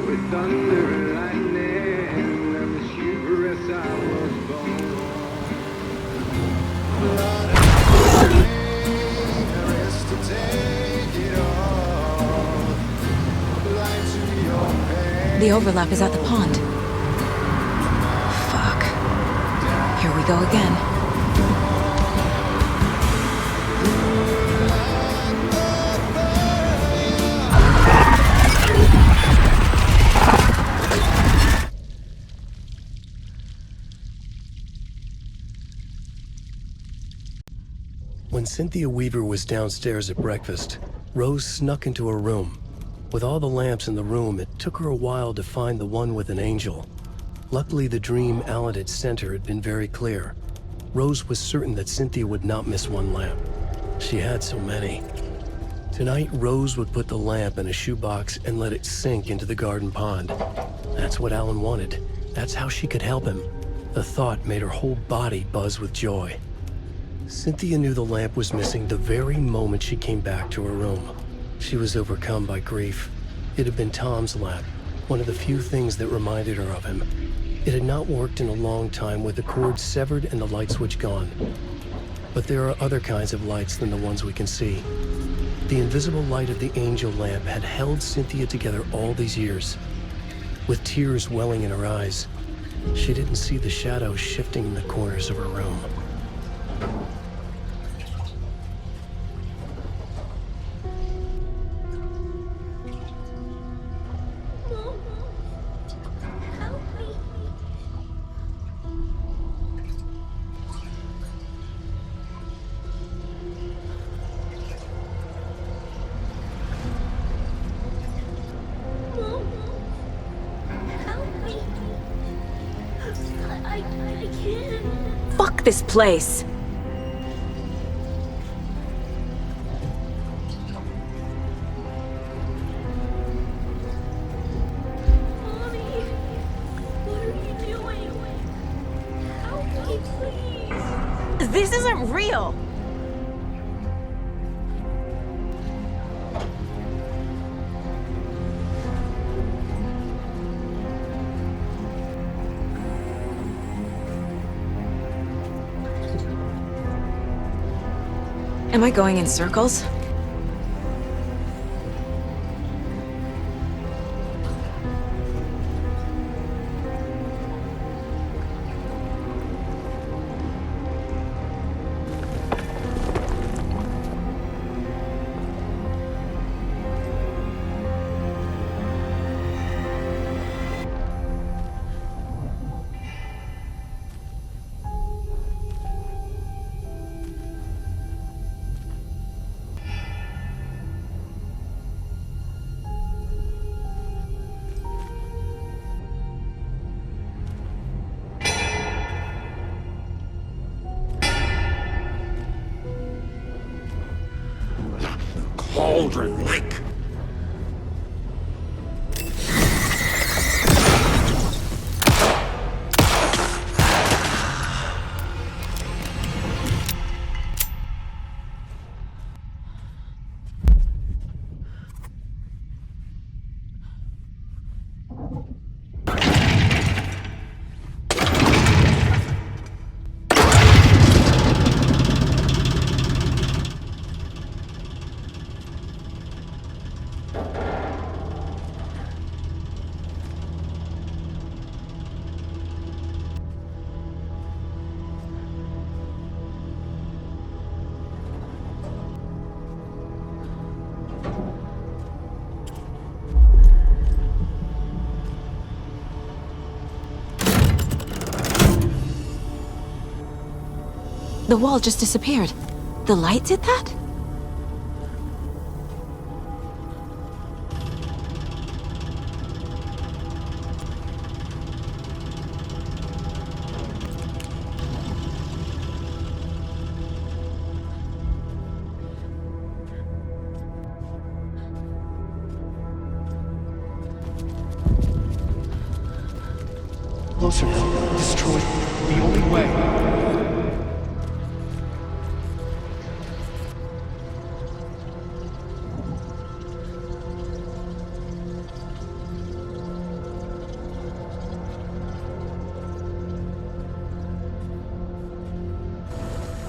With thunder and lightning, and the hubris I was born. The overlap is at the pond. Fuck. Here we go again. When Cynthia Weaver was downstairs at breakfast, Rose snuck into her room. With all the lamps in the room, it took her a while to find the one with an angel. Luckily, the dream Alan had sent her had been very clear. Rose was certain that Cynthia would not miss one lamp. She had so many. Tonight, Rose would put the lamp in a shoebox and let it sink into the garden pond. That's what Alan wanted. That's how she could help him. The thought made her whole body buzz with joy. Cynthia knew the lamp was missing the very moment she came back to her room. She was overcome by grief. It had been Tom's lamp, one of the few things that reminded her of him. It had not worked in a long time with the cord severed and the light switch gone. But there are other kinds of lights than the ones we can see. The invisible light of the angel lamp had held Cynthia together all these years. With tears welling in her eyes, she didn't see the shadows shifting in the corners of her room. Fuck this place! This isn't real! Am I going in circles? Cauldron Lake. The wall just disappeared. The light did that? Closer. Destroy the only way.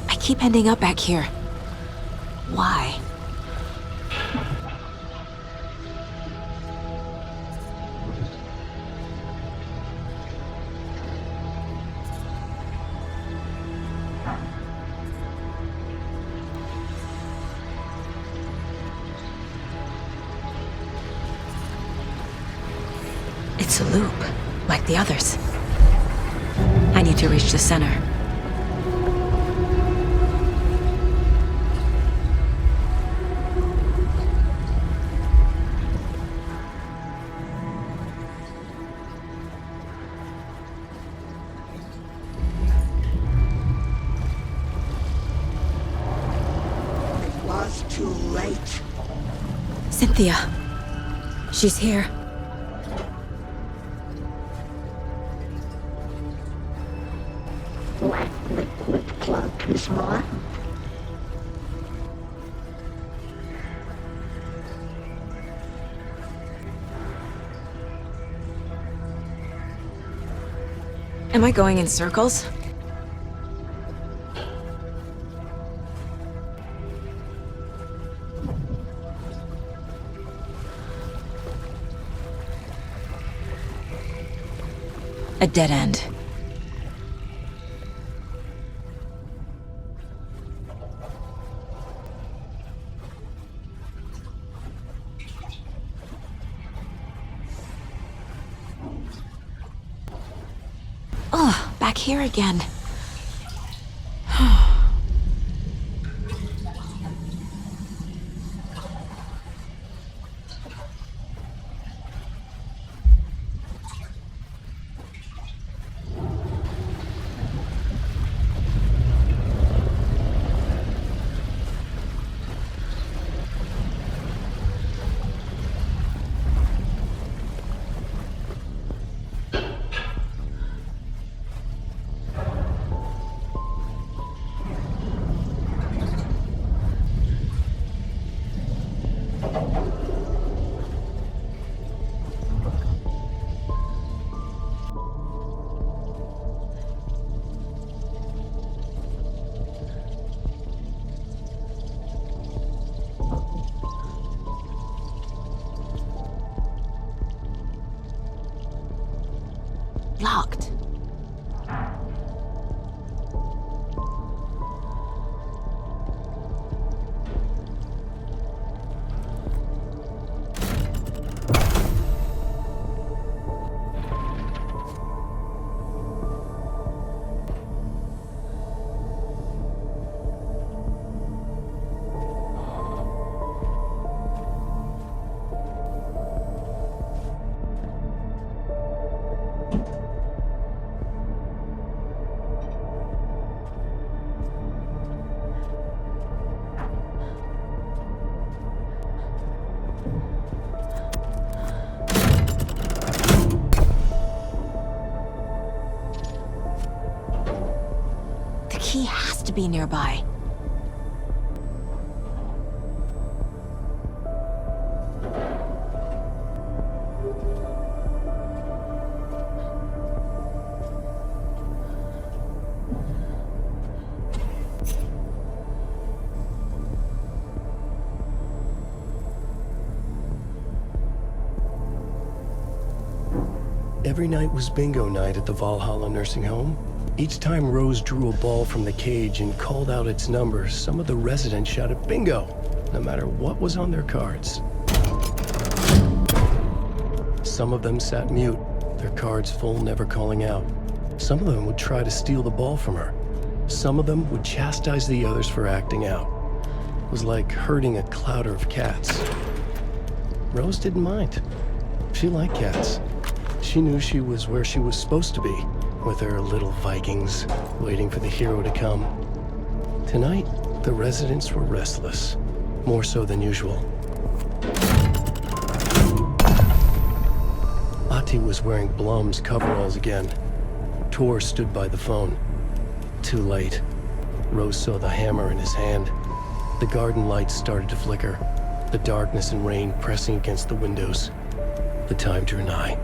I keep ending up back here. Why? It's a loop, like the others. I need to reach the center. It was too late. Cynthia. She's here. Liquid plug is more. Am I going in circles? A dead end. Oh, back here again. Locked. He has to be nearby. Every night was bingo night at the Valhalla nursing home. Each time Rose drew a ball from the cage and called out its number, some of the residents shouted bingo, no matter what was on their cards. Some of them sat mute, their cards full, never calling out. Some of them would try to steal the ball from her. Some of them would chastise the others for acting out. It was like herding a clouder of cats. Rose didn't mind. She liked cats. She knew she was where she was supposed to be, with her little Vikings, waiting for the hero to come. Tonight, the residents were restless, more so than usual. Ati was wearing Blum's coveralls again. Tor stood by the phone. Too late. Rose saw the hammer in his hand. The garden lights started to flicker, the darkness and rain pressing against the windows. The time drew nigh.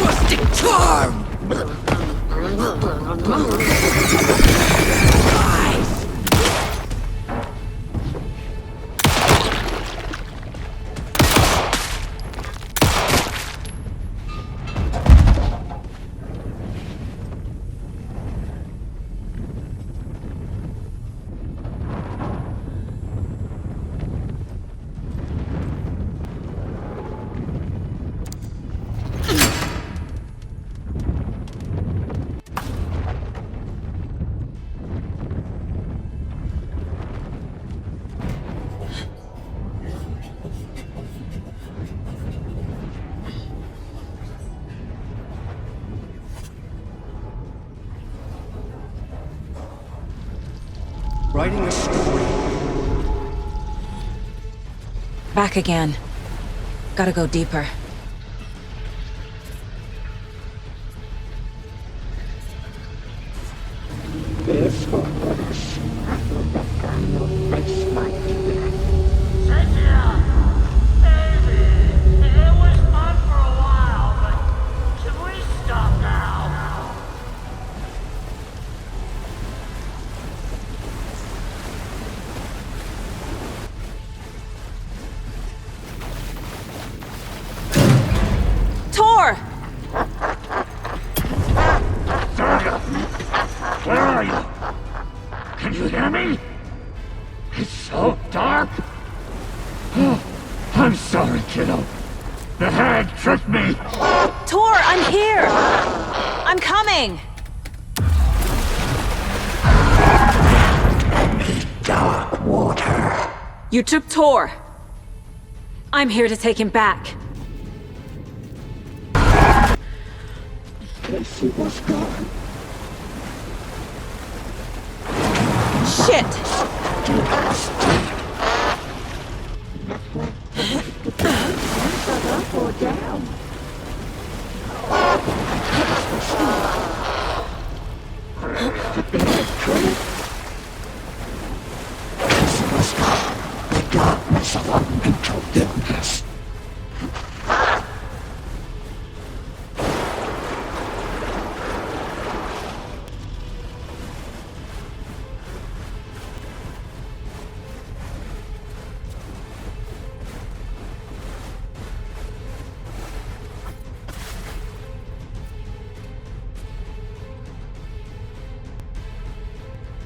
Rustic charm! Writing a story. Back again. Gotta go deeper. This was It was fun for a while, but should we stop now? Tor! Saga! Where are you? Can you hear me? It's so dark. Oh, I'm sorry, kiddo. The hag tricked me. Tor, I'm here! I'm coming! dark water. You took Tor. I'm here to take him back. Casey was gone. Shit! Up or down? The darkness of our mental illness.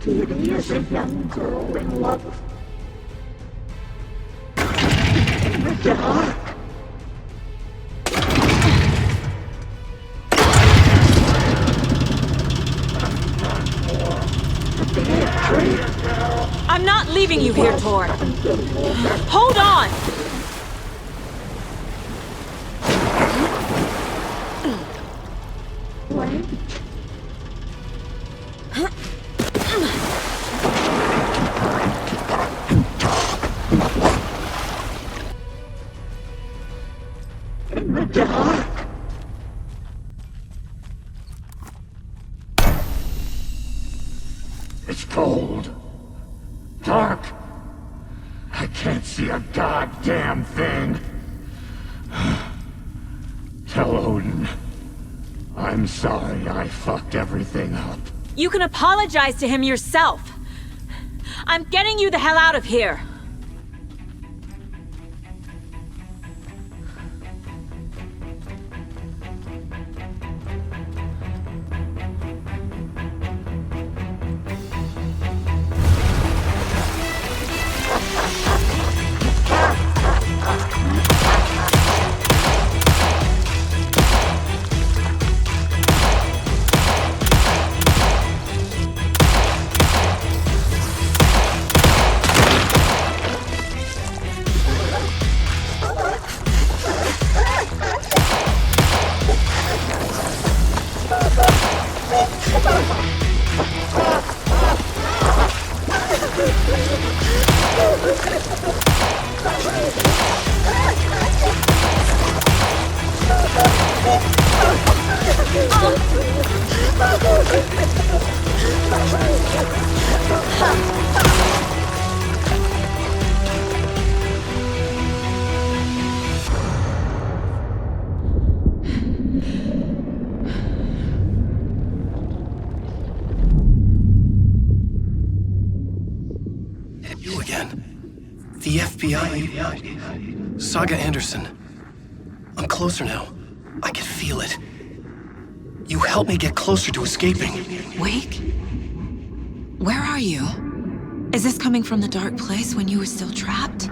Kitty is a young girl in love. In the dark. I'm not leaving you here, Tor. Hold on! Wait. In the dark. It's cold. Dark. I can't see a goddamn thing. Tell Odin. I'm sorry I fucked everything up. You can apologize to him yourself. I'm getting you the hell out of here. The FBI. Saga Anderson. I'm closer now. I can feel it. You helped me get closer to escaping. Wake? Where are you? Is this coming from the dark place when you were still trapped?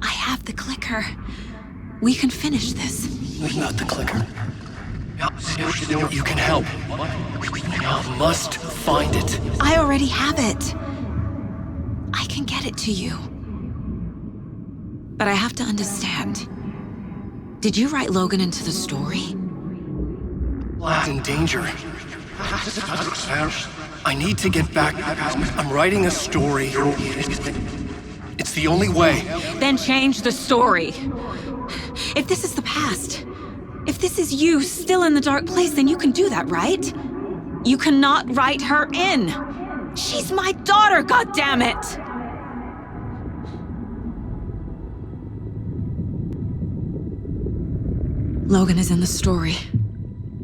I have the clicker. We can finish this. Not the clicker. You can help. You must find it. I already have it. I can get it to you. But I have to understand. Did you write Logan into the story? In danger. I need to get back. I'm writing a story. It's the only way. Then change the story. If this is the past, if this is you still in the dark place, then you can do that, right? You cannot write her in. She's my daughter, goddammit! Logan is in the story.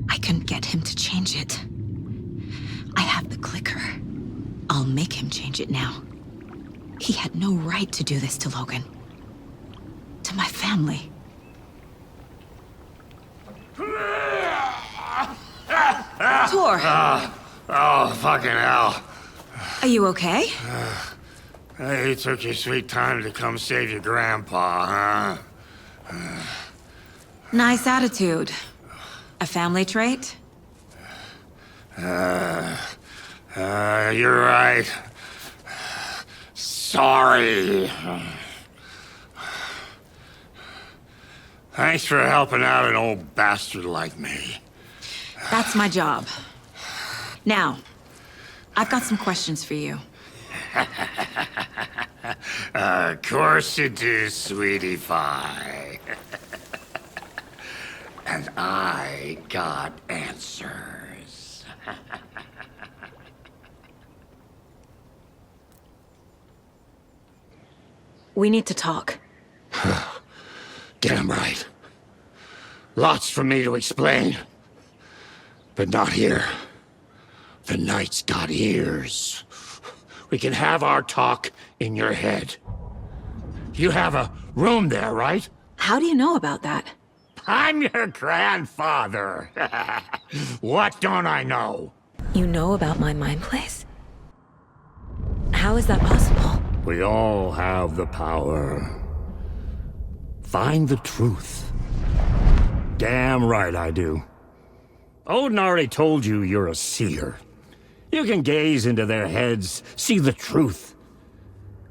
I can get him to change it. I have the clicker. I'll make him change it now. He had no right to do this to Logan. To my family. Tor! Oh, fucking hell. Are you okay? You took your sweet time to come save your grandpa, huh? Nice attitude. A family trait? You're right. Sorry. Thanks for helping out an old bastard like me. That's my job. Now, I've got some questions for you. Of course you do, sweetie pie. And I got answers. We need to talk. Damn right. Lots for me to explain. But not here. The night's got ears. We can have our talk in your head. You have a room there, right? How do you know about that? I'm your grandfather. What don't I know? You know about my mind place? How is that possible? We all have the power. Find the truth. Damn right I do. Odin already told you you're a seer. You can gaze into their heads, see the truth.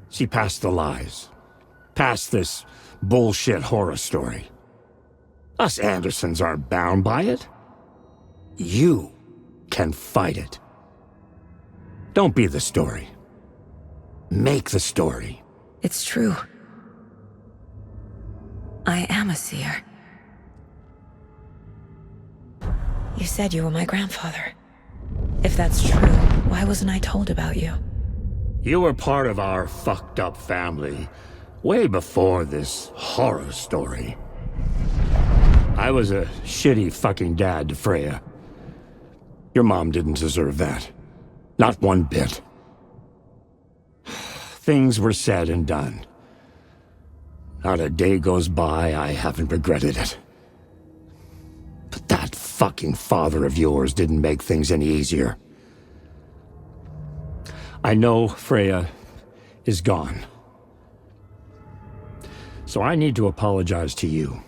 See past the lies. Past this bullshit horror story. Us Andersons aren't bound by it. You can fight it. Don't be the story. Make the story. It's true. I am a seer. You said you were my grandfather. If that's true, why wasn't I told about you? You were part of our fucked up family way before this horror story. I was a shitty fucking dad to Freya. Your mom didn't deserve that. Not one bit. Things were said and done. Not a day goes by I haven't regretted it. But that fucking father of yours didn't make things any easier. I know Freya is gone. So I need to apologize to you.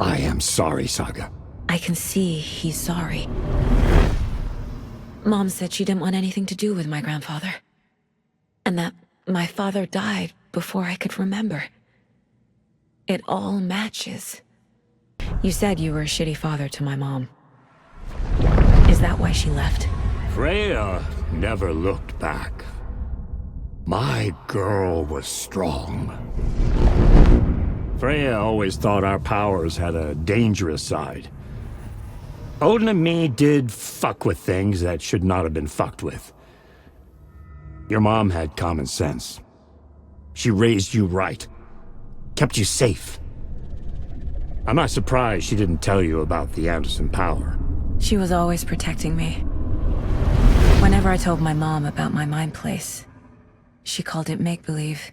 I am sorry, Saga. I can see he's sorry. Mom said she didn't want anything to do with my grandfather. And that my father died before I could remember. It all matches. You said you were a shitty father to my mom. Is that why she left? Freya never looked back. My girl was strong. Freya always thought our powers had a dangerous side. Odin and me did fuck with things that should not have been fucked with. Your mom had common sense. She raised you right. Kept you safe. I'm not surprised she didn't tell you about the Anderson power. She was always protecting me. Whenever I told my mom about my mind place, She called it make-believe.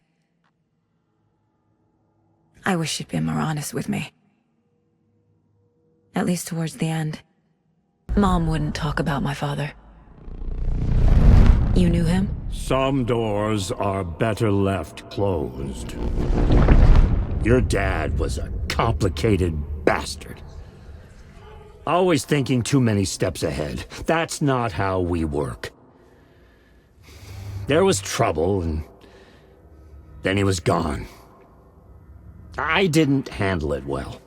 I wish she'd been more honest with me. At least towards the end. Mom wouldn't talk about my father. You knew him? Some doors are better left closed. Your dad was a complicated bastard. Always thinking too many steps ahead. That's not how we work. There was trouble, and then he was gone. I didn't handle it well.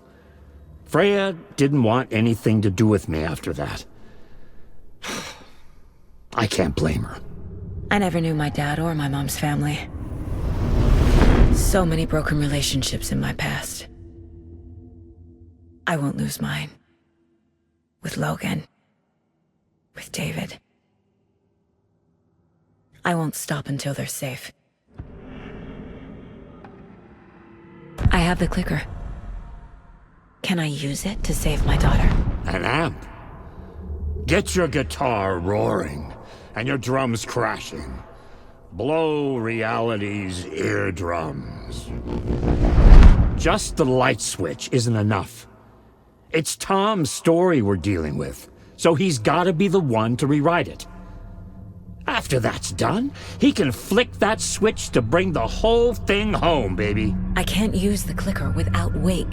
Freya didn't want anything to do with me after that. I can't blame her. I never knew my dad or my mom's family. So many broken relationships in my past. I won't lose mine. With Logan. With David. I won't stop until they're safe. I have the clicker. Can I use it to save my daughter? An amp? Get your guitar roaring, and your drums crashing. Blow reality's eardrums. Just the light switch isn't enough. It's Tom's story we're dealing with, so he's gotta be the one to rewrite it. After that's done, he can flick that switch to bring the whole thing home, baby. I can't use the clicker without Wake.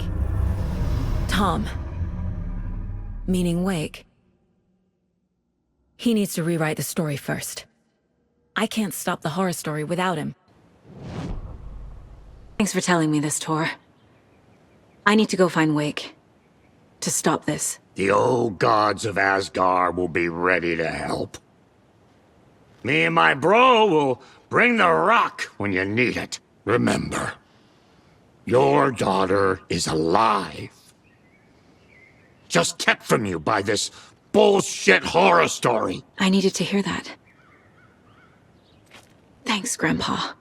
Tom. Meaning Wake. He needs to rewrite the story first. I can't stop the horror story without him. Thanks for telling me this, Tor. I need to go find Wake. To stop this. The old gods of Asgard will be ready to help. Me and my bro will bring the rock when you need it. Remember, your daughter is alive. Just kept from you by this bullshit horror story. I needed to hear that. Thanks, Grandpa.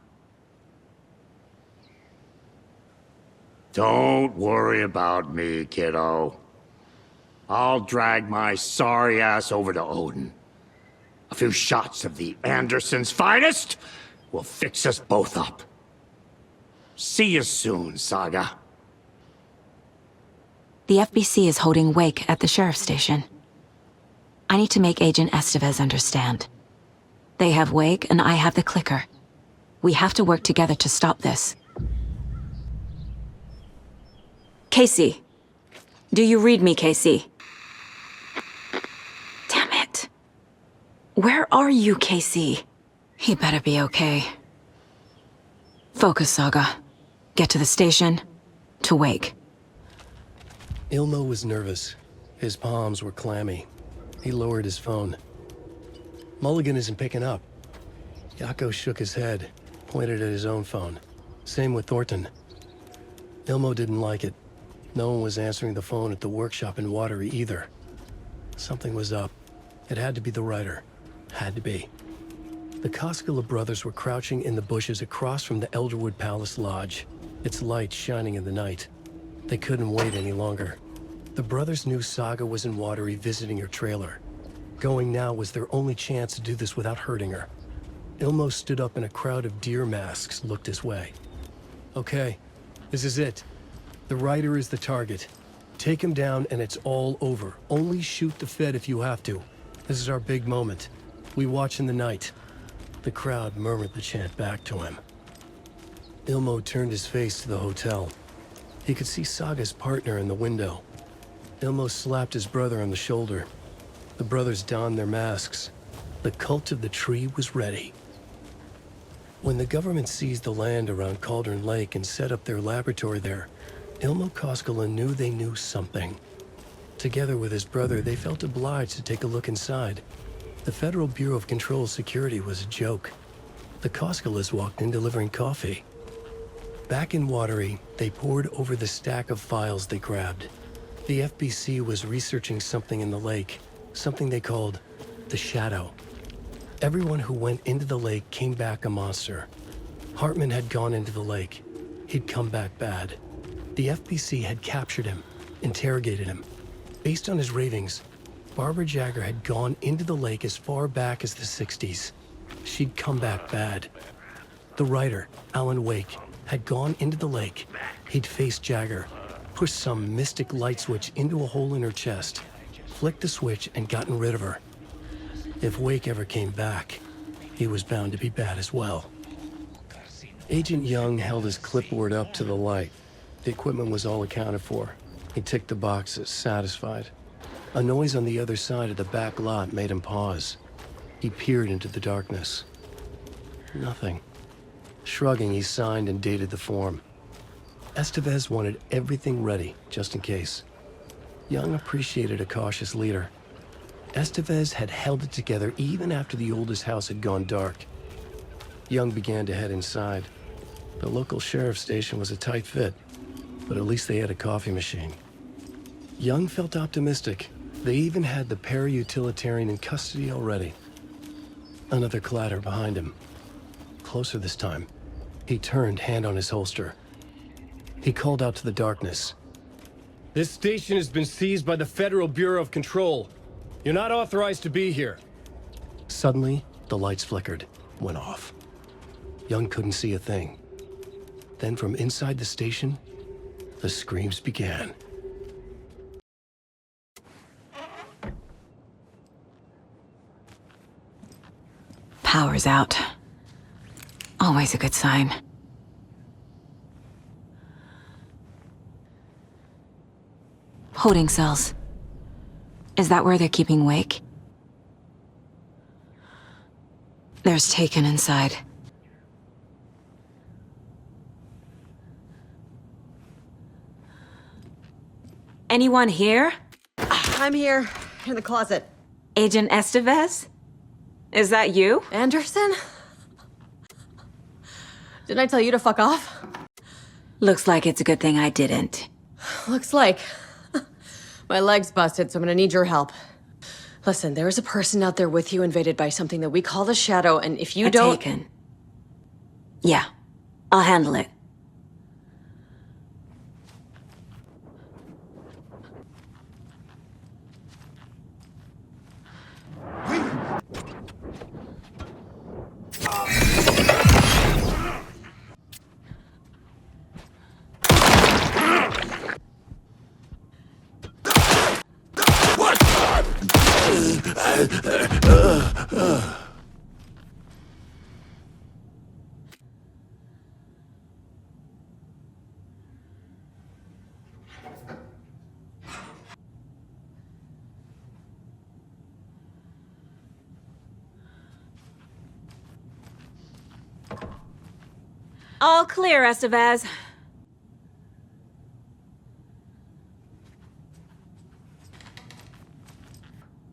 Don't worry about me, kiddo. I'll drag my sorry ass over to Odin. A few shots of the Andersons' finest will fix us both up. See you soon, Saga. The FBC is holding Wake at the sheriff's station. I need to make Agent Estevez understand. They have Wake and I have the clicker. We have to work together to stop this. Casey. Do you read me, Casey? Damn it. Where are you, Casey? He better be okay. Focus, Saga. Get to the station. To Wake. Ilmo was nervous. His palms were clammy. He lowered his phone. Mulligan isn't picking up. Yako shook his head, pointed at his own phone. Same with Thornton. Ilmo didn't like it. No one was answering the phone at the workshop in Watery either. Something was up. It had to be the writer. Had to be. The Koskela brothers were crouching in the bushes across from the Elderwood Palace Lodge, its light shining in the night. They couldn't wait any longer. The brothers knew Saga was in Watery visiting her trailer. Going now was their only chance to do this without hurting her. Ilmo stood up and a crowd of deer masks looked his way. Okay, this is it. The writer is the target. Take him down and it's all over. Only shoot the Fed if you have to. This is our big moment. We watch in the night. The crowd murmured the chant back to him. Ilmo turned his face to the hotel. He could see Saga's partner in the window. Ilmo slapped his brother on the shoulder. The brothers donned their masks. The cult of the tree was ready. When the government seized the land around Cauldron Lake and set up their laboratory there, Ilmo Koskela knew they knew something. Together with his brother, they felt obliged to take a look inside. The Federal Bureau of Control's security was a joke. The Koskelas walked in delivering coffee. Back in Watery, they pored over the stack of files they grabbed. The FBC was researching something in the lake, something they called the Shadow. Everyone who went into the lake came back a monster. Hartman had gone into the lake. He'd come back bad. The FBC had captured him, interrogated him. Based on his ravings, Barbara Jagger had gone into the lake as far back as the 60s. She'd come back bad. The writer, Alan Wake, had gone into the lake. He'd faced Jagger, pushed some mystic light switch into a hole in her chest, flicked the switch and gotten rid of her. If Wake ever came back, he was bound to be bad as well. Agent Young held his clipboard up to the light. The equipment was all accounted for. He ticked the boxes, satisfied. A noise on the other side of the back lot made him pause. He peered into the darkness. Nothing. Shrugging, he signed and dated the form. Estevez wanted everything ready, just in case. Young appreciated a cautious leader. Estevez had held it together even after the oldest house had gone dark. Young began to head inside. The local sheriff's station was a tight fit, but at least they had a coffee machine. Young felt optimistic. They even had the para-utilitarian in custody already. Another clatter behind him. Closer this time. He turned, hand on his holster. He called out to the darkness. This station has been seized by the Federal Bureau of Control. You're not authorized to be here. Suddenly, the lights flickered, went off. Young couldn't see a thing. Then from inside the station, the screams began. Power's out. Always a good sign. Holding cells. Is that where they're keeping Wake? There's Taken inside. Anyone here? I'm here, in the closet. Agent Estevez? Is that you? Anderson? Didn't I tell you to fuck off? Looks like it's a good thing I didn't. Looks like. My leg's busted, so I'm gonna need your help. Listen, there is a person out there with you invaded by something that we call the Shadow, and if you don't— Taken. Yeah, I'll handle it. All clear, Estevez.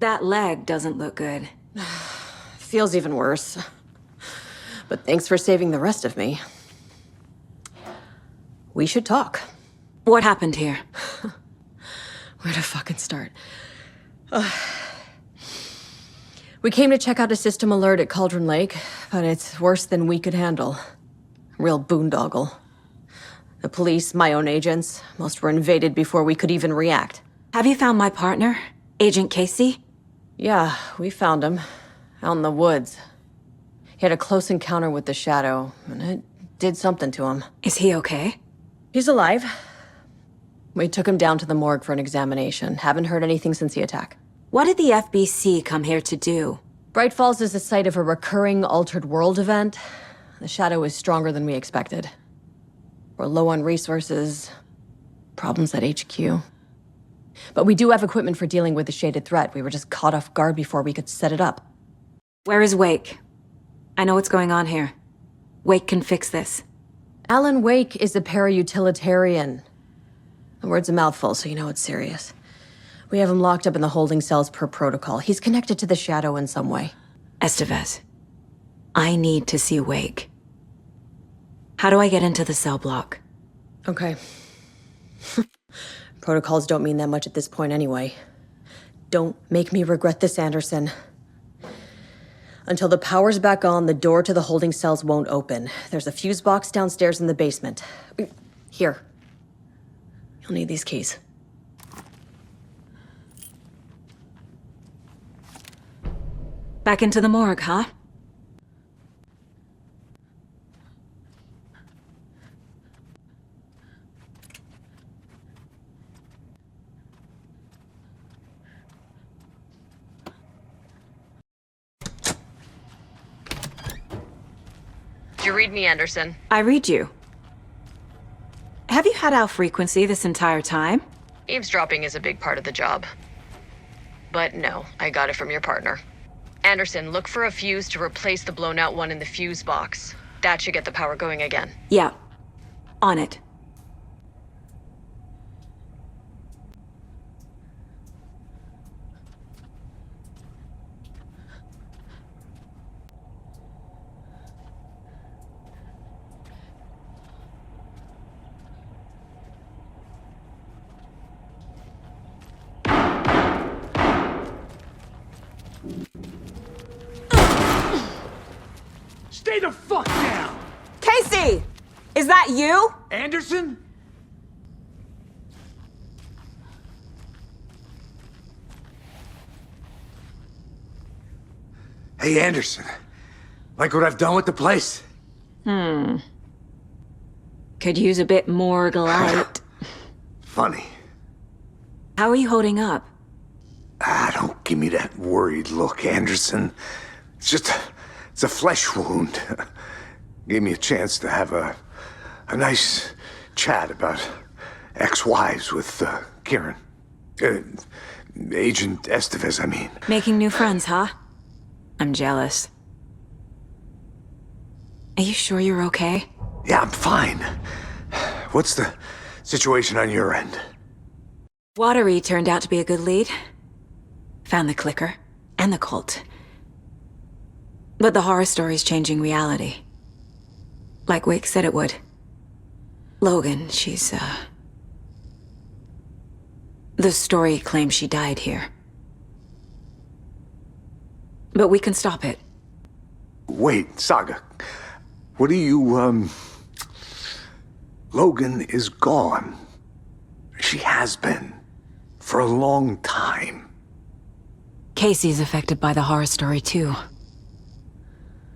That leg doesn't look good. Feels even worse. But thanks for saving the rest of me. We should talk. What happened here? Where to fucking start? We came to check out a system alert at Cauldron Lake, but it's worse than we could handle. Real boondoggle. The police, my own agents, most were invaded before we could even react. Have you found my partner, Agent Casey? Yeah, we found him. Out in the woods. He had a close encounter with the Shadow, and it did something to him. Is he okay? He's alive. We took him down to the morgue for an examination. Haven't heard anything since the attack. What did the FBC come here to do? Bright Falls is the site of a recurring Altered World event. The Shadow is stronger than we expected. We're low on resources, problems at HQ. But we do have equipment for dealing with the shaded threat. We were just caught off guard before we could set it up. Where is Wake? I know what's going on here. Wake can fix this. Alan Wake is a para-utilitarian. The word's a mouthful, so you know it's serious. We have him locked up in the holding cells per protocol. He's connected to the Shadow in some way. Estevez, I need to see Wake. How do I get into the cell block? Okay. Protocols don't mean that much at this point anyway. Don't make me regret this, Anderson. Until the power's back on, the door to the holding cells won't open. There's a fuse box downstairs in the basement. Here. You'll need these keys. Back into the morgue, huh? you read me, Anderson? I read you. Have you had our frequency this entire time? Eavesdropping is a big part of the job. But no, I got it from your partner. Anderson, look for a fuse to replace the blown out one in the fuse box. That should get the power going again. Yeah. On it. Stay the fuck down! Casey! Is that you? Anderson? Hey, Anderson. Like what I've done with the place? Could use a bit more light. Funny. How are you holding up? Don't give me that worried look, Anderson. It's a flesh wound. Gave me a chance to have a nice chat about ex-wives with Kieran. Agent Estevez, I mean. Making new friends, huh? I'm jealous. Are you sure you're okay? Yeah, I'm fine. What's the situation on your end? Watery turned out to be a good lead. Found the clicker and the cult. But the horror story's changing reality. Like Wake said it would. Logan, she's, the story claims she died here. But we can stop it. Wait, Saga. What do you, Logan is gone. She has been. For a long time. Casey's affected by the horror story, too.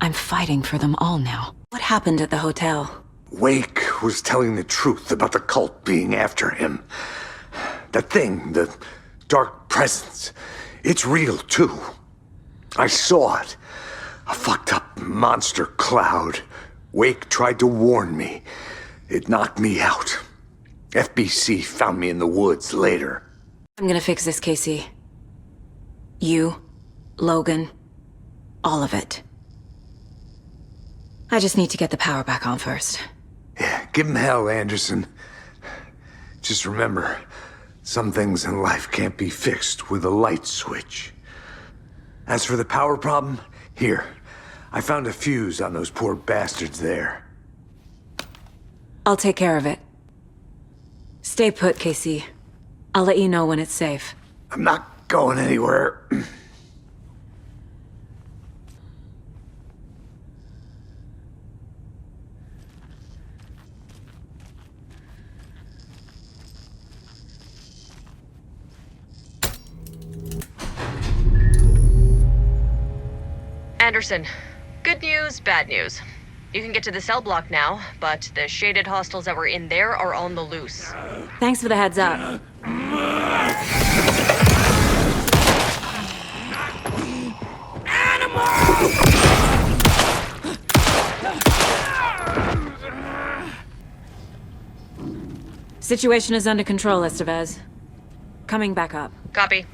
I'm fighting for them all now. What happened at the hotel? Wake was telling the truth about the cult being after him. That thing, the dark presence, it's real, too. I saw it. A fucked up monster cloud. Wake tried to warn me. It knocked me out. FBC found me in the woods later. I'm gonna fix this, Casey. You, Logan, all of it. I just need to get the power back on first. Yeah, give him hell, Anderson. Just remember, some things in life can't be fixed with a light switch. As for the power problem, here. I found a fuse on those poor bastards there. I'll take care of it. Stay put, Casey. I'll let you know when it's safe. I'm not going anywhere. Anderson, good news, bad news. You can get to the cell block now, but the shaded hostiles that were in there are on the loose. Thanks for the heads up. Situation is under control, Estevez. Coming back up. Copy.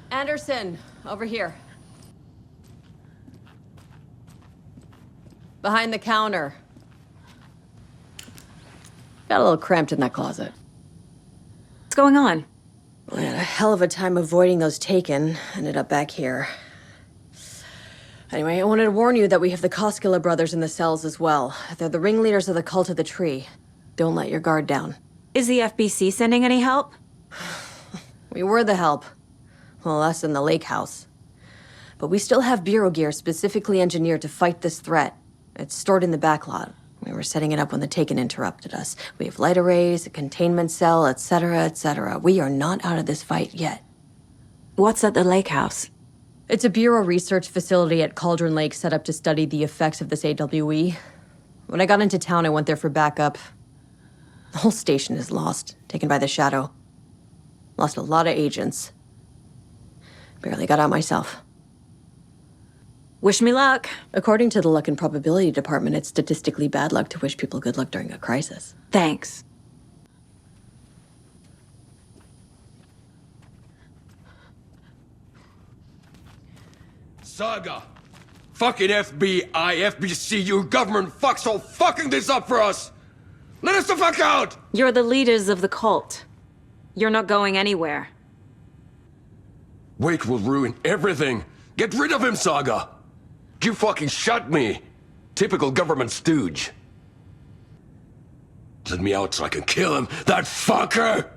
Anderson, over here. Behind the counter. Got a little cramped in that closet. What's going on? We had a hell of a time avoiding those taken. Ended up back here. Anyway, I wanted to warn you that we have the Koskela brothers in the cells as well. They're the ringleaders of the Cult of the Tree. Don't let your guard down. Is the FBC sending any help? We were the help. Well, us in the lake house. But we still have Bureau gear specifically engineered to fight this threat. It's stored in the backlot. We were setting it up when the Taken interrupted us. We have light arrays, a containment cell, etc., etc. We are not out of this fight yet. What's at the lake house? It's a Bureau research facility at Cauldron Lake set up to study the effects of this AWE. When I got into town, I went there for backup. The whole station is lost, taken by the Shadow. Lost a lot of agents. Barely got out myself. Wish me luck. According to the Luck and Probability Department, it's statistically bad luck to wish people good luck during a crisis. Thanks. Saga! Fucking FBI, FBC, you government fucks all fucking this up for us! Let us the fuck out! You're the leaders of the cult. You're not going anywhere. Wake will ruin everything! Get rid of him, Saga! You fucking shot me! Typical government stooge. Let me out so I can kill him, that fucker!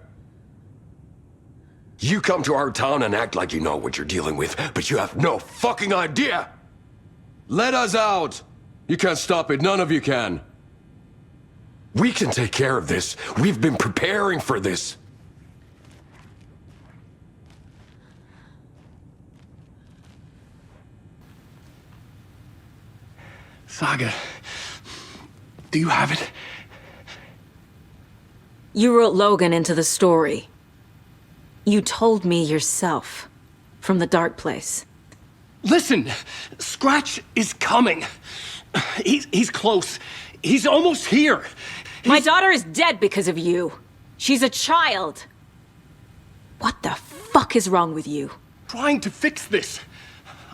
You come to our town and act like you know what you're dealing with, but you have no fucking idea! Let us out! You can't stop it, none of you can. We can take care of this. We've been preparing for this. Saga, do you have it? You wrote Logan into the story. You told me yourself. From the dark place. Listen! Scratch is coming. He's close. He's almost here. My daughter is dead because of you. She's a child. What the fuck is wrong with you? Trying to fix this.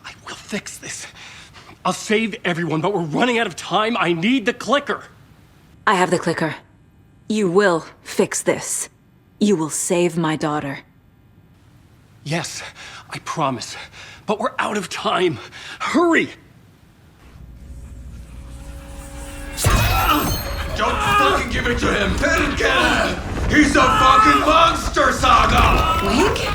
I will fix this. I'll save everyone, but we're running out of time. I need the clicker. I have the clicker. You will fix this. You will save my daughter. Yes, I promise. But we're out of time. Hurry! Don't fucking give it to him! Pin kill him! He's a fucking monster, Saga! Wake?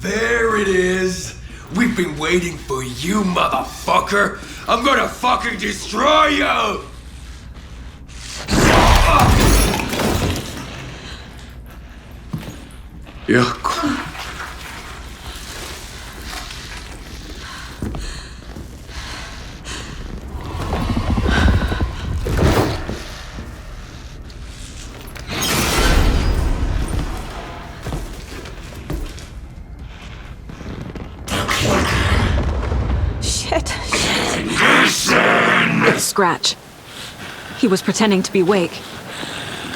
There it is! We've been waiting for you, motherfucker! I'm gonna fucking destroy you! Yeah. Shit. Scratch. He was pretending to be Wake.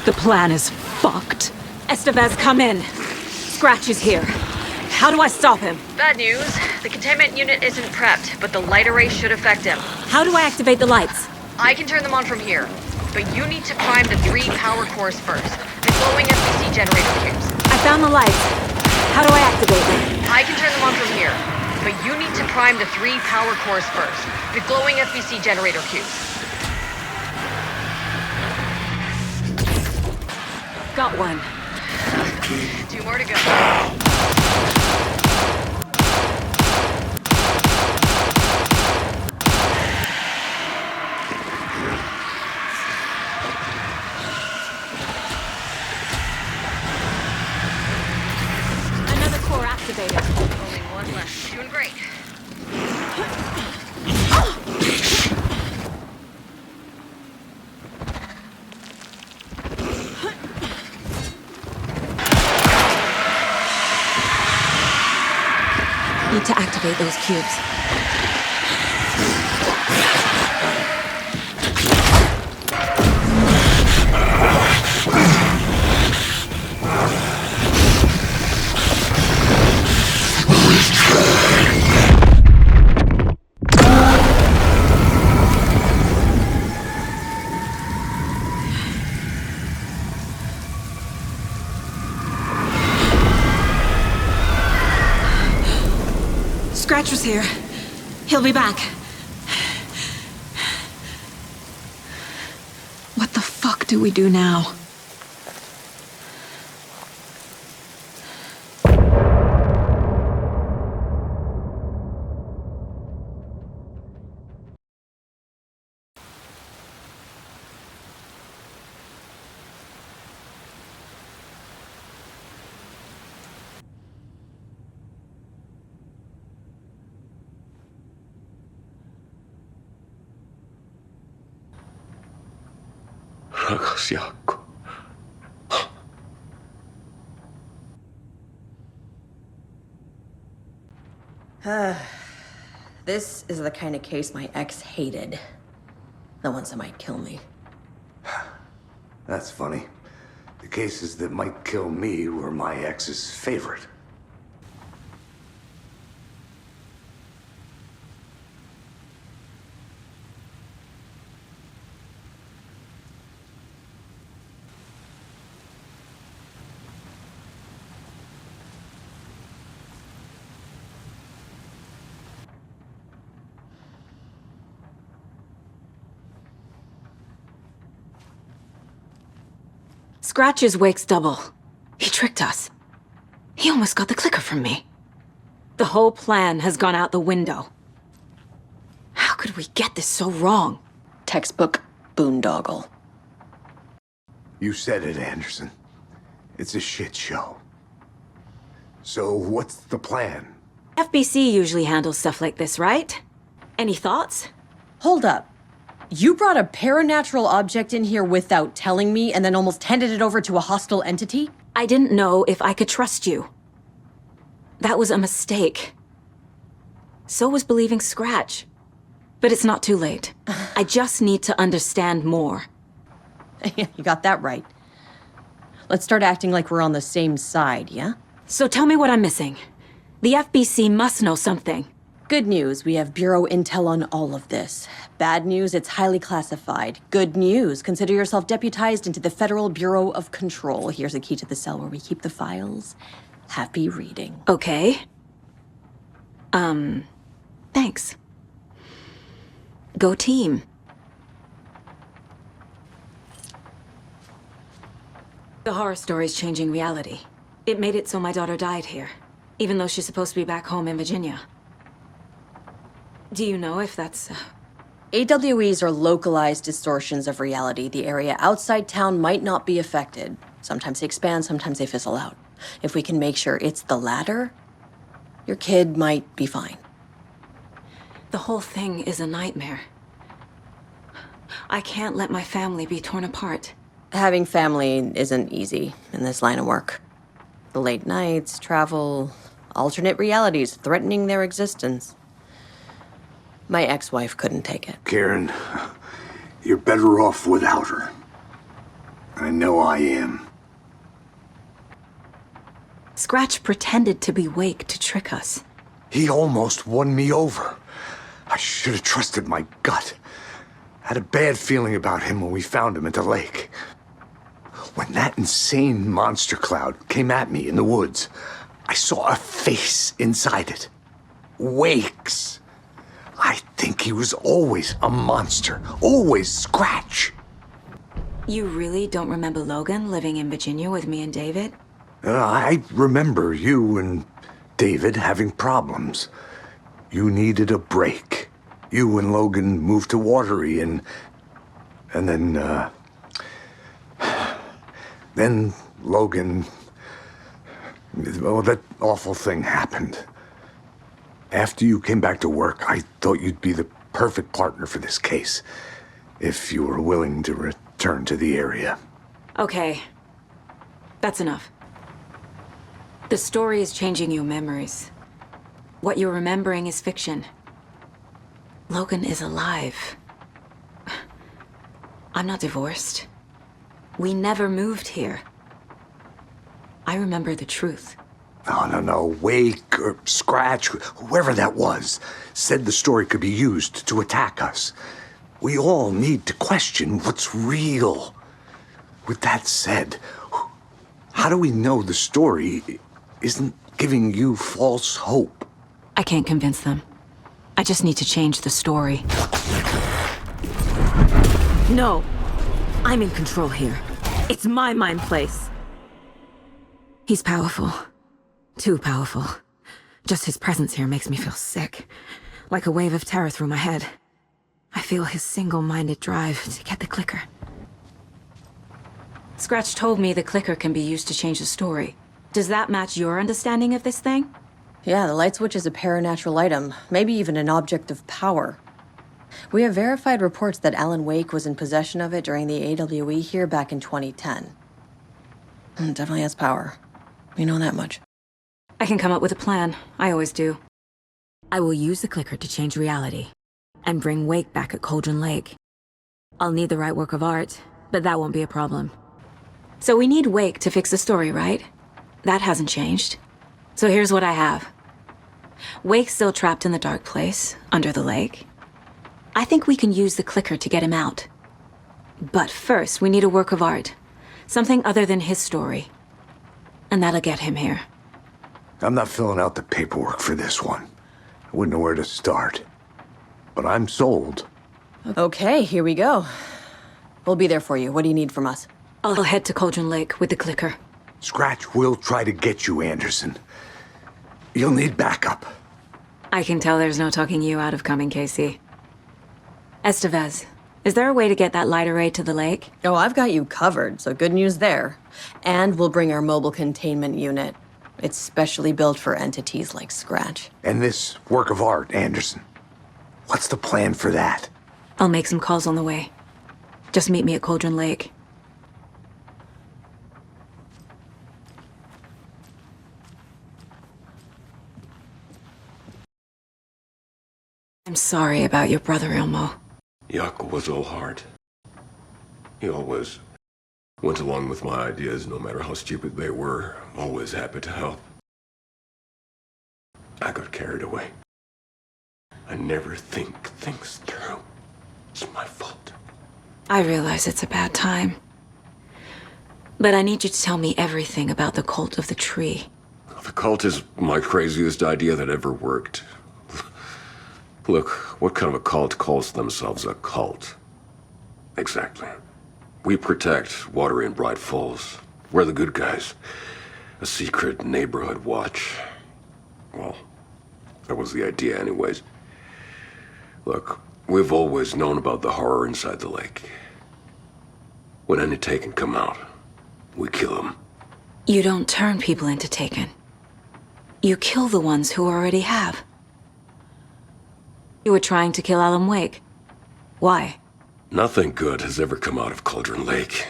The plan is fucked. Estevez, come in. Scratch is here. How do I stop him? Bad news. The containment unit isn't prepped, but the light array should affect him. How do I activate the lights? I can turn them on from here, but you need to prime the 3 power cores first. The glowing SBC generator cubes. I found the lights. How do I activate them? I can turn them on from here, but you need to prime the 3 power cores first. The glowing SBC generator cubes. Got one. 2 more to go. Another core activated. Only one left. Doing great. Need to activate those cubes. Scratch was here. He'll be back. What the fuck do we do now? 돌아가시았고. This is the kind of case my ex hated. The ones that might kill me. That's funny. The cases that might kill me were my ex's favorite. Scratch is Wake's double. He tricked us. He almost got the clicker from me. The whole plan has gone out the window. How could we get this so wrong? Textbook boondoggle. You said it, Anderson. It's a shit show. So what's the plan? FBC usually handles stuff like this, right? Any thoughts? Hold up. You brought a paranatural object in here without telling me and then almost handed it over to a hostile entity? I didn't know if I could trust you. That was a mistake. So was believing Scratch. But it's not too late. I just need to understand more. You got that right. Let's start acting like we're on the same side, yeah? So tell me what I'm missing. The FBC must know something. Good news, we have Bureau intel on all of this. Bad news, it's highly classified. Good news, consider yourself deputized into the Federal Bureau of Control. Here's a key to the cell where we keep the files. Happy reading. Okay. Thanks. Go team. The horror story's changing reality. It made it so my daughter died here, even though she's supposed to be back home in Virginia. Do you know if that's... AWEs are localized distortions of reality. The area outside town might not be affected. Sometimes they expand, sometimes they fizzle out. If we can make sure it's the latter, your kid might be fine. The whole thing is a nightmare. I can't let my family be torn apart. Having family isn't easy in this line of work. The late nights, travel, alternate realities threatening their existence. My ex-wife couldn't take it. Karen, you're better off without her. I know I am. Scratch pretended to be Wake to trick us. He almost won me over. I should have trusted my gut. Had a bad feeling about him when we found him at the lake. When that insane monster cloud came at me in the woods, I saw a face inside it. Wake's. I think he was always a monster. Always Scratch. You really don't remember Logan living in Virginia with me and David? I remember you and David having problems. You needed a break. You and Logan moved to Watery and then Logan, well, that awful thing happened. After you came back to work, I thought you'd be the perfect partner for this case, if you were willing to return to the area. Okay. That's enough. The story is changing your memories. What you're remembering is fiction. Logan is alive. I'm not divorced. We never moved here. I remember the truth. No. Wake or Scratch, whoever that was, said the story could be used to attack us. We all need to question what's real. With that said, how do we know the story isn't giving you false hope? I can't convince them. I just need to change the story. No! I'm in control here. It's my mind place. He's powerful. Too powerful. Just his presence here makes me feel sick. Like a wave of terror through my head. I feel his single-minded drive to get the clicker. Scratch told me the clicker can be used to change the story. Does that match your understanding of this thing? Yeah, the light switch is a paranatural item, maybe even an object of power. We have verified reports that Alan Wake was in possession of it during the AWE here back in 2010. It definitely has power. We know that much. I can come up with a plan. I always do. I will use the clicker to change reality, and bring Wake back at Cauldron Lake. I'll need the right work of art, but that won't be a problem. So we need Wake to fix the story, right? That hasn't changed. So here's what I have. Wake's still trapped in the dark place, under the lake. I think we can use the clicker to get him out. But first, we need a work of art. Something other than his story. And that'll get him here. I'm not filling out the paperwork for this one. I wouldn't know where to start. But I'm sold. Okay, here we go. We'll be there for you. What do you need from us? I'll head to Cauldron Lake with the clicker. Scratch will try to get you, Anderson. You'll need backup. I can tell there's no talking you out of coming, Casey. Estevez, is there a way to get that light array to the lake? Oh, I've got you covered, so good news there. And we'll bring our mobile containment unit. It's specially built for entities like Scratch. And this work of art, Anderson. What's the plan for that? I'll make some calls on the way. Just meet me at Cauldron Lake. I'm sorry about your brother, Ilmo. Jaakko was all heart. He always went along with my ideas, no matter how stupid they were. Always happy to help. I got carried away. I never think things through. It's my fault. I realize it's a bad time. But I need you to tell me everything about the cult of the tree. The cult is my craziest idea that ever worked. Look, what kind of a cult calls themselves a cult? Exactly. We protect Watery and Bright Falls. We're the good guys. A secret neighborhood watch. Well, that was the idea anyways. Look, we've always known about the horror inside the lake. When any Taken come out, we kill them. You don't turn people into Taken. You kill the ones who already have. You were trying to kill Alan Wake. Why? Nothing good has ever come out of Cauldron Lake.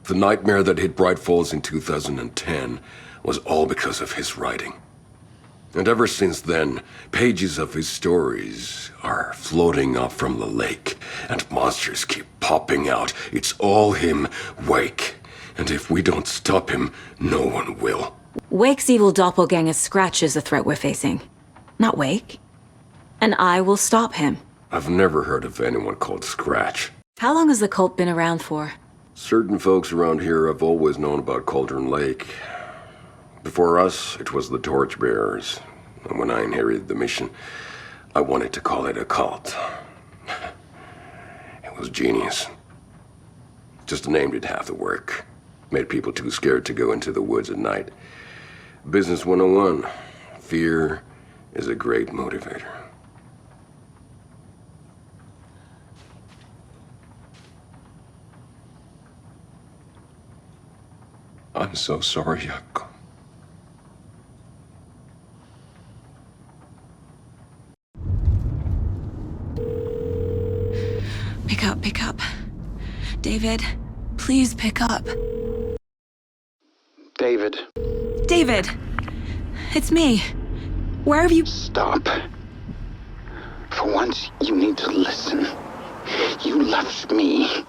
The nightmare that hit Bright Falls in 2010 was all because of his writing. And ever since then, pages of his stories are floating up from the lake, and monsters keep popping out. It's all him, Wake. And if we don't stop him, no one will. Wake's evil doppelganger Scratch is the threat we're facing, not Wake. And I will stop him. I've never heard of anyone called Scratch. How long has the cult been around for? Certain folks around here have always known about Cauldron Lake. Before us, it was the Torchbearers. And when I inherited the mission, I wanted to call it a cult. It was genius. Just a name did half the work. Made people too scared to go into the woods at night. Business 101. Fear is a great motivator. I'm so sorry, Jaakko. Pick up. David, please pick up. David. David! It's me. Where have you... Stop. For once, you need to listen. You left me.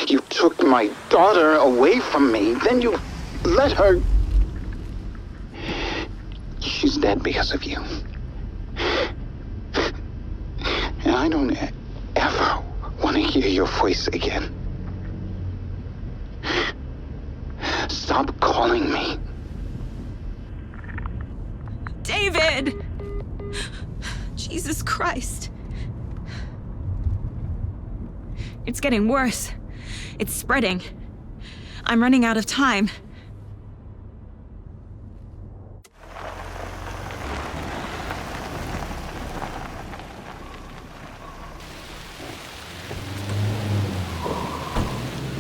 You took my daughter away from me. Then you let her... She's dead because of you. And I don't ever want to hear your voice again. Stop calling me. David! Jesus Christ. It's getting worse. It's spreading. I'm running out of time.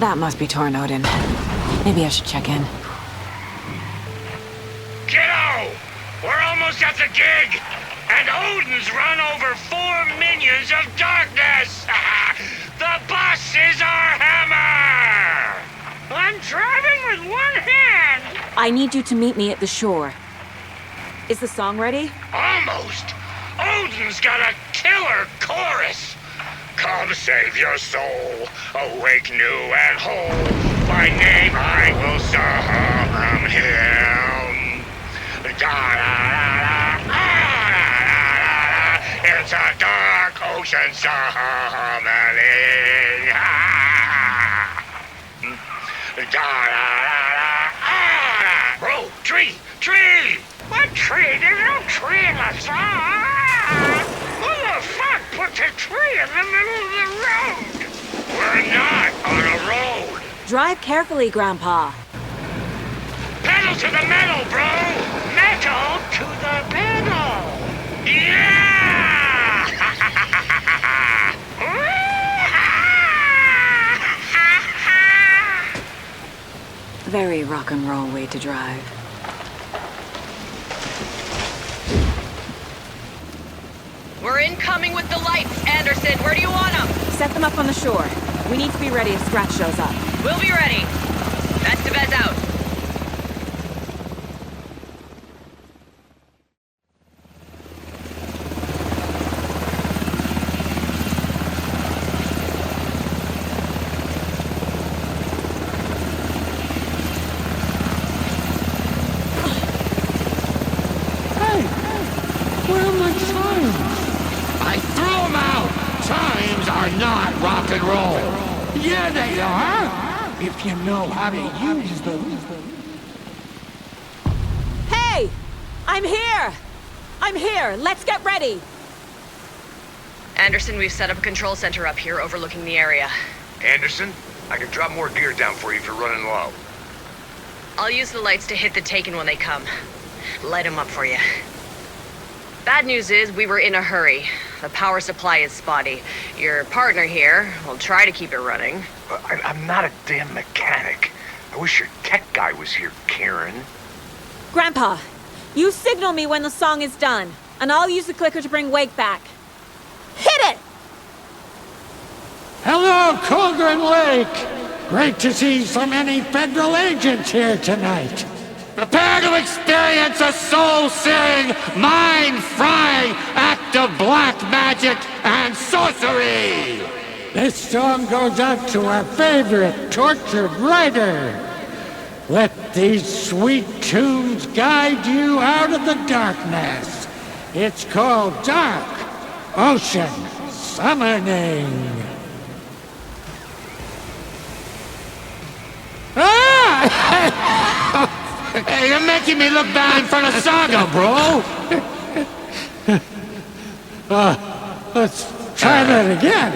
That must be Torn Odin. Maybe I should check in. Kiddo! We're almost at the gig! And Odin's run over 4 minions of darkness! The bus is our hammer! I'm driving with one hand! I need you to meet me at the shore. Is the song ready? Almost! Odin's got a killer chorus! Come save your soul, awake new and whole. By name I will summon him. Da-da-da-da, it's a dark ocean summoning. Da-da-da-da, bro, tree! What tree? There's no tree in the song! Who the fuck put the tree in the middle of the road? We're not on a road. Drive carefully, Grandpa. Pedal to the metal, bro! Metal to the pedal! Yeah! Very rock and roll way to drive. We're incoming with the lights, Anderson. Where do you want them? Set them up on the shore. We need to be ready if Scratch shows up. We'll be ready. Best of us out. Rock and roll. Yeah, they are. If you know how to use them. Hey! I'm here! I'm here! Let's get ready! Anderson, we've set up a control center up here overlooking the area. Anderson, I can drop more gear down for you if you're running low. I'll use the lights to hit the Taken when they come. Light them up for you. Bad news is, we were in a hurry. The power supply is spotty. Your partner here will try to keep it running. I'm not a damn mechanic. I wish your tech guy was here, Karen. Grandpa, you signal me when the song is done, and I'll use the clicker to bring Wake back. Hit it! Hello, Cauldron Lake! Great to see so many federal agents here tonight. Prepare to experience a soul-searing, mind-frying act of black magic and sorcery! This song goes out to our favorite tortured writer. Let these sweet tunes guide you out of the darkness. It's called Dark Ocean Summoning. Hey, you're making me look bad in front of Saga, bro! Let's try that again.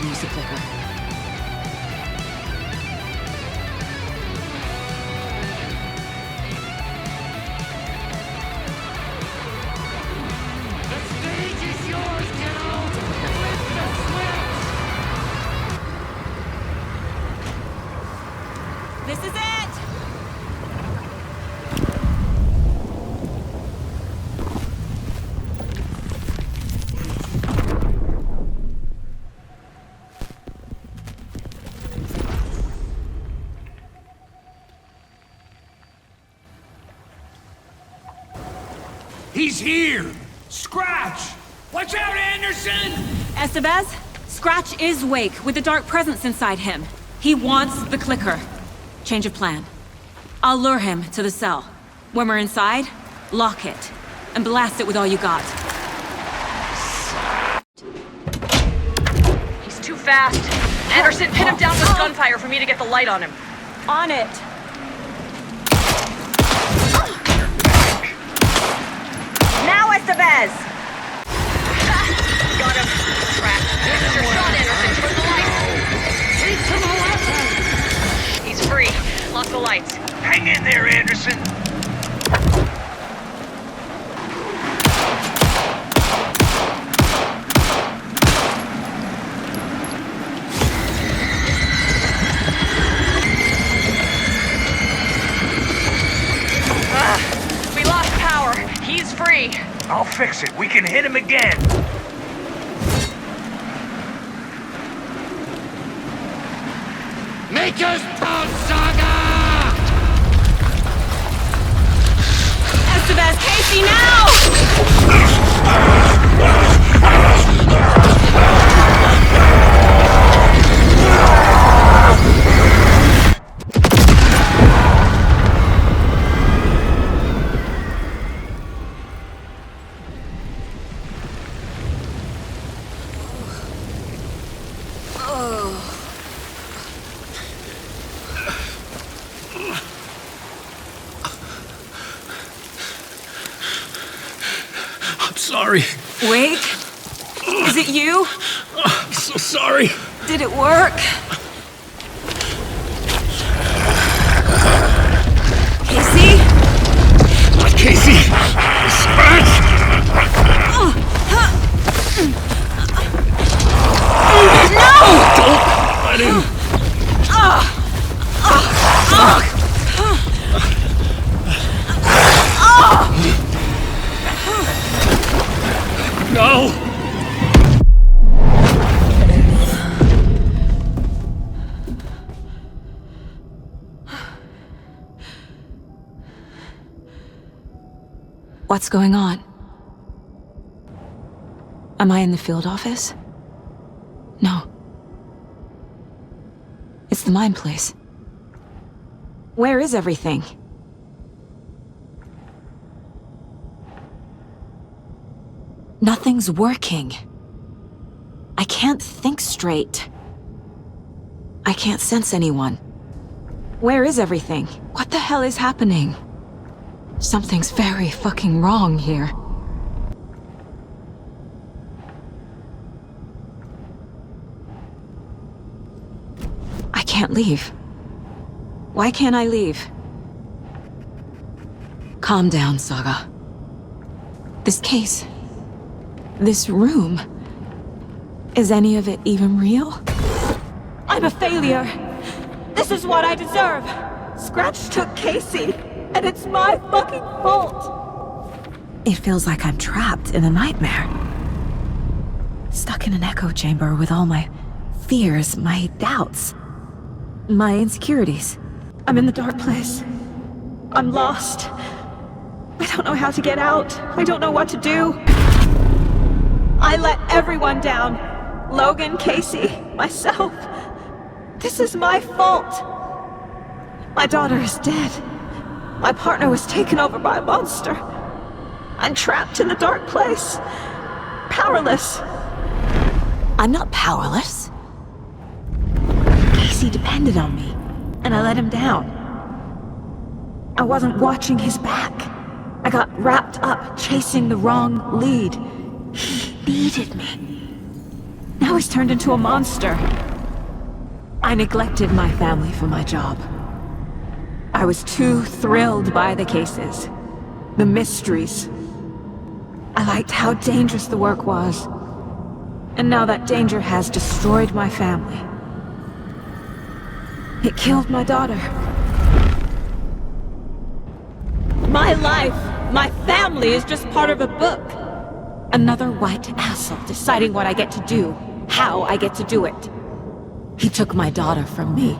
to use the clicker. The stage is yours, kiddo! Flip the switch! This is it! He's here! Scratch! Watch out, Anderson! Estevez, Scratch is Wake, with a dark presence inside him. He wants the clicker. Change of plan. I'll lure him to the cell. When we're inside, lock it, and blast it with all you got. He's too fast. Anderson, pin him down with gunfire for me to get the light on him. On it. Now, Estevez! Got him. Trapped. This is your shot, Anderson. Turn the lights. Take to the weapon! He's free. Lock the lights. Hang in there, Anderson. We lost power. He's free. I'll fix it. We can hit him again. Make us proud, Saga! Estevez, Casey, now! I'm sorry. Wake? Is it you? I'm so sorry. Did it work? Casey? Not Casey. Scratch! No! Don't let him. No! What's going on? Am I in the field office? No. It's the mine place. Where is everything? Nothing's working. I can't think straight. I can't sense anyone. Where is everything? What the hell is happening? Something's very fucking wrong here. I can't leave. Why can't I leave? Calm down, Saga. This case... this room... is any of it even real? I'm a failure. This is what I deserve. Scratch took Casey, and it's my fucking fault. It feels like I'm trapped in a nightmare. Stuck in an echo chamber with all my fears, my doubts, my insecurities. I'm in the dark place. I'm lost. I don't know how to get out. I don't know what to do. I let everyone down. Logan, Casey, myself. This is my fault. My daughter is dead. My partner was taken over by a monster. I'm trapped in the dark place. Powerless. I'm not powerless. Casey depended on me, and I let him down. I wasn't watching his back. I got wrapped up chasing the wrong lead. He needed me. Now he's turned into a monster. I neglected my family for my job. I was too thrilled by the cases, the mysteries. I liked how dangerous the work was. And now that danger has destroyed my family. It killed my daughter. My life, my family is just part of a book. Another white asshole deciding what I get to do, how I get to do it. He took my daughter from me.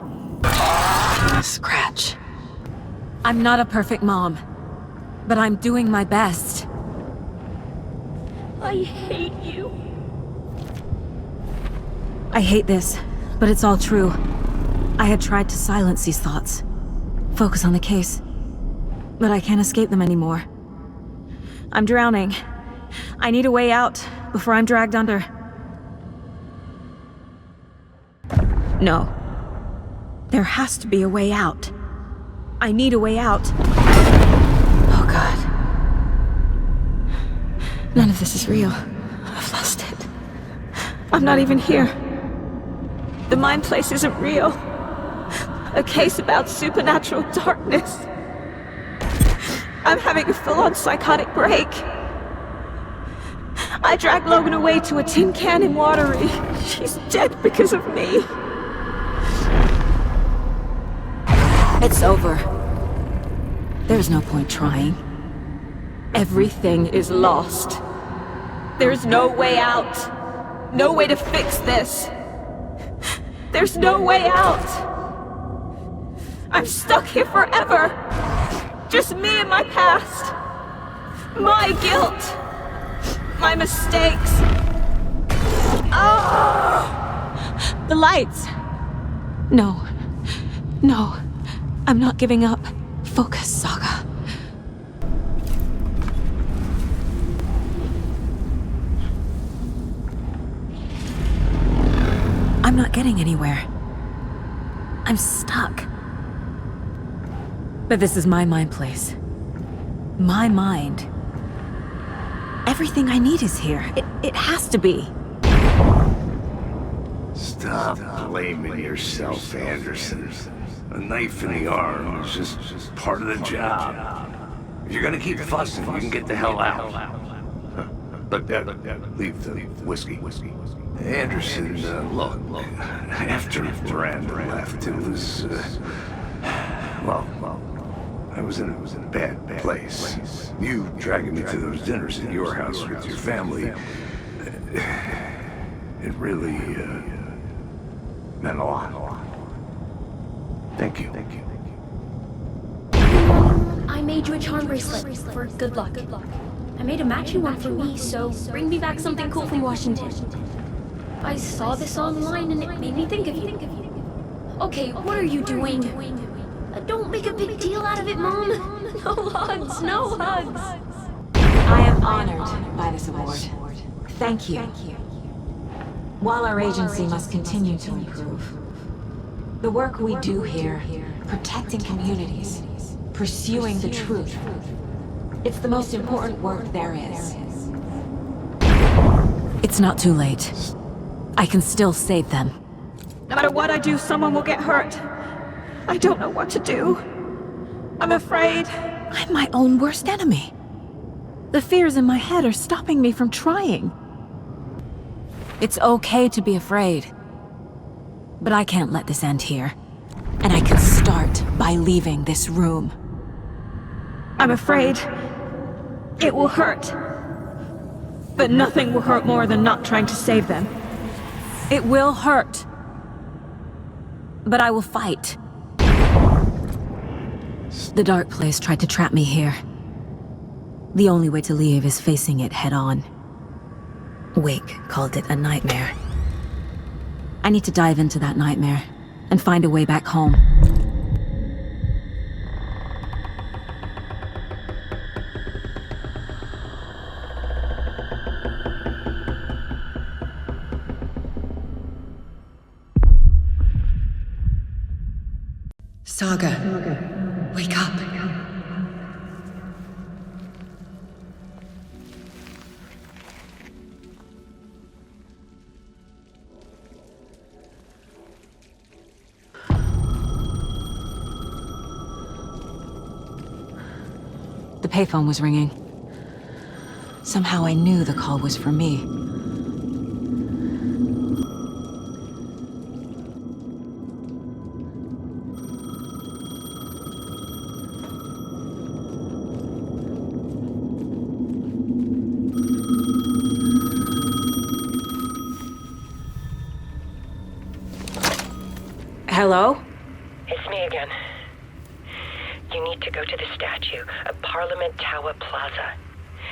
Scratch. I'm not a perfect mom, but I'm doing my best. I hate you. I hate this, but it's all true. I had tried to silence these thoughts, focus on the case, but I can't escape them anymore. I'm drowning. I need a way out before I'm dragged under. No. There has to be a way out. I need a way out. Oh God. None of this is real. I've lost it. I'm not even here. The mind place isn't real. A case about supernatural darkness. I'm having a full-on psychotic break. I dragged Logan away to a tin can in Watery. She's dead because of me. It's over. There's no point trying. Everything is lost. There's no way out. No way to fix this. There's no way out. I'm stuck here forever. Just me and my past. My guilt. My mistakes. Oh! The lights! No. No. I'm not giving up. Focus, Saga. I'm not getting anywhere. I'm stuck. But this is my mind place. My mind. Everything I need is here. It has to be. Stop blaming yourself, Anderson. A knife in the arm is just part of the job. If you're gonna keep fussing, you can get the hell out. But leave the whiskey. Anderson, look, after Miranda left, it was, well, I was in a bad place. You dragging me to those dinners at your house with your family, it really meant a lot. Thank you. I made you a charm bracelet for good luck. I made a matching one for me, so bring me back something cool from Washington. I saw this online and it made me think of you. Okay, what are you doing? Don't make a big deal out of it, Mom. No hugs, no hugs. I am honored by this award. Thank you. While our agency must continue to improve, the work we do here, protecting communities, pursuing the truth, it's the most important work there is. It's not too late. I can still save them. No matter what I do, someone will get hurt. I don't know what to do. I'm afraid. I'm my own worst enemy. The fears in my head are stopping me from trying. It's okay to be afraid. But I can't let this end here. And I can start by leaving this room. I'm afraid it will hurt. But nothing will hurt more than not trying to save them. It will hurt. But I will fight. The dark place tried to trap me here. The only way to leave is facing it head on. Wake called it a nightmare. I need to dive into that nightmare and find a way back home. Saga, wake up. payphone was ringing. Somehow I knew the call was for me. Hello? It's me again. You need to go to the statue of Parliament Tower Plaza.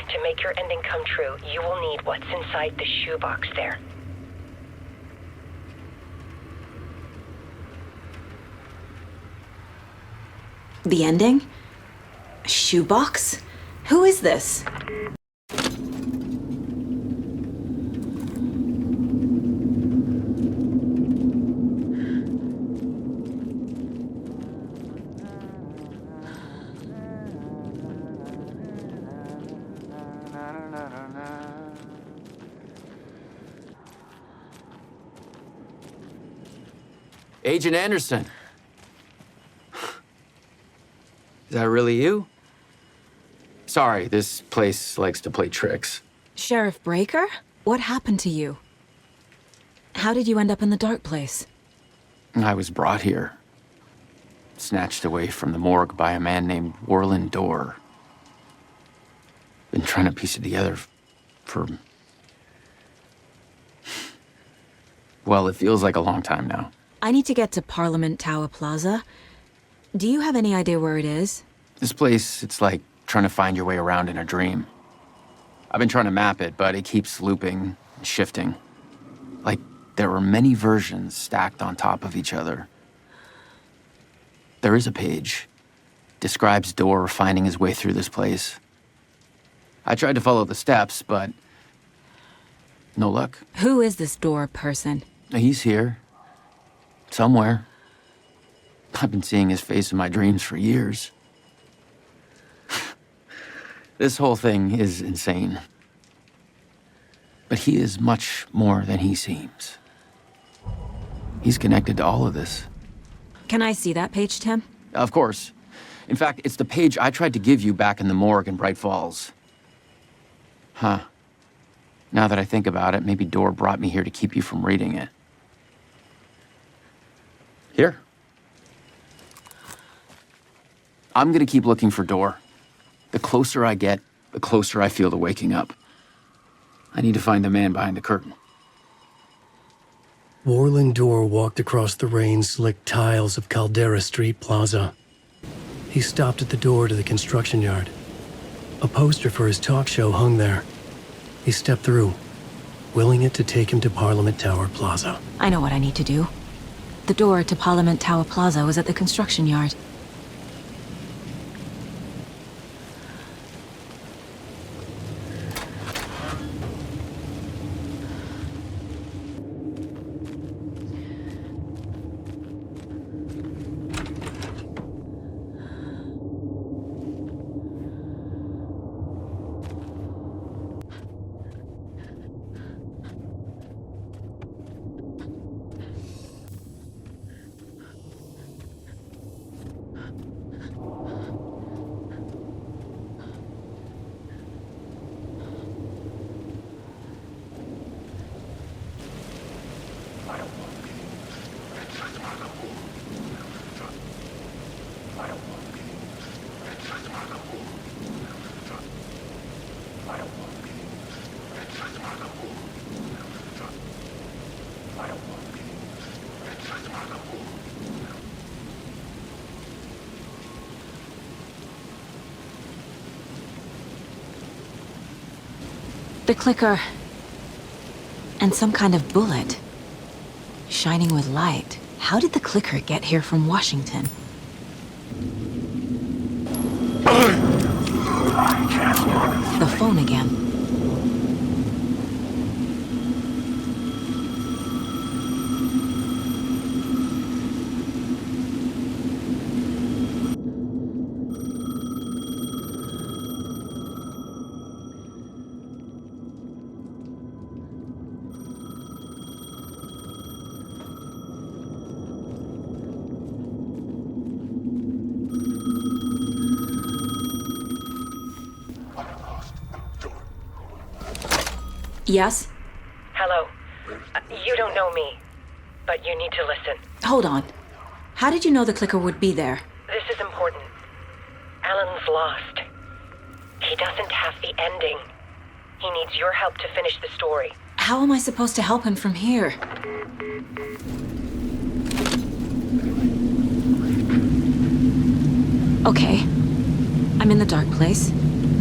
To make your ending come true, you will need what's inside the shoebox there. The ending? Shoebox? Who is this? Agent Anderson. Is that really you? Sorry, this place likes to play tricks. Sheriff Breaker? What happened to you? How did you end up in the dark place? I was brought here. Snatched away from the morgue by a man named Warland Dorr. Been trying to piece it together for... Well, it feels like a long time now. I need to get to Parliament Tower Plaza. Do you have any idea where it is? This place, it's like trying to find your way around in a dream. I've been trying to map it, but it keeps looping and shifting. Like there were many versions stacked on top of each other. There is a page. Describes Dorr finding his way through this place. I tried to follow the steps, but no luck. Who is this Dorr person? He's here. Somewhere. I've been seeing his face in my dreams for years. This whole thing is insane. But he is much more than he seems. He's connected to all of this. Can I see that page, Tim? Of course. In fact, it's the page I tried to give you back in the morgue in Bright Falls. Huh. Now that I think about it, maybe Dorr brought me here to keep you from reading it. Here. I'm gonna keep looking for Dorr. The closer I get, the closer I feel to waking up. I need to find the man behind the curtain. Warland Dorr walked across the rain-slicked tiles of Caldera Street Plaza. He stopped at the door to the construction yard. A poster for his talk show hung there. He stepped through, willing it to take him to Parliament Tower Plaza. I know what I need to do. The door to Parliament Tower Plaza was at the construction yard. The clicker. And some kind of bullet. Shining with light. How did the clicker get here from Washington? The phone again. Yes? Hello. You don't know me, but you need to listen. Hold on. How did you know the clicker would be there? This is important. Alan's lost. He doesn't have the ending. He needs your help to finish the story. How am I supposed to help him from here? Okay. I'm in the dark place.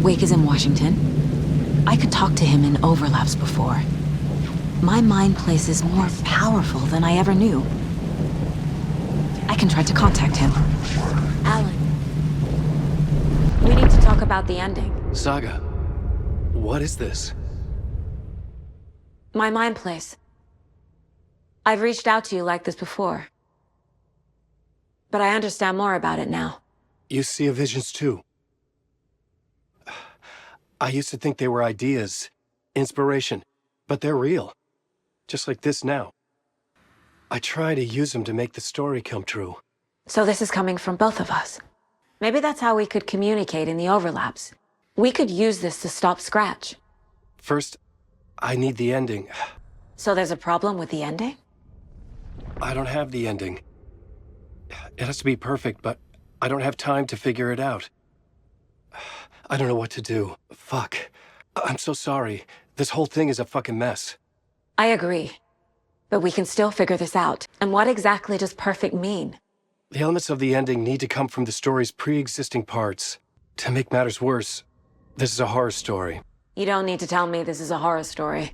Wake is in Washington. I could talk to him in overlaps before. My mind place is more powerful than I ever knew. I can try to contact him. Alan. We need to talk about the ending. Saga, what is this? My mind place. I've reached out to you like this before. But I understand more about it now. You see visions too. I used to think they were ideas, inspiration, but they're real. Just like this now. I try to use them to make the story come true. So this is coming from both of us. Maybe that's how we could communicate in the overlaps. We could use this to stop Scratch. First, I need the ending. So there's a problem with the ending? I don't have the ending. It has to be perfect, but I don't have time to figure it out. I don't know what to do. Fuck. I'm so sorry. This whole thing is a fucking mess. I agree. But we can still figure this out. And what exactly does perfect mean? The elements of the ending need to come from the story's pre-existing parts. To make matters worse, this is a horror story. You don't need to tell me this is a horror story.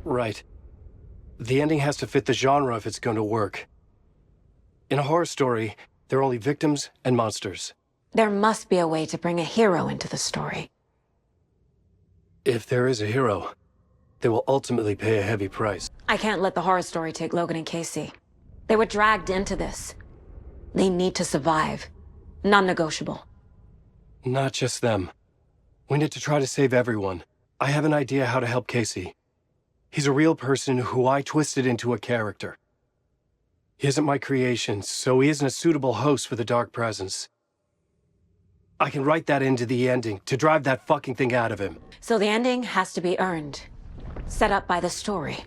Right. The ending has to fit the genre if it's going to work. In a horror story, there are only victims and monsters. There must be a way to bring a hero into the story. If there is a hero, they will ultimately pay a heavy price. I can't let the horror story take Logan and Casey. They were dragged into this. They need to survive. Non-negotiable. Not just them. We need to try to save everyone. I have an idea how to help Casey. He's a real person who I twisted into a character. He isn't my creation, so he isn't a suitable host for the Dark Presence. I can write that into the ending to drive that fucking thing out of him. So the ending has to be earned. Set up by the story.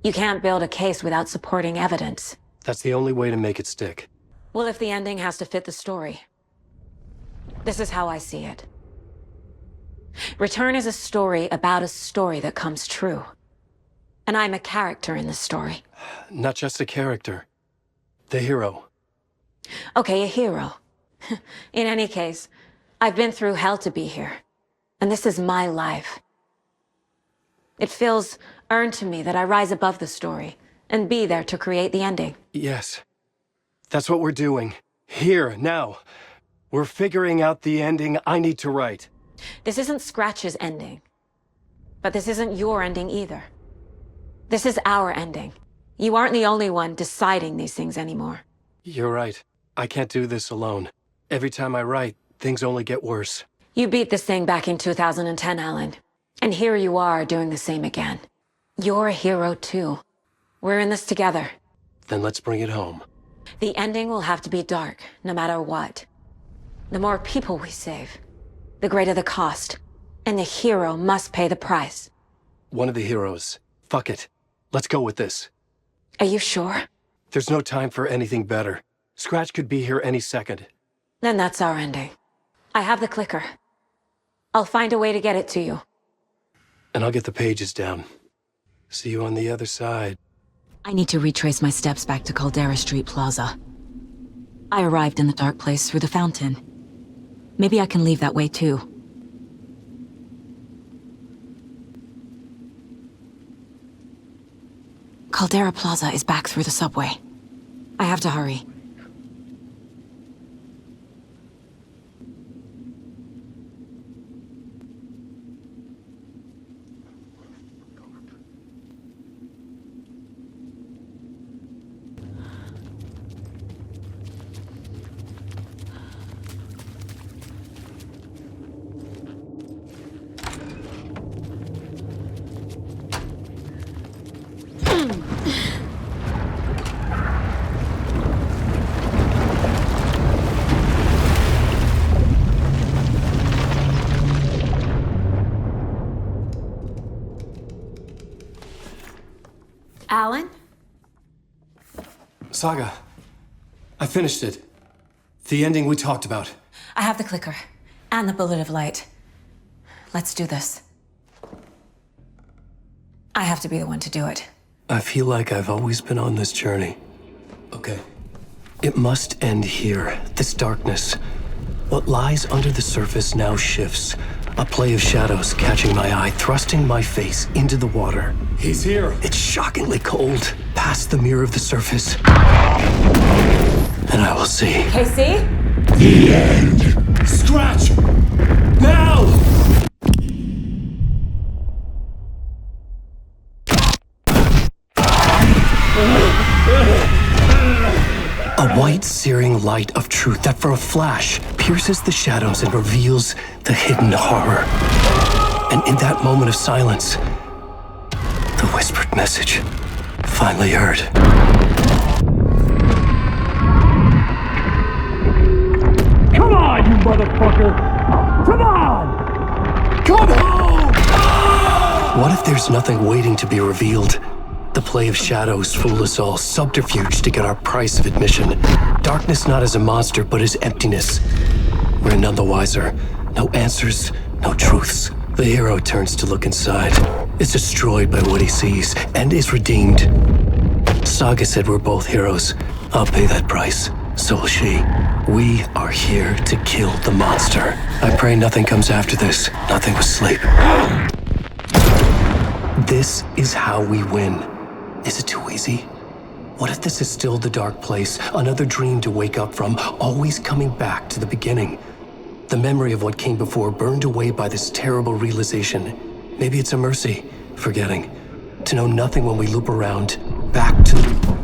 You can't build a case without supporting evidence. That's the only way to make it stick. Well, if the ending has to fit the story. This is how I see it. Return is a story about a story that comes true. And I'm a character in the story. Not just a character. The hero. Okay, a hero. In any case, I've been through hell to be here. And this is my life. It feels earned to me that I rise above the story and be there to create the ending. Yes. That's what we're doing. Here, now. We're figuring out the ending I need to write. This isn't Scratch's ending. But this isn't your ending either. This is our ending. You aren't the only one deciding these things anymore. You're right. I can't do this alone. Every time I write, things only get worse. You beat this thing back in 2010, Alan. And here you are doing the same again. You're a hero too. We're in this together. Then let's bring it home. The ending will have to be dark, no matter what. The more people we save, the greater the cost. And the hero must pay the price. One of the heroes. Fuck it. Let's go with this. Are you sure? There's no time for anything better. Scratch could be here any second. Then that's our ending. I have the clicker. I'll find a way to get it to you. And I'll get the pages down. See you on the other side. I need to retrace my steps back to Caldera Street Plaza. I arrived in the dark place through the fountain. Maybe I can leave that way too. Caldera Plaza is back through the subway. I have to hurry. Alan? Saga, I finished it. The ending we talked about. I have the clicker and the bullet of light. Let's do this. I have to be the one to do it. I feel like I've always been on this journey. Okay. It must end here, this darkness. What lies under the surface now shifts. A play of shadows catching my eye, thrusting my face into the water. He's here. It's shockingly cold, past the mirror of the surface. And I will see. Casey? The end! Scratch! Now! A white, searing light of truth that for a flash pierces the shadows and reveals the hidden horror. And in that moment of silence, the whispered message finally heard. Come on, you motherfucker! Come on! Come home! What if there's nothing waiting to be revealed? The play of shadows fool us all, subterfuge to get our price of admission. Darkness not as a monster, but as emptiness. We're none the wiser. No answers, no truths. The hero turns to look inside. Is destroyed by what he sees, and is redeemed. Saga said we're both heroes. I'll pay that price. So will she. We are here to kill the monster. I pray nothing comes after this. Nothing but sleep. This is how we win. Is it too easy? What if this is still the dark place, another dream to wake up from, always coming back to the beginning? The memory of what came before burned away by this terrible realization. Maybe it's a mercy, forgetting. To know nothing when we loop around, back to...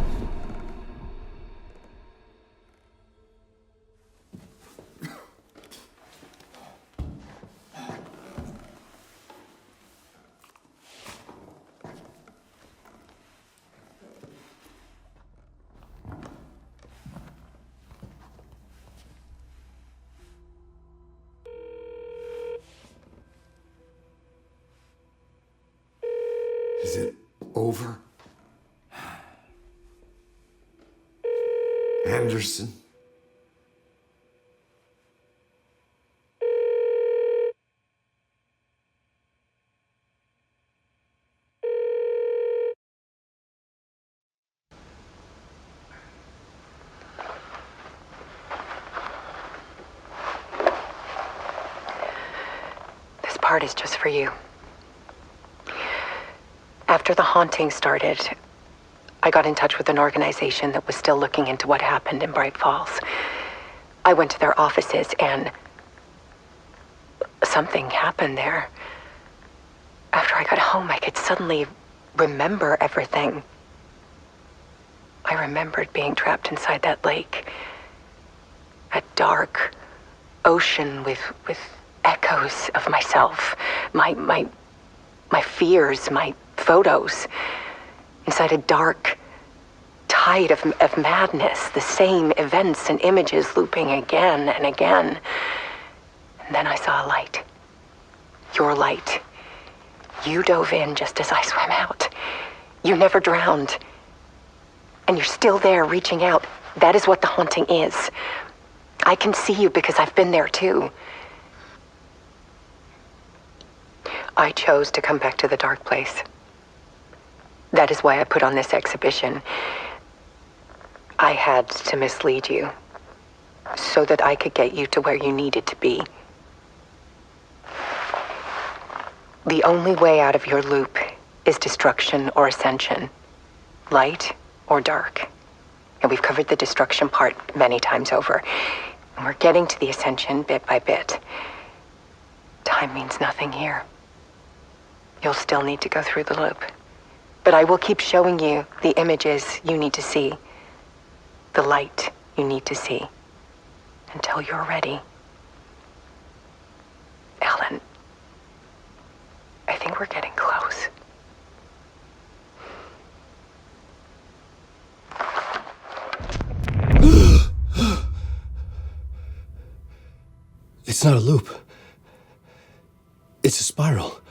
Is it over? Anderson? This part is just for you. After the haunting started, I got in touch with an organization that was still looking into what happened in Bright Falls. I went to their offices and something happened there. After I got home, I could suddenly remember everything. I remembered being trapped inside that lake. A dark ocean with echoes of myself. My fears, my photos. Inside a dark tide of madness. The same events and images looping again and again. And then I saw a light. Your light. You dove in just as I swam out. You never drowned. And you're still there reaching out. That is what the haunting is. I can see you because I've been there too. I chose to come back to the dark place. That is why I put on this exhibition. I had to mislead you so that I could get you to where you needed to be. The only way out of your loop is destruction or ascension, light or dark. And we've covered the destruction part many times over. And we're getting to the ascension bit by bit. Time means nothing here. You'll still need to go through the loop. But I will keep showing you the images you need to see, the light you need to see, until you're ready. Alan, I think we're getting close. It's not a loop. It's a spiral.